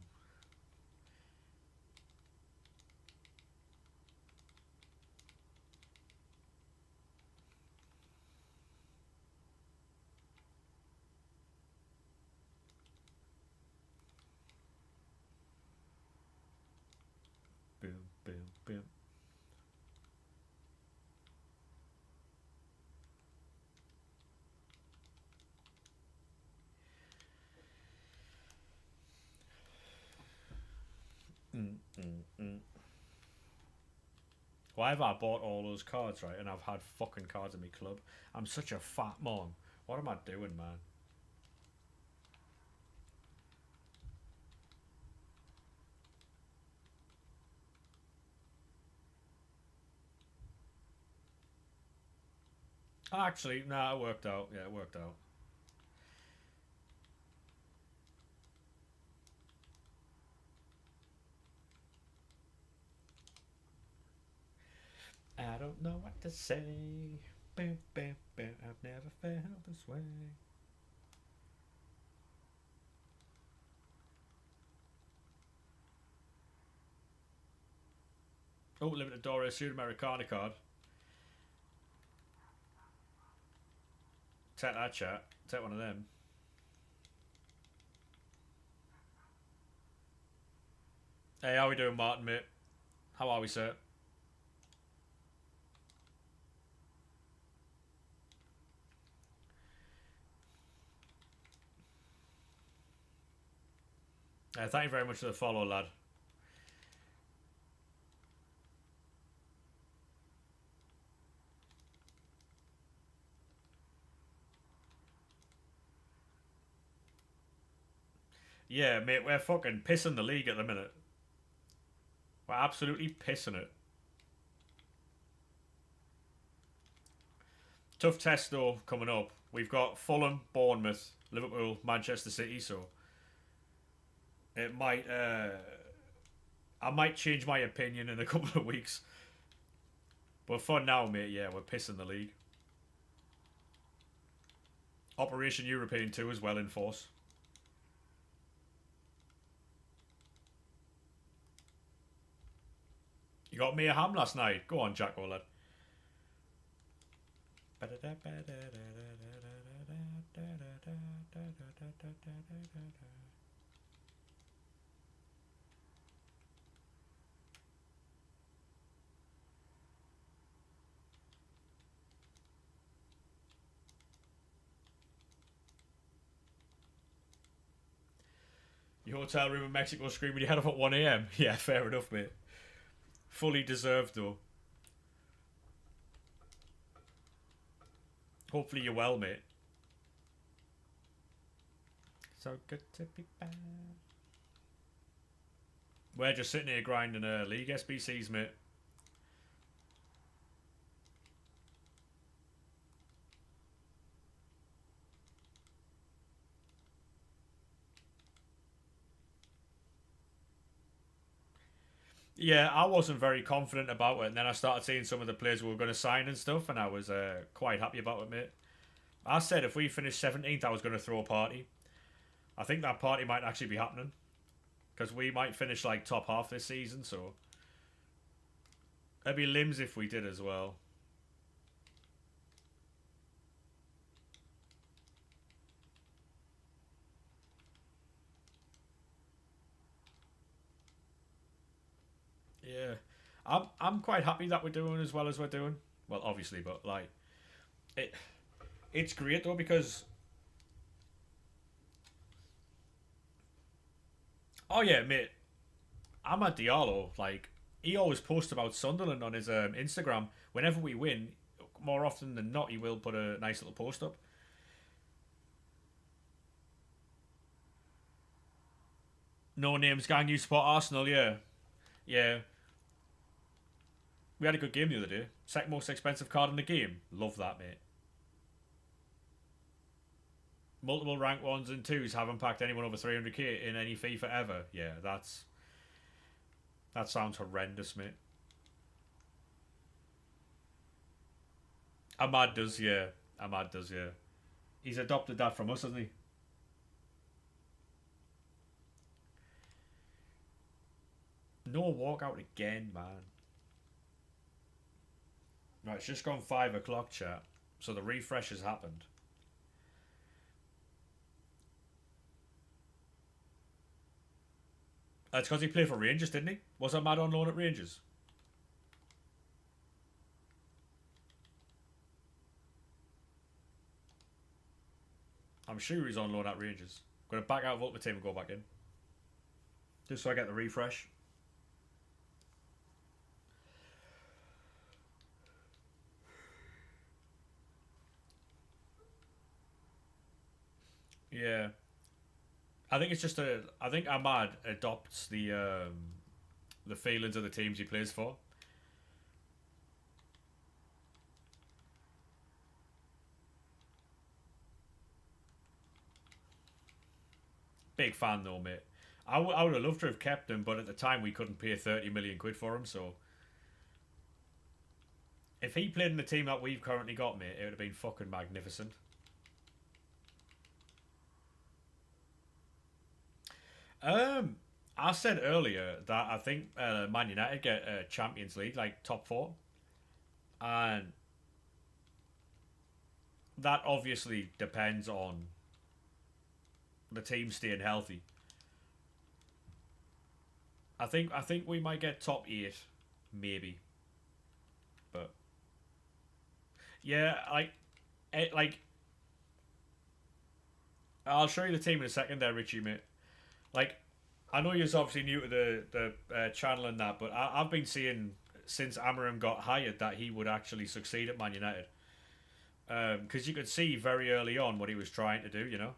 Boom, boom, boom. Mm, mm, mm. Why have I bought all those cards, right? And I've had fucking cards in my club. I'm such a fat mon. What am I doing, man? Actually, nah, it worked out. Yeah, it worked out. I don't know what to say. Boom, boom, boom. I've never felt this way. Oh, limited Doris Sudamericana card. Take that, chat. Take one of them. Hey, how we doing, Martin, mate? How are we, sir? Thank you very much for the follow, lad. Yeah, mate, we're fucking pissing the league at the minute. We're absolutely pissing it. Tough test, though, coming up. We've got Fulham, Bournemouth, Liverpool, Manchester City, so it might. I might change my opinion in a couple of weeks. But for now, mate, yeah, we're pissing the league. Operation European 2 is well in force. You got Mia Ham last night. Go on, Jack lad. Your hotel room in Mexico screaming you head off at 1 a.m. Yeah, fair enough, mate. Fully deserved, though. Hopefully you're well, mate. So good to be back. We're just sitting here grinding league SBCs, mate. Yeah, I wasn't very confident about it, and then I started seeing some of the players we were going to sign and stuff, and I was quite happy about it, mate. I said if we finished 17th, I was going to throw a party. I think that party might actually be happening, because we might finish like top half this season, so it'd be limbs if we did as well. Yeah, I'm quite happy that we're doing as well as we're doing. Well, obviously, but like it, it's great though because oh yeah, mate, I'm at Diallo. Like he always posts about Sunderland on his Instagram. Whenever we win, more often than not, he will put a nice little post up. No names gang, you support Arsenal, yeah, yeah. We had a good game the other day. Second most expensive card in the game. Love that, mate. Multiple rank ones and twos haven't packed anyone over 300k in any FIFA ever. Yeah, that sounds horrendous, mate. Ahmad does, yeah. Ahmad does, yeah. He's adopted that from us, hasn't he? No walkout again, man. Right, it's just gone 5 o'clock, chat. So the refresh has happened. It's because he played for Rangers, didn't he? Was that mad on loan at Rangers? I'm sure he's on loan at Rangers. Gonna back out of Ultimate Team and go back in. Just so I get the refresh. Yeah. I think it's just a. I think Ahmad adopts the feelings of the teams he plays for. Big fan though, mate. I would have loved to have kept him, but at the time we couldn't pay 30 million quid for him. So if he played in the team that we've currently got, mate, it would have been fucking magnificent. I said earlier that I think Man United get Champions League, like top four, and that obviously depends on the team staying healthy. I think we might get top eight, maybe, but yeah, like I'll show you the team in a second there, Richie, mate. Like I know you're obviously new to the channel and that, but I've been seeing since Amarim got hired that he would actually succeed at Man United. Because you could see very early on what he was trying to do, you know.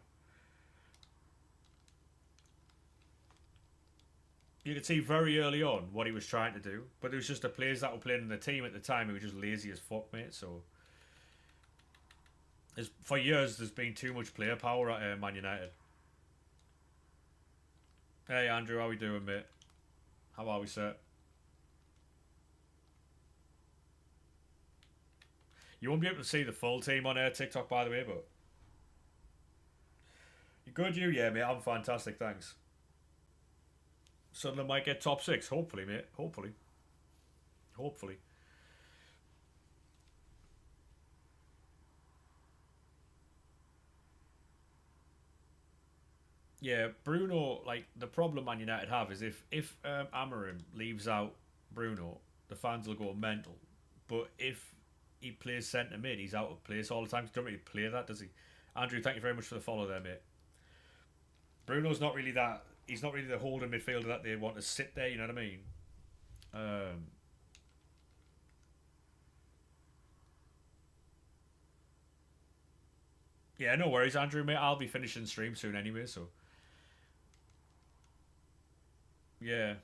You could see very early on what he was trying to do, but there was just the players that were playing in the team at the time who were just lazy as fuck, mate. So, for years, there's been too much player power at Man United. Hey, Andrew, how we doing, mate? How are we, sir? You won't be able to see the full team on TikTok, by the way, but you good, you? Yeah, mate. I'm fantastic, thanks. Sunderland might get top six, hopefully, mate. Hopefully, hopefully. Yeah, Bruno. Like the problem Man United have is if Amarim leaves out Bruno, the fans will go mental. But if he plays centre mid, he's out of place all the time. He doesn't really play that, does he? Andrew, thank you very much for the follow there, mate. Bruno's not really that. He's not really the holding midfielder that they want to sit there. You know what I mean? Um, yeah, no worries, Andrew, mate. I'll be finishing stream soon anyway, so yeah,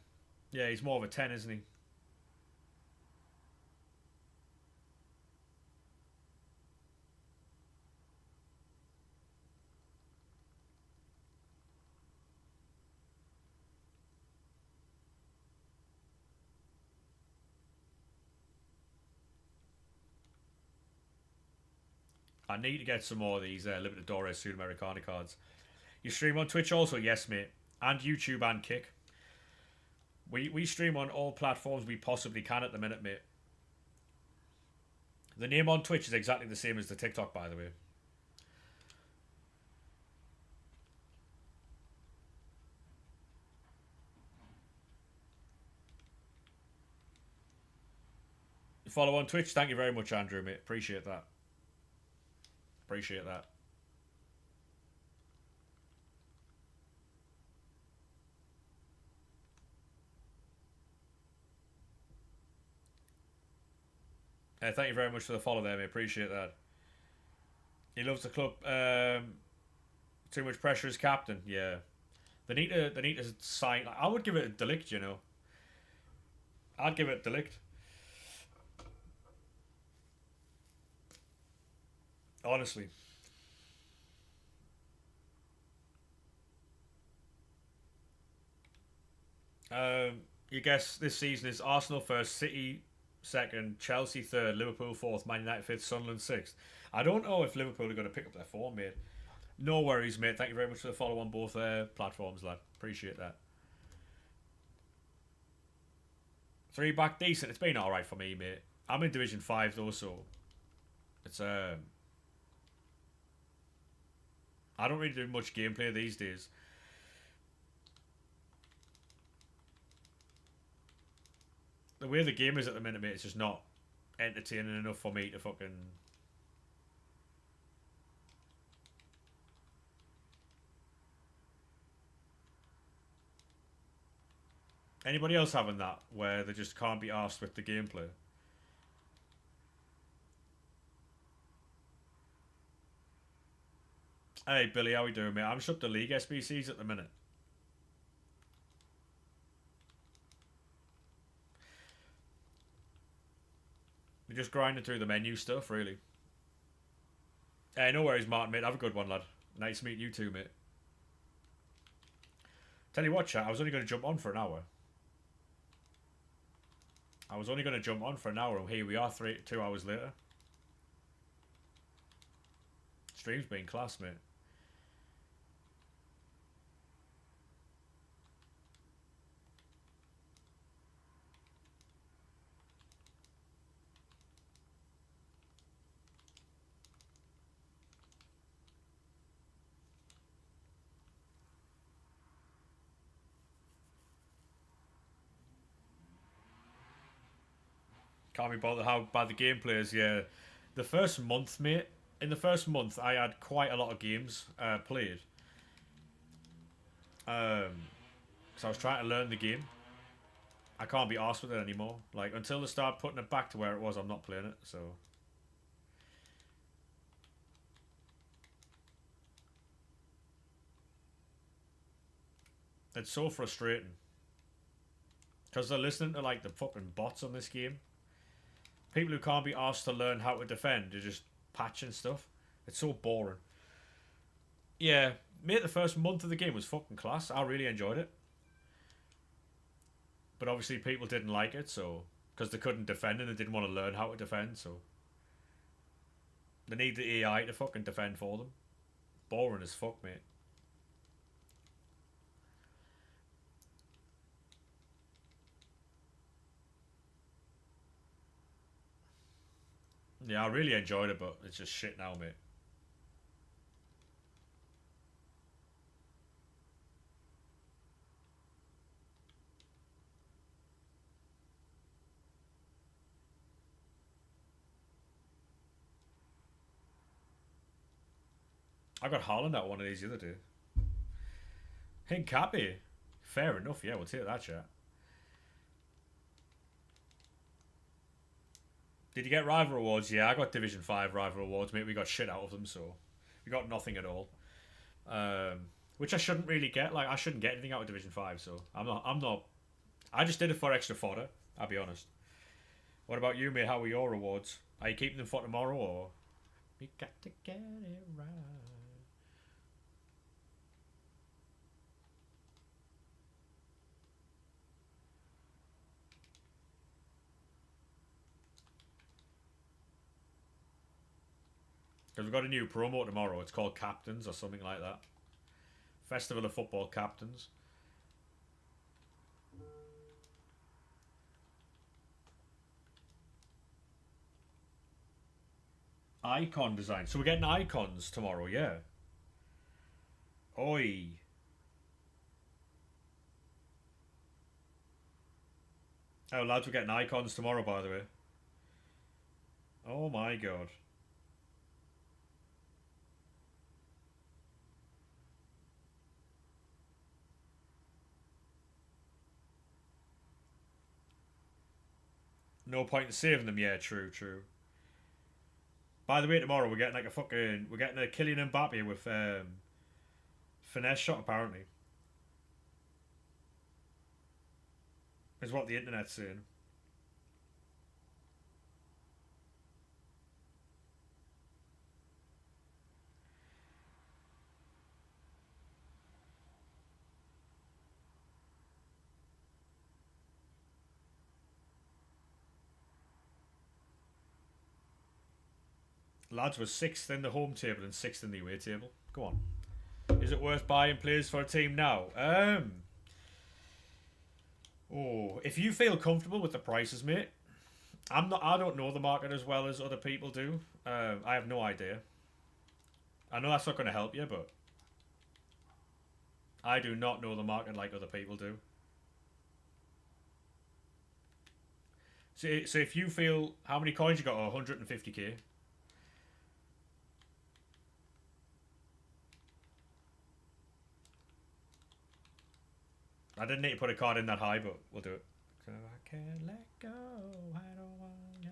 yeah. He's more of a 10, isn't he? I need to get some more of these Libertadores Sudamericana cards. You stream on Twitch also? Yes, mate. And YouTube and Kick. We stream on all platforms we possibly can at the minute, mate. The name on Twitch is exactly the same as the TikTok, by the way. Follow on Twitch. Thank you very much, Andrew, mate. Appreciate that. Appreciate that. Thank you very much for the follow there, mate. Appreciate that. He loves the club. Too much pressure as captain. Yeah, they need to sign. I would give it a delict. You know, I'd give it a delict. Honestly. You guess this season is Arsenal first, City second, Chelsea third, Liverpool fourth, Man United fifth, Sunderland sixth. I don't know if Liverpool are going to pick up their form, mate. No worries, mate. Thank you very much for the follow on both platforms, lad. Appreciate that. Three back decent. It's been alright for me, mate. I'm in Division 5 though, so it's I don't really do much gameplay these days. The way the game is at the minute, mate, it's just not entertaining enough for me to fucking... Anybody else having that, where they just can't be arsed with the gameplay? Hey, Billy, how we doing, mate? I'm just up to League SBCs at the minute. We're just grinding through the menu stuff, really. Hey, no worries, Martin, mate. Have a good one, lad. Nice meeting you too, mate. Tell you what, chat, I was only going to jump on for an hour. And here we are, 2 hours later. Stream's been class, mate. Can't be bothered how bad the gameplay is, yeah. The first month, mate, in the first month I had quite a lot of games played. Because I was trying to learn the game. I can't be arsed with it anymore. Like, until they start putting it back to where it was, I'm not playing it, so... It's so frustrating. Because they're listening to, like, the fucking bots on this game. People who can't be asked to learn how to defend, they're just patching stuff. It's so boring. Yeah, mate, the first month of the game was fucking class. I really enjoyed it. But obviously people didn't like it, so... Because they couldn't defend and they didn't want to learn how to defend, so... They need the AI to fucking defend for them. Boring as fuck, mate. Yeah, I really enjoyed it, but it's just shit now, mate. I got Haaland at one of these the other day. Hincapi. Fair enough, yeah, we'll take that, chat. Did you get rival awards? Yeah, I got Division 5 rival awards, mate. We got shit out of them, so... We got nothing at all. Which I shouldn't really get. Like, I shouldn't get anything out of Division 5, so... I'm not... I just did it for extra fodder, I'll be honest. What about you, mate? How were your rewards? Are you keeping them for tomorrow, or... We got to get it right. Because we've got a new promo tomorrow. It's called Captains or something like that. Festival of Football Captains. Icon design. So we're getting icons tomorrow, yeah. Oi. Oh, lads, we're getting icons tomorrow, by the way. Oh my god. No point in saving them. Yeah, true, true. By the way, tomorrow we're getting like a fucking... We're getting a Kylian Mbappe with finesse shot, apparently. Is what the internet's saying. Lads were 6th in the home table and 6th in the away table. Go on. Is it worth buying players for a team now? Oh, if you feel comfortable with the prices, mate, I'm not. I don't know the market as well as other people do. I have no idea. I know that's not going to help you, but I do not know the market like other people do. So if you feel how many coins you got, 150k. I didn't need to put a card in that high, but we'll do it. So I can't let go. I don't want to.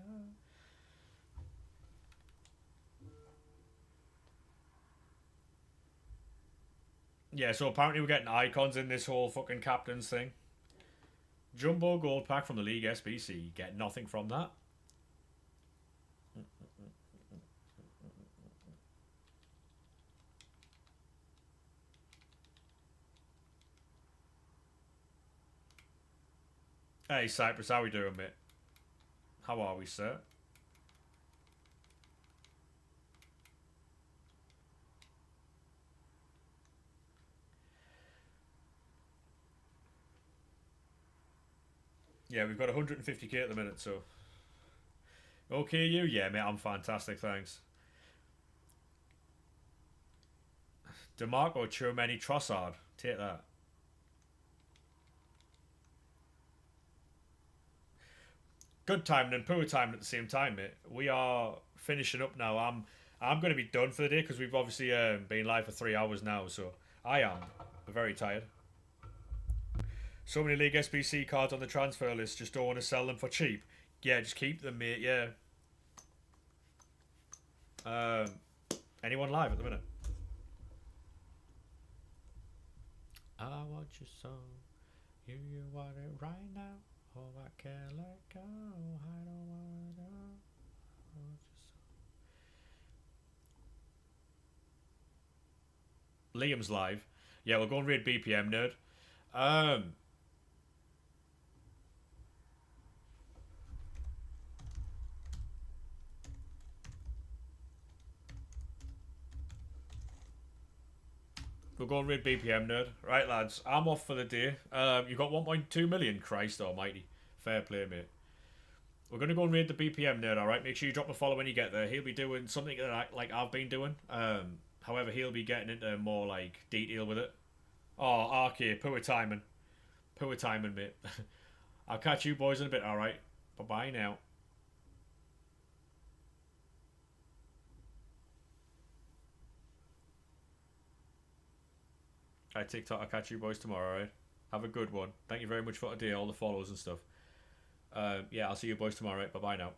Yeah, so apparently we're getting icons in this whole fucking captains thing. Jumbo gold pack from the league SBC. Get nothing from that. Hey Cyprus, how we doing, mate? How are we, sir? Yeah, we've got 150k at the minute, so. Okay, you? Yeah, mate, I'm fantastic, thanks. DeMarco Chomeni Trossard. Take that. Good timing and poor timing at the same time, mate. We are finishing up now. I'm going to be done for the day because we've obviously been live for 3 hours now, so I am very tired. So many League SBC cards on the transfer list, just don't want to sell them for cheap. Yeah, just keep them, mate, yeah. Um, anyone live at the minute? I want you so, you want it right now. Oh, I can't let go. I don't want to go. I want you so. Liam's live. Yeah, we'll go and read BPM nerd. Um, we'll go and read BPM nerd. Right, lads, I'm off for the day. You got 1.2 million. Christ Almighty, fair play, mate. We're gonna go and read the BPM nerd. All right, make sure you drop a follow when you get there. He'll be doing something that like I've been doing. However, he'll be getting into more like detail with it. Oh, RK, poor timing. Poor timing, mate. I'll catch you boys in a bit, alright? Bye bye now. Alright, TikTok, I'll catch you boys tomorrow, alright? Have a good one. Thank you very much for today, all the follows and stuff. Yeah, I'll see you boys tomorrow, right? Bye bye now.